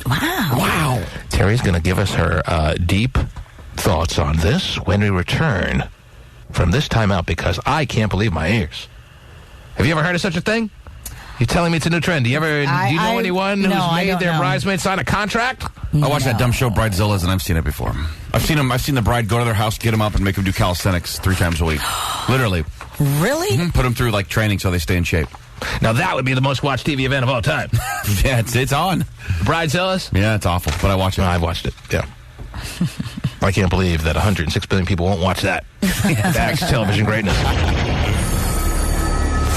Wow. Terry's going to give us her deep thoughts on this when we return from this timeout, because I can't believe my ears. Have you ever heard of such a thing? You're telling me it's a new trend. Do you know anyone who's made their bridesmaid sign a contract? I watched that dumb show Bridezilla's, and I've seen it before. I've seen the bride go to their house, get them up, and make them do calisthenics 3 times a week. Literally. Really? Mm-hmm. Put them through like training so they stay in shape. Now that would be the most watched TV event of all time. Yeah, it's on. Bridezilla's? Yeah, it's awful, but I watch it. I've watched it. Yeah. I can't believe that 106 billion people won't watch that. That's television greatness.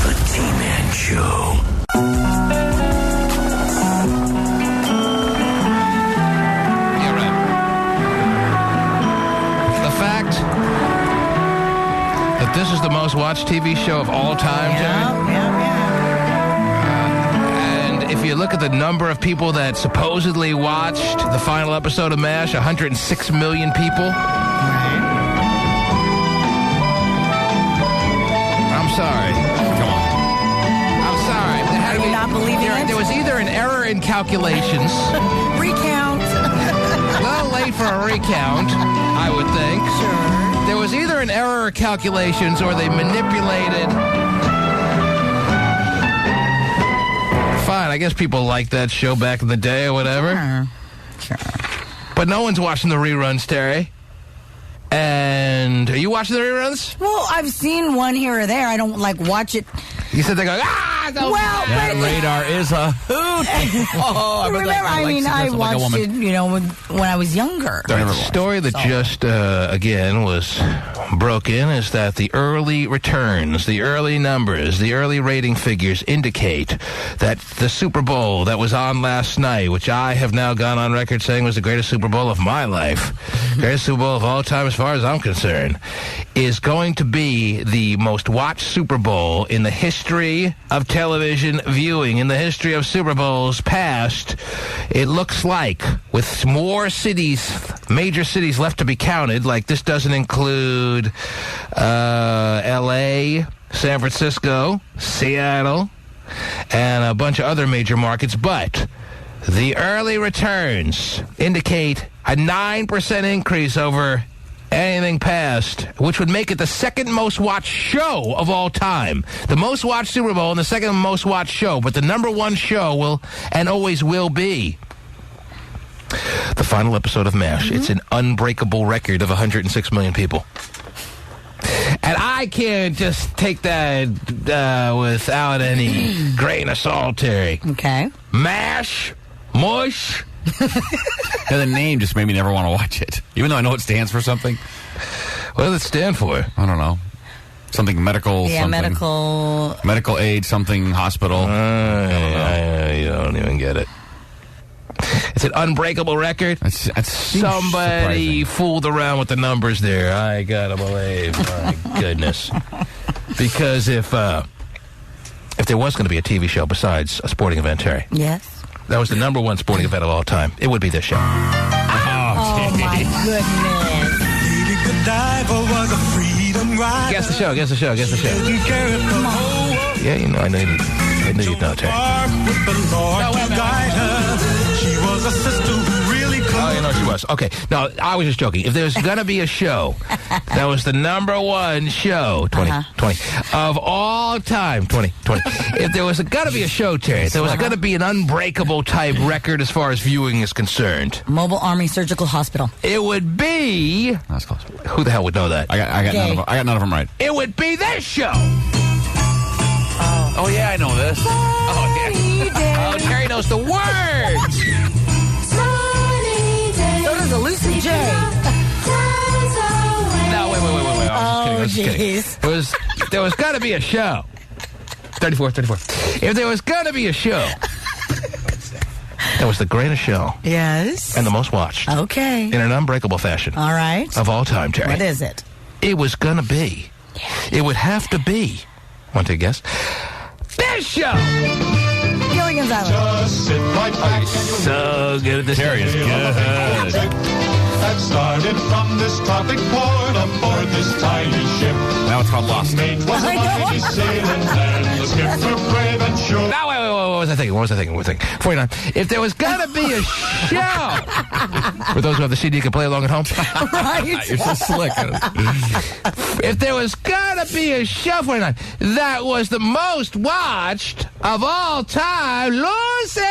The T-Man Show. Yeah, right. The fact that this is the most watched TV show of all time, Jerry. And if you look at the number of people that supposedly watched the final episode of MASH, 106 million people. I'm sorry. Come on. I'm sorry. Are you not believing it? There was either an error in calculations. Recount. A little late for a recount, I would think. Sure. There was either an error in calculations or they manipulated. Fine, I guess people liked that show back in the day or whatever. Sure. But no one's watching the reruns, Terry. And are you watching the reruns? Well, I've seen one here or there. I don't watch it. You said they go, Well, that radar is a hoot. I watched it, when I was younger. The story that just, again, was broken is that the early returns, the early numbers, the early rating figures indicate that the Super Bowl that was on last night, which I have now gone on record saying was the greatest Super Bowl of my life, greatest Super Bowl of all time as far as I'm concerned, is going to be the most watched Super Bowl in the history of television viewing, in the history of Super Bowls past. It looks like, with more cities, major cities left to be counted, like this doesn't include L.A., San Francisco, Seattle, and a bunch of other major markets, but the early returns indicate a 9% increase over anything past, which would make it the second most watched show of all time. The most watched Super Bowl and the second most watched show, but the number one show will and always will be the final episode of MASH. It's an unbreakable record of 106 million people. And I can't just take that without any grain of salt, Terry. Okay. MASH, mush. The name just made me never want to watch it, even though I know it stands for something. What does it stand for? I don't know. Something medical. Yeah, something. Medical aid, something hospital. You don't even get it. It's an unbreakable record. That's Somebody fooled around with the numbers there. I gotta believe. My goodness. Because if there was going to be a TV show besides a sporting event, Terry. Yes. That was the number one sporting event of all time. It would be this show. Oh my goodness. Lady Godiva was a freedom rider. Guess the show. Yeah, I knew you'd know, Terry. She was a sister who really could. Oh, she was. Okay. No, I was just joking. If there's going to be a show that was the number one show, 20 of all time, 20. If there was going to be a show, Terry, if there was going to be an unbreakable type record as far as viewing is concerned. Mobile Army Surgical Hospital. It would be... That's close. Who the hell would know that? I got none of them right. It would be this show. Oh, yeah, I know this. Oh, yeah. Oh, Terry knows the words. So does a Lucy J. No, wait. I was just kidding. There was got to be a show. 34. If there was going to be a show that was the greatest show. Yes. And the most watched. Okay. In an unbreakable fashion. All right. Of all time, Terry. What is it? It was going to be. It would have to be. Want to guess? This show! Gilligan's Island. Just sit right back. So good at this. Terry is good. That started from this tropic port aboard this tiny ship. Now it's called Lost. Now, wait, what was I thinking? 49. If there was going to be a show, for those who have the CD, you can play along at home. Right. You're so slick. If there was going to be a show, 49, that was the most watched of all time, Lucy!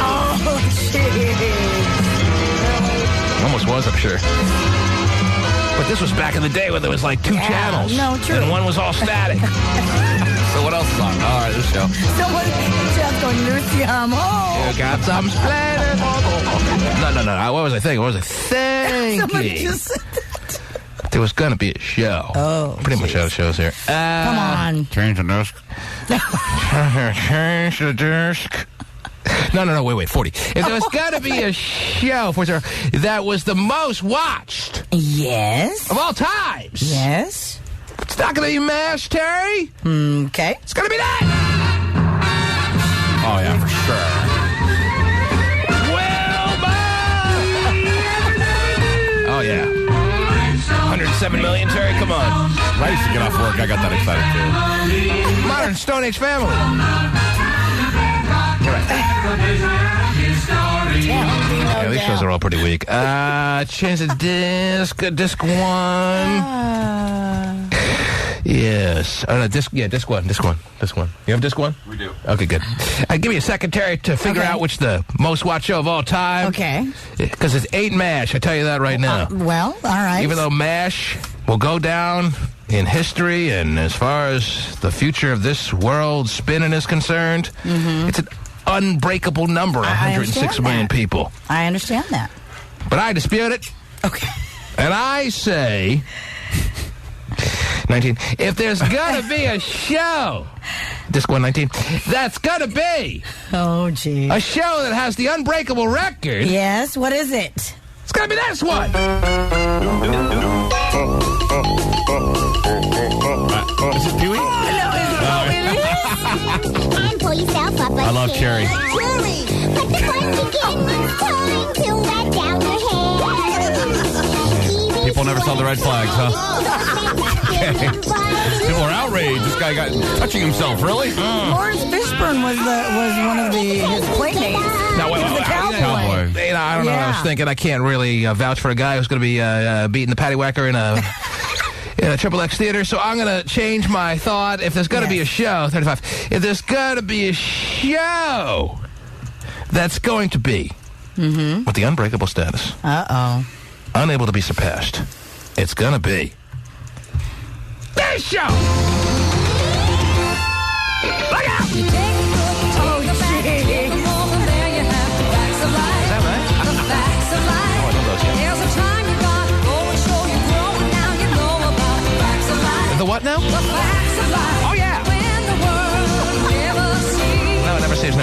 Oh, jeez. Almost was, I'm sure. But this was back in the day when there was like 2 channels. No, true. And one was all static. So what else is on? All right, this show. Someone just going, Lucy, I'm home. You got some splendid. No. What was I thinking? Somebody just said that. There was going to be a show. Oh, pretty much out of shows here. Come on. Change the disc. Change the disc. No, wait, 40. If there was going to be a show that was the most watched. Yes. Of all times. Yes. It's not going to be MASH, Terry. Okay. It's going to be that. Oh, yeah, for sure. Wilma! Oh, yeah. 107 million, Terry, come on. I used to get off work. I got that excited, too. Modern Stone Age family. Yeah, these shows are all pretty weak. Change the disc. Disc 1. Yes. Oh, no, disc one. You have disc 1? We do. Okay, good. Give me a second, Terry, to figure out which the most watched show of all time. Okay. Because it ain't MASH, I tell you that right now. Well, all right. Even though MASH will go down in history, and as far as the future of this world spinning is concerned, it's an unbreakable number, 106 million people. I understand that. But I dispute it. Okay. And I say, 19, if there's gonna be a show, disc 119, that's gonna be a show that has the unbreakable record. Yes, what is it? It's gonna be this one. Is it Pee-wee? And pull yourself up. I love Cherry. Cherry! But before you begin, it's time to let down your hair. People never saw the red flags, huh? People are outraged. This guy got touching himself. Really? Lawrence Fishburne was one of his playmates. No, he was the cowboy. I don't know what I was thinking. I can't really vouch for a guy who's going to be beating the paddywhacker in a Triple X theater, so I'm going to change my thought. If there's going to be a show, 35, if there's going to be a show that's going to be with the unbreakable status, unable to be surpassed, it's going to be this show! Look out! The what now? Oh, yeah. No, never seems.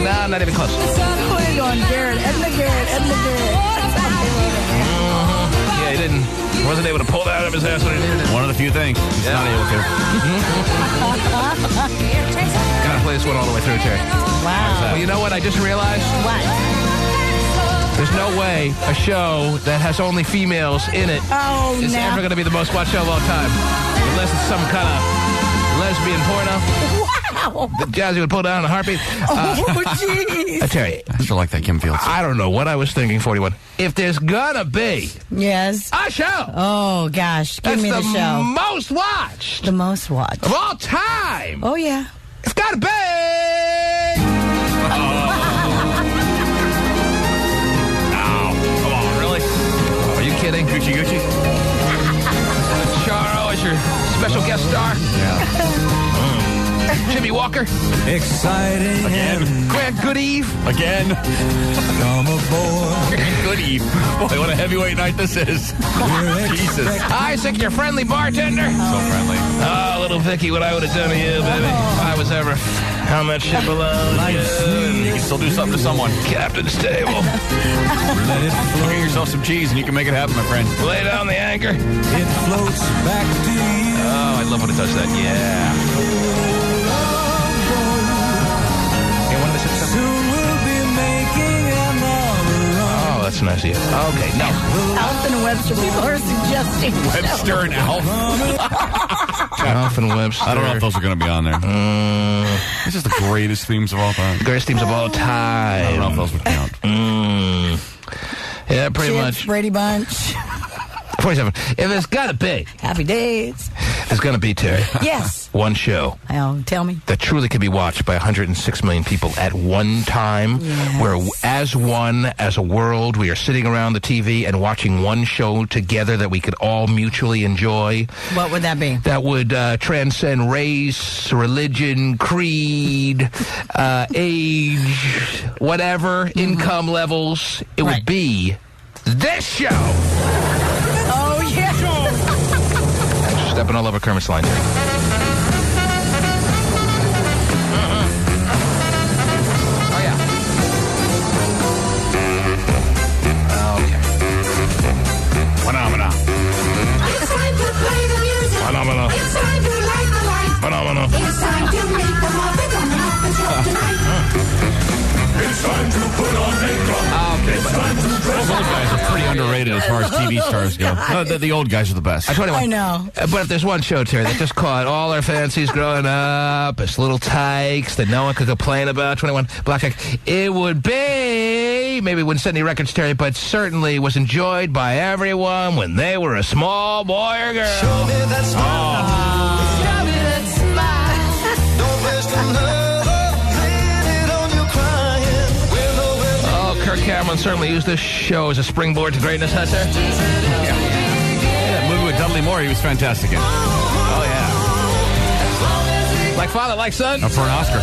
No, not even close. We're going Garrett, Edna Garrett. Yeah, he wasn't able to pull that out of his ass when he needed it. One of the few things he's not able to. Gotta play this one all the way through, Terry. Wow. Well, you know what I just realized? What? There's no way a show that has only females in it is ever going to be the most watched show of all time. Unless it's some kind of lesbian porno. Wow. That Jazzy would pull down in a heartbeat. Oh, jeez. I tell you. I still like that Kim Fields. I don't know what I was thinking, 41. If there's going to be a show. Oh, gosh. Give me the show. The most watched. The most watched. Of all time. Oh, yeah. It's got to be. Kidding? Gucci. Charo as your special guest star. Yeah. Jimmy Walker. Exciting. Again. Grant Goodeve. Again. Come aboard. Grant Goodeve. Boy, what a heavyweight night this is. Jesus. Isaac, your friendly bartender. So friendly. Oh, little Vicky, what I would have done to you, baby. If I was ever how much ship alone. You can still do something to someone. Captain's table. Let it flow. Get yourself some cheese and you can make it happen, my friend. Lay down the anchor. It floats back to you. Oh, I love when it does that. Yeah. Soon we'll be making another run. Oh, that's nice. you. Okay, no. Alf and Webster, people are suggesting. Webster and Alf. Alf and Webster. I don't know if those are going to be on there. This is the greatest themes of all time. Greatest themes of all time. I don't know if those would count. Yeah, pretty Chips, much. Brady Bunch. 47. If it's got to be. Happy Days. It's going to be, Terry. Yes. One show. Oh, tell me. That truly can be watched by 106 million people at one time. Yes. Where as one, as a world, we are sitting around the TV and watching one show together that we could all mutually enjoy. What would that be? That would transcend race, religion, creed, age, whatever, income levels. It would be this show. Oh, yeah. Stepping all over Kermit's line here. Oh, yeah. Okay. Phenomena. It's time to play the music. Phenomena. It's time to light the light. Phenomena. It's time to make the Muppet coming off the show tonight. It's time to put on makeup. Okay. Those old guys are pretty underrated as far as TV stars go. No, the old guys are the best. I know. But if there's one show, Terry, that just caught all our fancies growing up, as little tykes that no one could complain about, 21 Blackjack, it would be, maybe it wouldn't set any records, Terry, but certainly was enjoyed by everyone when they were a small boy or girl. Show me that smile. Show me that smile. Don't waste another minute on your crying. Oh, Kirk Cameron certainly used this show as a springboard to greatness, huh, sir? Yeah, that movie with Dudley Moore, he was fantastic in. Oh, yeah. Like father, like son? Up for an Oscar.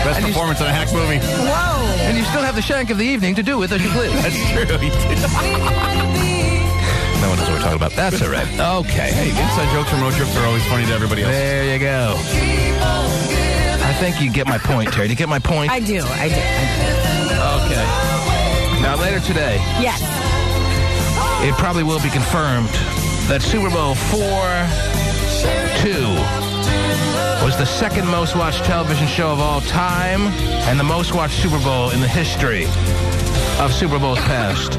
Best performance in a hack movie. Whoa. And you still have the shank of the evening to do with as you please. That's true. He did. No one knows what we're talking about. That's all right. Okay. Hey, inside jokes from road trips are always funny to everybody else. There you go. I think you get my point, Terry. Do you get my point? I do. Okay. Now, later today, Yes. it probably will be confirmed that Super Bowl 42 was the second most watched television show of all time and the most watched Super Bowl in the history of Super Bowls past.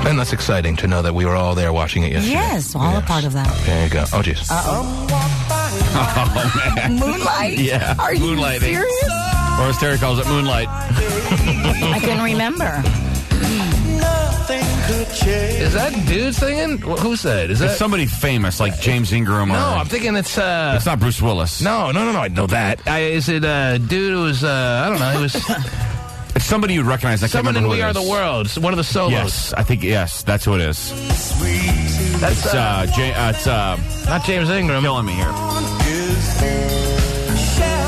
And that's exciting to know that we were all there watching it yesterday. Yes, all a part of that. There you go. Oh, jeez. Uh-oh. Oh, man. Moonlight? Yeah. Are you Moonlighting. serious? Or as Terry calls it, moonlight. I couldn't remember. Is that dude singing? Who's that? Is that It's somebody famous, like James Ingram? No, or, I'm thinking it's it's not Bruce Willis. No, I know that. Is it a dude who was I don't know, he was It's somebody you'd recognize. I can't someone in remember We who Are it the is. World. It's one of the solos. Yes, I think that's who it is. That's It's not James Ingram. Killing me here.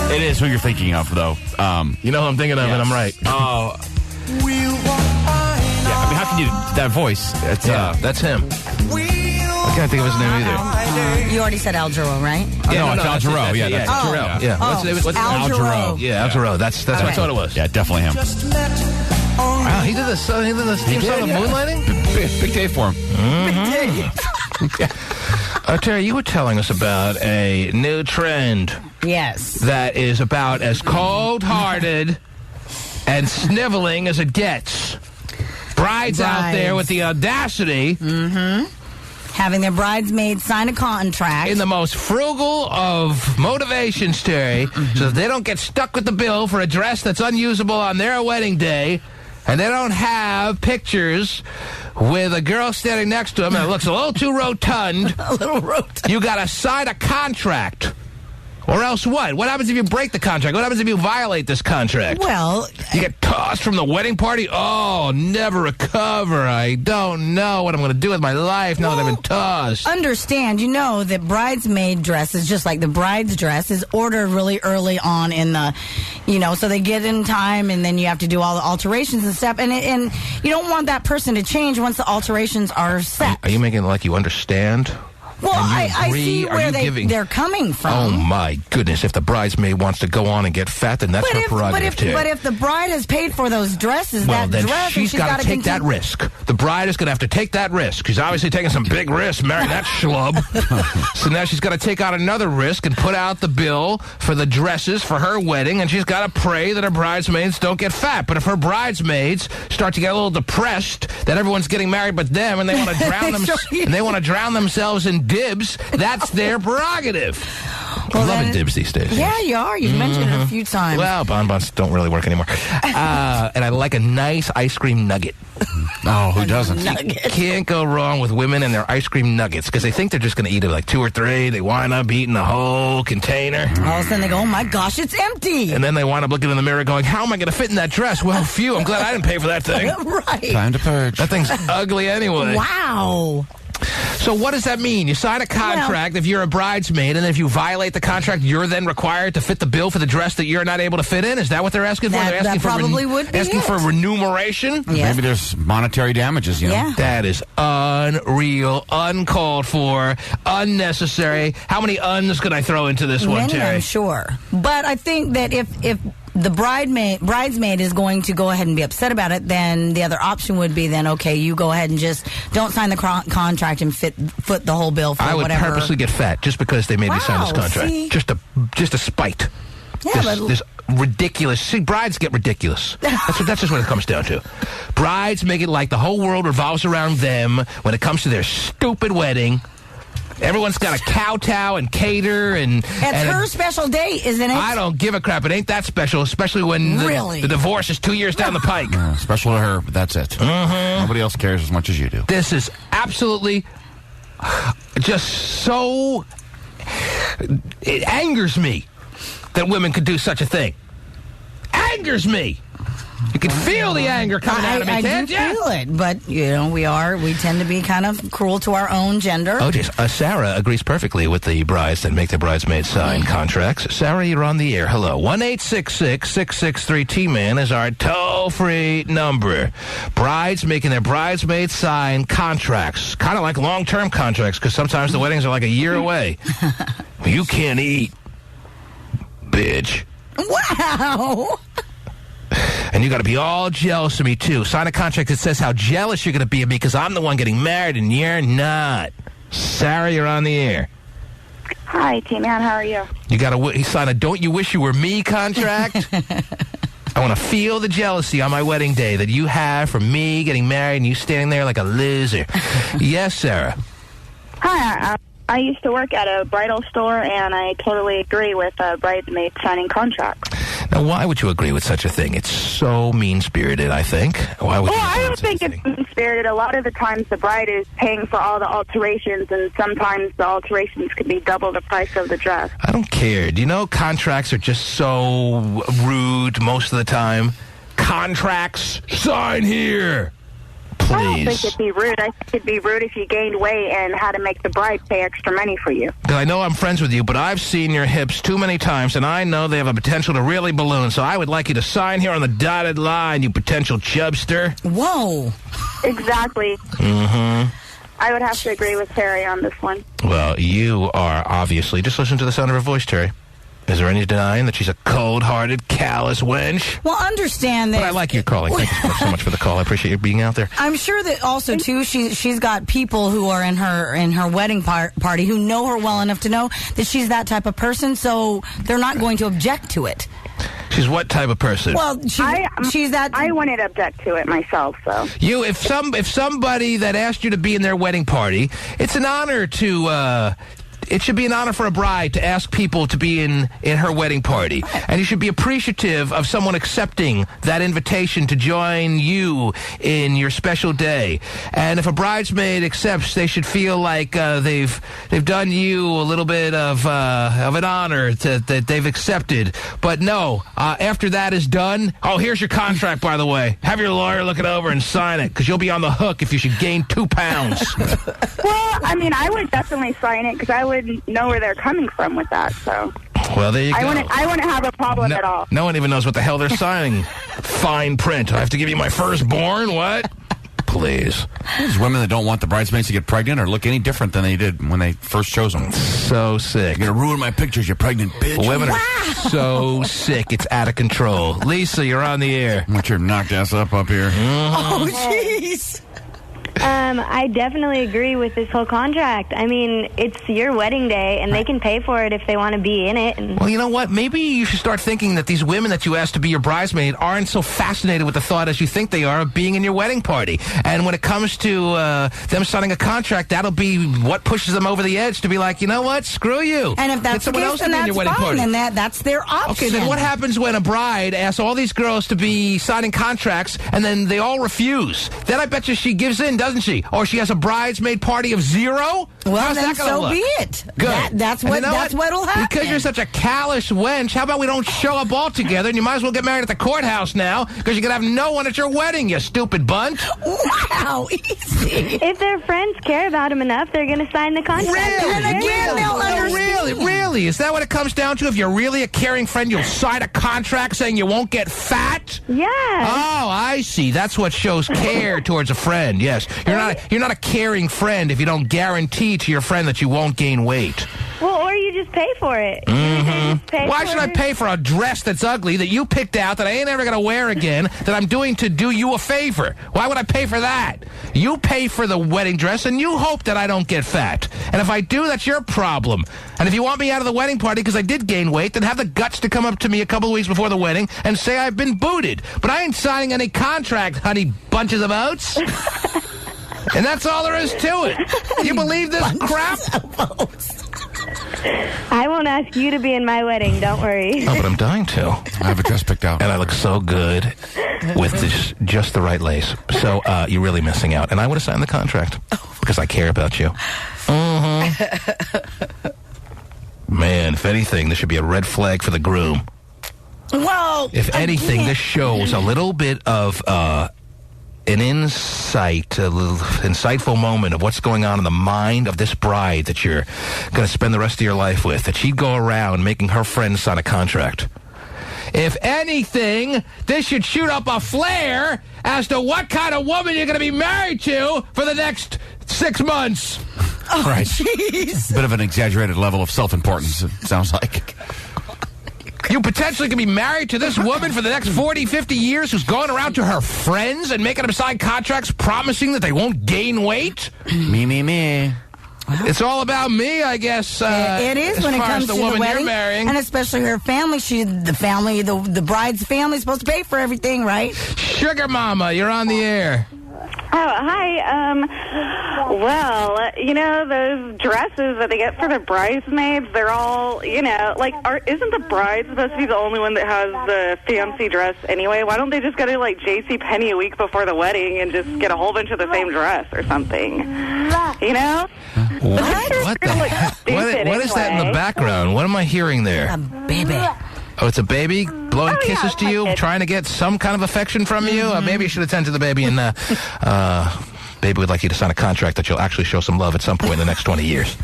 It is who you're thinking of, though. You know who I'm thinking of, and I'm right. Oh. Yeah, I mean, how can you that voice? It's that's him. I can't think of his name either. You already said Al Jarreau, right? No, it's Al Jarreau. Yeah, that's Al Jarreau. Yeah. What's his name? Al Jarreau. Yeah, Al Jarreau. That's what I thought it was. Yeah, definitely him. Wow, he did this theme song of Moonlighting? Big day for him. Terry, you were telling us about a new trend Yes. that is about as cold-hearted and sniveling as it gets. Brides out there with the audacity. Having their bridesmaids sign a contract. In the most frugal of motivations, Terry, so that they don't get stuck with the bill for a dress that's unusable on their wedding day, and they don't have pictures with a girl standing next to them that looks a little too rotund. A little rotund. You got to sign a contract. Or else what? What happens if you break the contract? What happens if you violate this contract? Well, you get tossed from the wedding party? Oh, never recover. I don't know what I'm going to do with my life now that I've been tossed. Understand, you know that bridesmaid dresses, just like the bride's dress, is ordered really early on in the, so they get in time and then you have to do all the alterations and stuff. And you don't want that person to change once the alterations are set. Are you making it like you understand Well, I see where they're coming from. Oh, my goodness. If the bridesmaid wants to go on and get fat, then that's her prerogative, But if the bride has paid for those dresses, well, then dress, she's got to take that risk. The bride is going to have to take that risk. She's obviously taking some big risks marrying that schlub. So now she's got to take out another risk and put out the bill for the dresses for her wedding, and she's got to pray that her bridesmaids don't get fat. But if her bridesmaids start to get a little depressed that everyone's getting married but them, and they want to drown themselves in dibs, that's their prerogative. Well, I'm loving dibs these days. Yeah, you are. You've mentioned it a few times. Well, bonbons don't really work anymore. And I like a nice ice cream nugget. Oh, who doesn't? Can't go wrong with women and their ice cream nuggets because they think they're just going to eat it like 2 or 3. They wind up eating the whole container. All of a sudden they go, oh my gosh, it's empty. And then they wind up looking in the mirror going, how am I going to fit in that dress? Well, phew, I'm glad I didn't pay for that thing. Right. Time to purge. That thing's ugly anyway. Wow. So what does that mean? You sign a contract if you're a bridesmaid, and if you violate the contract, you're then required to fit the bill for the dress that you're not able to fit in? Is that what they're asking for? They're asking asking for remuneration? Yes. Maybe there's monetary damages, you know? Yeah. That is unreal, uncalled for, unnecessary. How many uns could I throw into this one, Many, Terry? I'm sure. But I think that if the bridesmaid is going to go ahead and be upset about it, then the other option would be then, okay, you go ahead and just don't sign the contract and foot the whole bill for whatever. I would purposely get fat just because they made me sign this contract. See? Just a spite. Yeah, this ridiculous. See, brides get ridiculous. That's just what it comes down to. Brides make it like the whole world revolves around them when it comes to their stupid wedding. Everyone's got to kowtow and cater and... It's her special day, isn't it? I don't give a crap. It ain't that special, especially when the divorce is 2 years down the pike. Special to her, but that's it. Nobody else cares as much as you do. This is absolutely just so... It angers me that women could do such a thing. Angers me! You can feel the anger coming out of me, can't you? I do feel it, but, you know, we tend to be kind of cruel to our own gender. Oh, geez. Sarah agrees perfectly with the brides that make their bridesmaids sign contracts. Sarah, you're on the air. Hello. 1-866-663-T-MAN is our toll-free number. Brides making their bridesmaids sign contracts. Kind of like long-term contracts, because sometimes the weddings are like a year away. You can't eat, bitch. Wow! And you got to be all jealous of me, too. Sign a contract that says how jealous you're going to be of me because I'm the one getting married and you're not. Sarah, you're on the air. Hi, T-Man. How are you? You got to sign a Don't You Wish You Were Me contract. I want to feel the jealousy on my wedding day that you have from me getting married and you standing there like a loser. Yes, Sarah. Hi, I used to work at a bridal store, and I totally agree with bridesmaids signing contracts. Now, why would you agree with such a thing? It's so mean-spirited, I think. Why would you I don't think it's mean-spirited. A lot of the times the bride is paying for all the alterations, and sometimes the alterations could be double the price of the dress. I don't care. Do you know contracts are just so rude most of the time? Contracts, sign here. Please. I don't think it'd be rude. I think it'd be rude if you gained weight and had to make the bride pay extra money for you. I know I'm friends with you, but I've seen your hips too many times, and I know they have a potential to really balloon, so I would like you to sign here on the dotted line, you potential chubster. Whoa. Exactly. Mm-hmm. I would have to agree with Terry on this one. Well, you are obviously... Just listen to the sound of her voice, Terry. Is there any denying that she's a cold-hearted, callous wench? Well, understand that... But I like your calling. Thank you so much for the call. I appreciate you being out there. I'm sure that also, too, she's got people who are in her wedding party who know her well enough to know that she's that type of person, so they're not going to object to it. She's what type of person? Well, she's that... I wouldn't object to it myself, so... If somebody that asked you to be in their wedding party, it's an honor to... It should be an honor for a bride to ask people to be in her wedding party. And you should be appreciative of someone accepting that invitation to join you in your special day. And if a bridesmaid accepts, they should feel like they've done you a little bit of an honor that they've accepted. But no, after that is done, here's your contract, by the way. Have your lawyer look it over and sign it, because you'll be on the hook if you should gain 2 pounds. Well, I mean, I would definitely sign it, because I would know where they're coming from with that, so... Well, there you go. I wouldn't have a problem at all. No one even knows what the hell they're signing. Fine print. I have to give you my firstborn? What? please. These women that don't want the bridesmaids to get pregnant or look any different than they did when they first chose them. So sick. You're going to ruin my pictures, you pregnant bitch. Women are so sick, it's out of control. Lisa, you're on the air. Want your knocked ass up here. Oh, jeez. I definitely agree with this whole contract. I mean, it's your wedding day, and they can pay for it if they want to be in it. And well, you know what? Maybe you should start thinking that these women that you asked to be your bridesmaid aren't so fascinated with the thought as you think they are of being in your wedding party. And when it comes to them signing a contract, that'll be what pushes them over the edge to be like, you know what? Screw you. And if that's the case, then that's fine. And that's their option. Okay, then what happens when a bride asks all these girls to be signing contracts and then they all refuse? Then I bet you she gives in, doesn't she? Or she has a bridesmaid party of 0? Well, how's then that gonna so look? be it. Good. That's what'll happen. Because you're such a callous wench, how about we don't show up all together and you might as well get married at the courthouse now because you can have no one at your wedding, you stupid bunt. Wow, easy. If their friends care about them enough, they're going to sign the contract. Really? And again, they'll understand. Really? Is that what it comes down to? If you're really a caring friend, you'll sign a contract saying you won't get fat? Yeah. Oh, I see. That's what shows care towards a friend. Yes. You're not a caring friend if you don't guarantee to your friend that you won't gain weight. Well, or you just pay for it. Why should I pay for a dress that's ugly that you picked out that I ain't ever going to wear again that I'm doing to do you a favor? Why would I pay for that? You pay for the wedding dress and you hope that I don't get fat. And if I do, that's your problem. And if you want me out of the wedding party because I did gain weight, then have the guts to come up to me a couple of weeks before the wedding and say I've been booted. But I ain't signing any contract, honey bunches of oats. And that's all there is to it. You believe this crap? I won't ask you to be in my wedding. Don't worry. Oh, but I'm dying to. I have a dress picked out. And I look so good with just the right lace. So you're really missing out. And I would have signed the contract because I care about you. Man, if anything, this should be a red flag for the groom. Well, if anything, this shows a little bit of an insight, a little insightful moment of what's going on in the mind of this bride that you're going to spend the rest of your life with, that she'd go around making her friends sign a contract. If anything, this should shoot up a flare as to what kind of woman you're going to be married to for the next 6 months. Oh, right. Jeez. Bit of an exaggerated level of self-importance, it sounds like. You potentially could be married to this woman for the next 40, 50 years who's going around to her friends and making them sign contracts promising that they won't gain weight? Me. It's all about me, I guess. It is when it comes to the woman wedding, you're marrying. and especially her family. The bride's family is supposed to pay for everything, right? Sugar Mama, you're on the air. Oh, hi. Well, you know, those dresses that they get for the bridesmaids, they're all, you know, like, isn't the bride supposed to be the only one that has the fancy dress anyway? Why don't they just go to, like, JCPenney a week before the wedding and just get a whole bunch of the same dress or something? You know? What the heck? What is that in the background? What am I hearing there? A baby. Oh, it's a baby blowing kisses to you, trying to get some kind of affection from you? Maybe you should attend to the baby and, baby would like you to sign a contract that you'll actually show some love at some point in the next 20 years.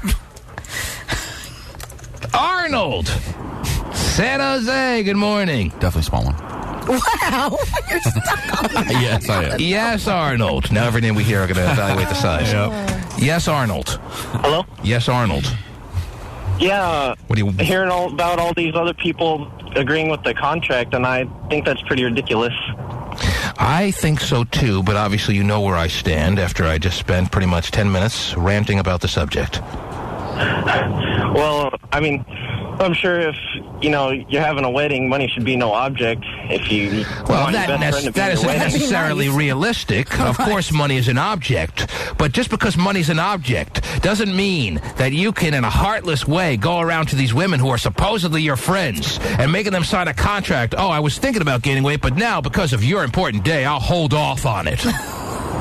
Arnold! San Jose, good morning. Definitely small one. Wow, you're stuck on that. Yes, I am. Yes, Arnold. Now every name we hear are going to evaluate the size. Yes, Arnold. Hello? Yes, Arnold. Yeah, what do you hearing about all these other people agreeing with the contract, and I think that's pretty ridiculous. I think so too, but obviously you know where I stand after I just spent pretty much 10 minutes ranting about the subject. Well, I mean, I'm sure if, you know, you're having a wedding, money should be no object. If you want your best friend to be that in isn't your wedding. necessarily realistic. Of course, money is an object. But just because money's an object doesn't mean that you can, in a heartless way, go around to these women who are supposedly your friends and making them sign a contract. Oh, I was thinking about gaining weight, but now, because of your important day, I'll hold off on it.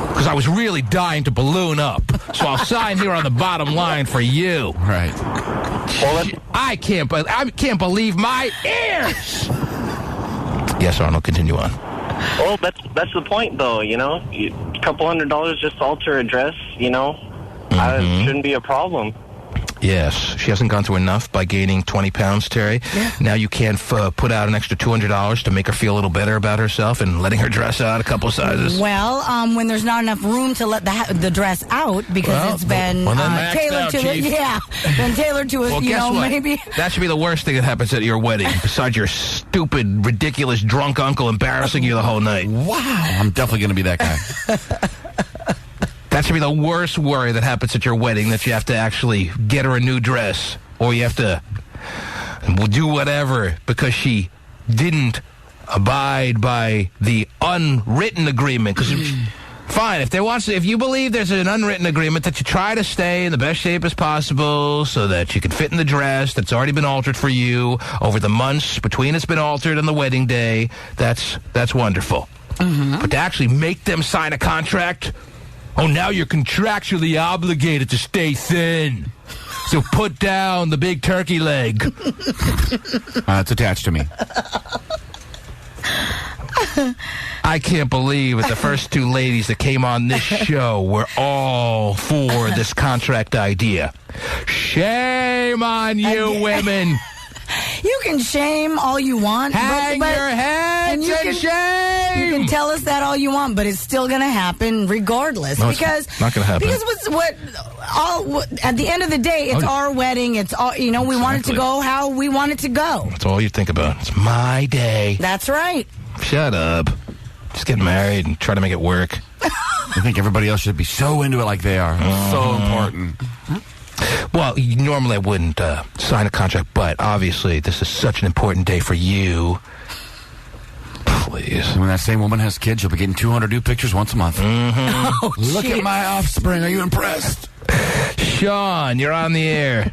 Because I was really dying to balloon up. So I'll sign here on the bottom line for you. Right. Well, I can't believe my ears! Yes, Arnold, continue on. Well, that's the point, though, you know? A couple $100 just to alter a dress, you know? Shouldn't be a problem. Yes. She hasn't gone through enough by gaining 20 pounds, Terry. Yeah. Now you can't put out an extra $200 to make her feel a little better about herself and letting her dress out a couple sizes. Well, when there's not enough room to let the dress out because it's been tailored to been tailored to a, maybe. That should be the worst thing that happens at your wedding, besides your stupid, ridiculous, drunk uncle embarrassing you the whole night. Wow. I'm definitely going to be that guy. That should be the worst worry that happens at your wedding, that you have to actually get her a new dress, or you have to do whatever because she didn't abide by the unwritten agreement. Because fine, if you believe there's an unwritten agreement that you try to stay in the best shape as possible so that you can fit in the dress that's already been altered for you over the months between it's been altered and the wedding day, that's wonderful. Mm-hmm. But to actually make them sign a contract, now you're contractually obligated to stay thin. So put down the big turkey leg. It's attached to me. I can't believe that the first two ladies that came on this show were all for this contract idea. Shame on you women. You can shame all you want. Hang your heads and shame. You can tell us that all you want, but it's still going to happen regardless. No, because it's not going to happen. Because at the end of the day, it's our wedding. It's all we want it to go how we want it to go. That's all you think about. It's my day. That's right. Shut up. Just get married and try to make it work. I think everybody else should be so into it like they are. It's so important. Well, normally I wouldn't sign a contract, but obviously this is such an important day for you. Please. When that same woman has kids, you'll be getting 200 new pictures once a month. Mm-hmm. Look at my offspring. Are you impressed? Sean, you're on the air.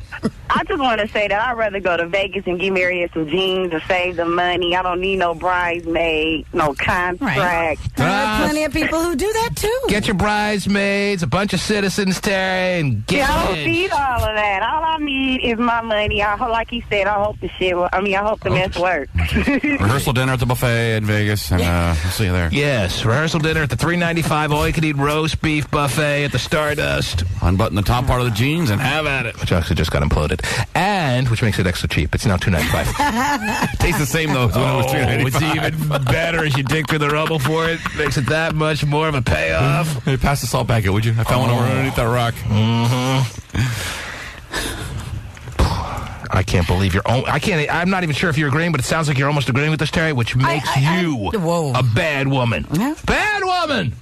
I just want to say that I'd rather go to Vegas and get married in some jeans to save the money. I don't need no bridesmaid, no contract. Right. There are plenty of people who do that, too. Get your bridesmaids, a bunch of citizens, Terry, and get I don't need all of that. All I need is my money. Like he said, I hope the mess works. Rehearsal dinner at the buffet in Vegas, and we'll see you there. Yes, rehearsal dinner at the $3.95 all-you-can-eat roast beef buffet at the Stardust. Unbutton the top part of the jeans and have at it. Which actually just got imploded. And, which makes it extra cheap. It's now $2.95. Tastes the same, though, as when it was $3.95. It's even better as you dig through the rubble for it. Makes it that much more of a payoff. Hey, pass the salt packet, would you? I found one over underneath that rock. Mm-hmm. I can't believe I'm not even sure if you're agreeing, but it sounds like you're almost agreeing with this, Terry, which makes you a bad woman. Yeah. Bad woman!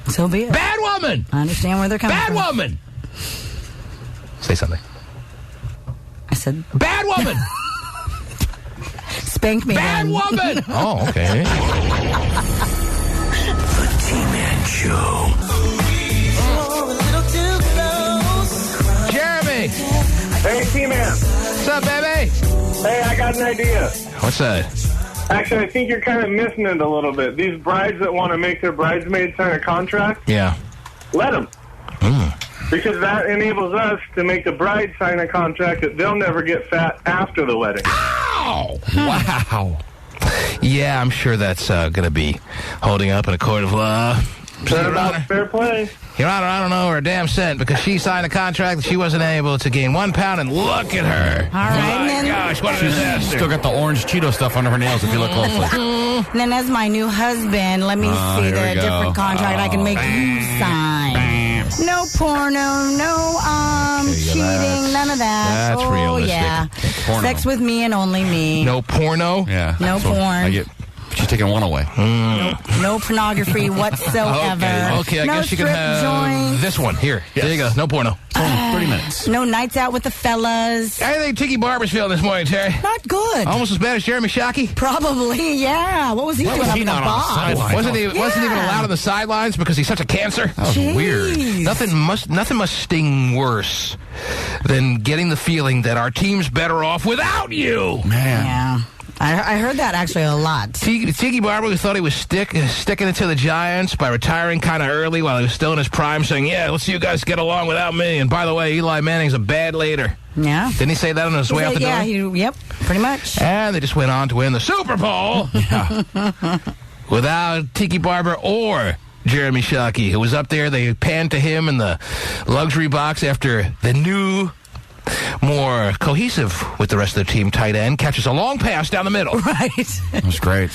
So be it. Bad woman! I understand where they're coming from. Bad woman! Say something. I said... Bad woman! Spank me. Bad then. woman! Oh, okay. The T-Man Show. Jeremy! Hey, T-Man. What's up, baby? Hey, I got an idea. What's that? Actually, I think you're kind of missing it a little bit. These brides that want to make their bridesmaids sign a contract, Yeah. let them. Because that enables us to make the bride sign a contract that they'll never get fat after the wedding. Ow! Wow. Yeah, I'm sure that's going to be holding up in a court of law. Fair play. Your Honor, I don't know her a damn cent because she signed a contract that she wasn't able to gain 1 pound, and look at her. All right. My gosh, what a disaster. Still got the orange Cheeto stuff under her nails if you look closely. And then as my new husband, let me see the different contract I can make you sign. No porno, no cheating, none of that. That's realistic. Yeah. Sex with me and only me. No porno? Yeah. No porn. She's taking one away. No pornography whatsoever. Okay, I no guess you can have joints. this one. Here. Yes. There you go. No porno. 30 minutes. No nights out with the fellas. How do you think Tiki Barber's feeling this morning, Terry? Not good. Almost as bad as Jeremy Shockey? Probably, yeah. What was he doing up in the box? Wasn't even allowed on the sidelines because he's such a cancer? That was weird. Nothing must sting worse than getting the feeling that our team's better off without you. Man. Yeah. I heard that actually a lot. Tiki Barber, who thought he was sticking it to the Giants by retiring kind of early while he was still in his prime, saying, yeah, let's see you guys get along without me. And by the way, Eli Manning's a bad leader. Yeah. Didn't he say that on his way out the door? Yep, pretty much. And they just went on to win the Super Bowl without Tiki Barber or Jeremy Shockey, who was up there. They panned to him in the luxury box after the new, more cohesive with the rest of the team tight end catches a long pass down the middle. Right. That was great.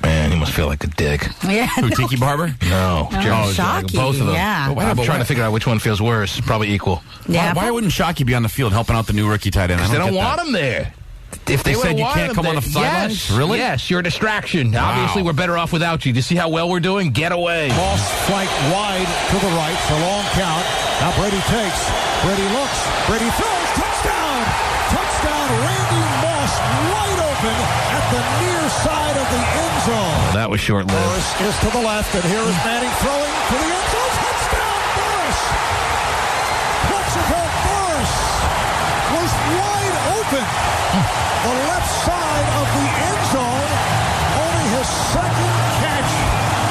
Man, he must feel like a dick. Yeah. Who, Tiki Barber? No. Shockey. Both of them. Yeah. I'm trying to figure out which one feels worse. Probably equal. Yeah. Why wouldn't Shockey be on the field helping out the new rookie tight end? Because they don't want him there. If they said you can't come on the sidelines? Really? Yes, you're a distraction. Wow. Obviously, we're better off without you. Do you see how well we're doing? Get away. Moss flank wide to the right for long count. Now Brady takes. Brady looks. Brady throws. Touchdown! Touchdown! Randy Moss wide open at the near side of the end zone. That was short-lived. Burris is to the left, and here is Manning throwing to the end zone. Touchdown, Burris! Plexico Burris was wide open. The left side of the end zone, only his second catch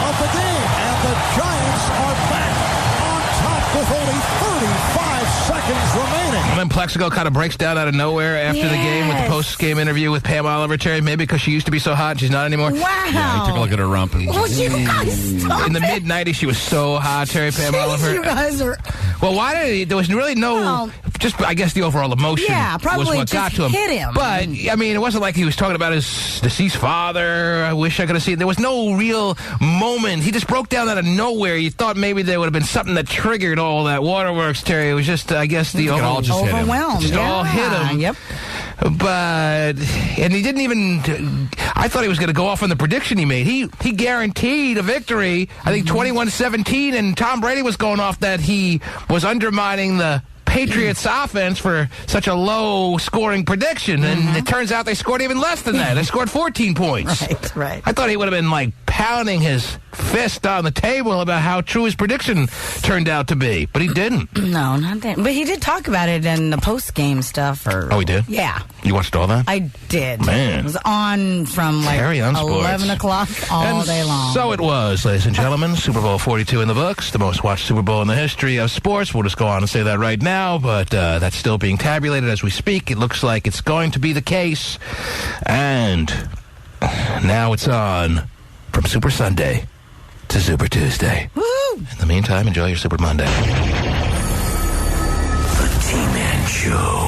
of the game. And the Giants are back on top with only 35 seconds remaining. And then Plexico kind of breaks down out of nowhere after the game with the post-game interview with Pam Oliver, Terry. Maybe because she used to be so hot and she's not anymore. Wow. Yeah, he took a look at her rump. And Would you guys stop in the it? mid-'90s, she was so hot, Terry, Pam Oliver. You guys are... Well, why did he? There was really no... Well, just, I guess, the overall emotion probably was what just got to him. hit him. But, I mean, it wasn't like he was talking about his deceased father. I wish I could have seen. There was no real moment. He just broke down out of nowhere. You thought maybe there would have been something that triggered all that waterworks, Terry. It was just, I guess, the all just hit him. Overwhelmed. Just all hit him. Yep. But, and he didn't even, I thought he was going to go off on the prediction he made. He guaranteed a victory, I think 21-17, and Tom Brady was going off that he was undermining the Patriots offense for such a low scoring prediction, and it turns out they scored even less than that. They scored 14 points. Right. I thought he would have been like pounding his fist on the table about how true his prediction turned out to be, but he didn't. No, not that. But he did talk about it in the post-game stuff. Oh, he did? Yeah. You watched all that? I did. Man. It was on from like Terry on 11 sports. o'clock all day long. So it was, ladies and gentlemen. Super Bowl 42 in the books, the most watched Super Bowl in the history of sports. We'll just go on and say that right now, but that's still being tabulated as we speak. It looks like it's going to be the case. And now it's on from Super Sunday to Super Tuesday. Woo! In the meantime, enjoy your Super Monday. The T-Man Show.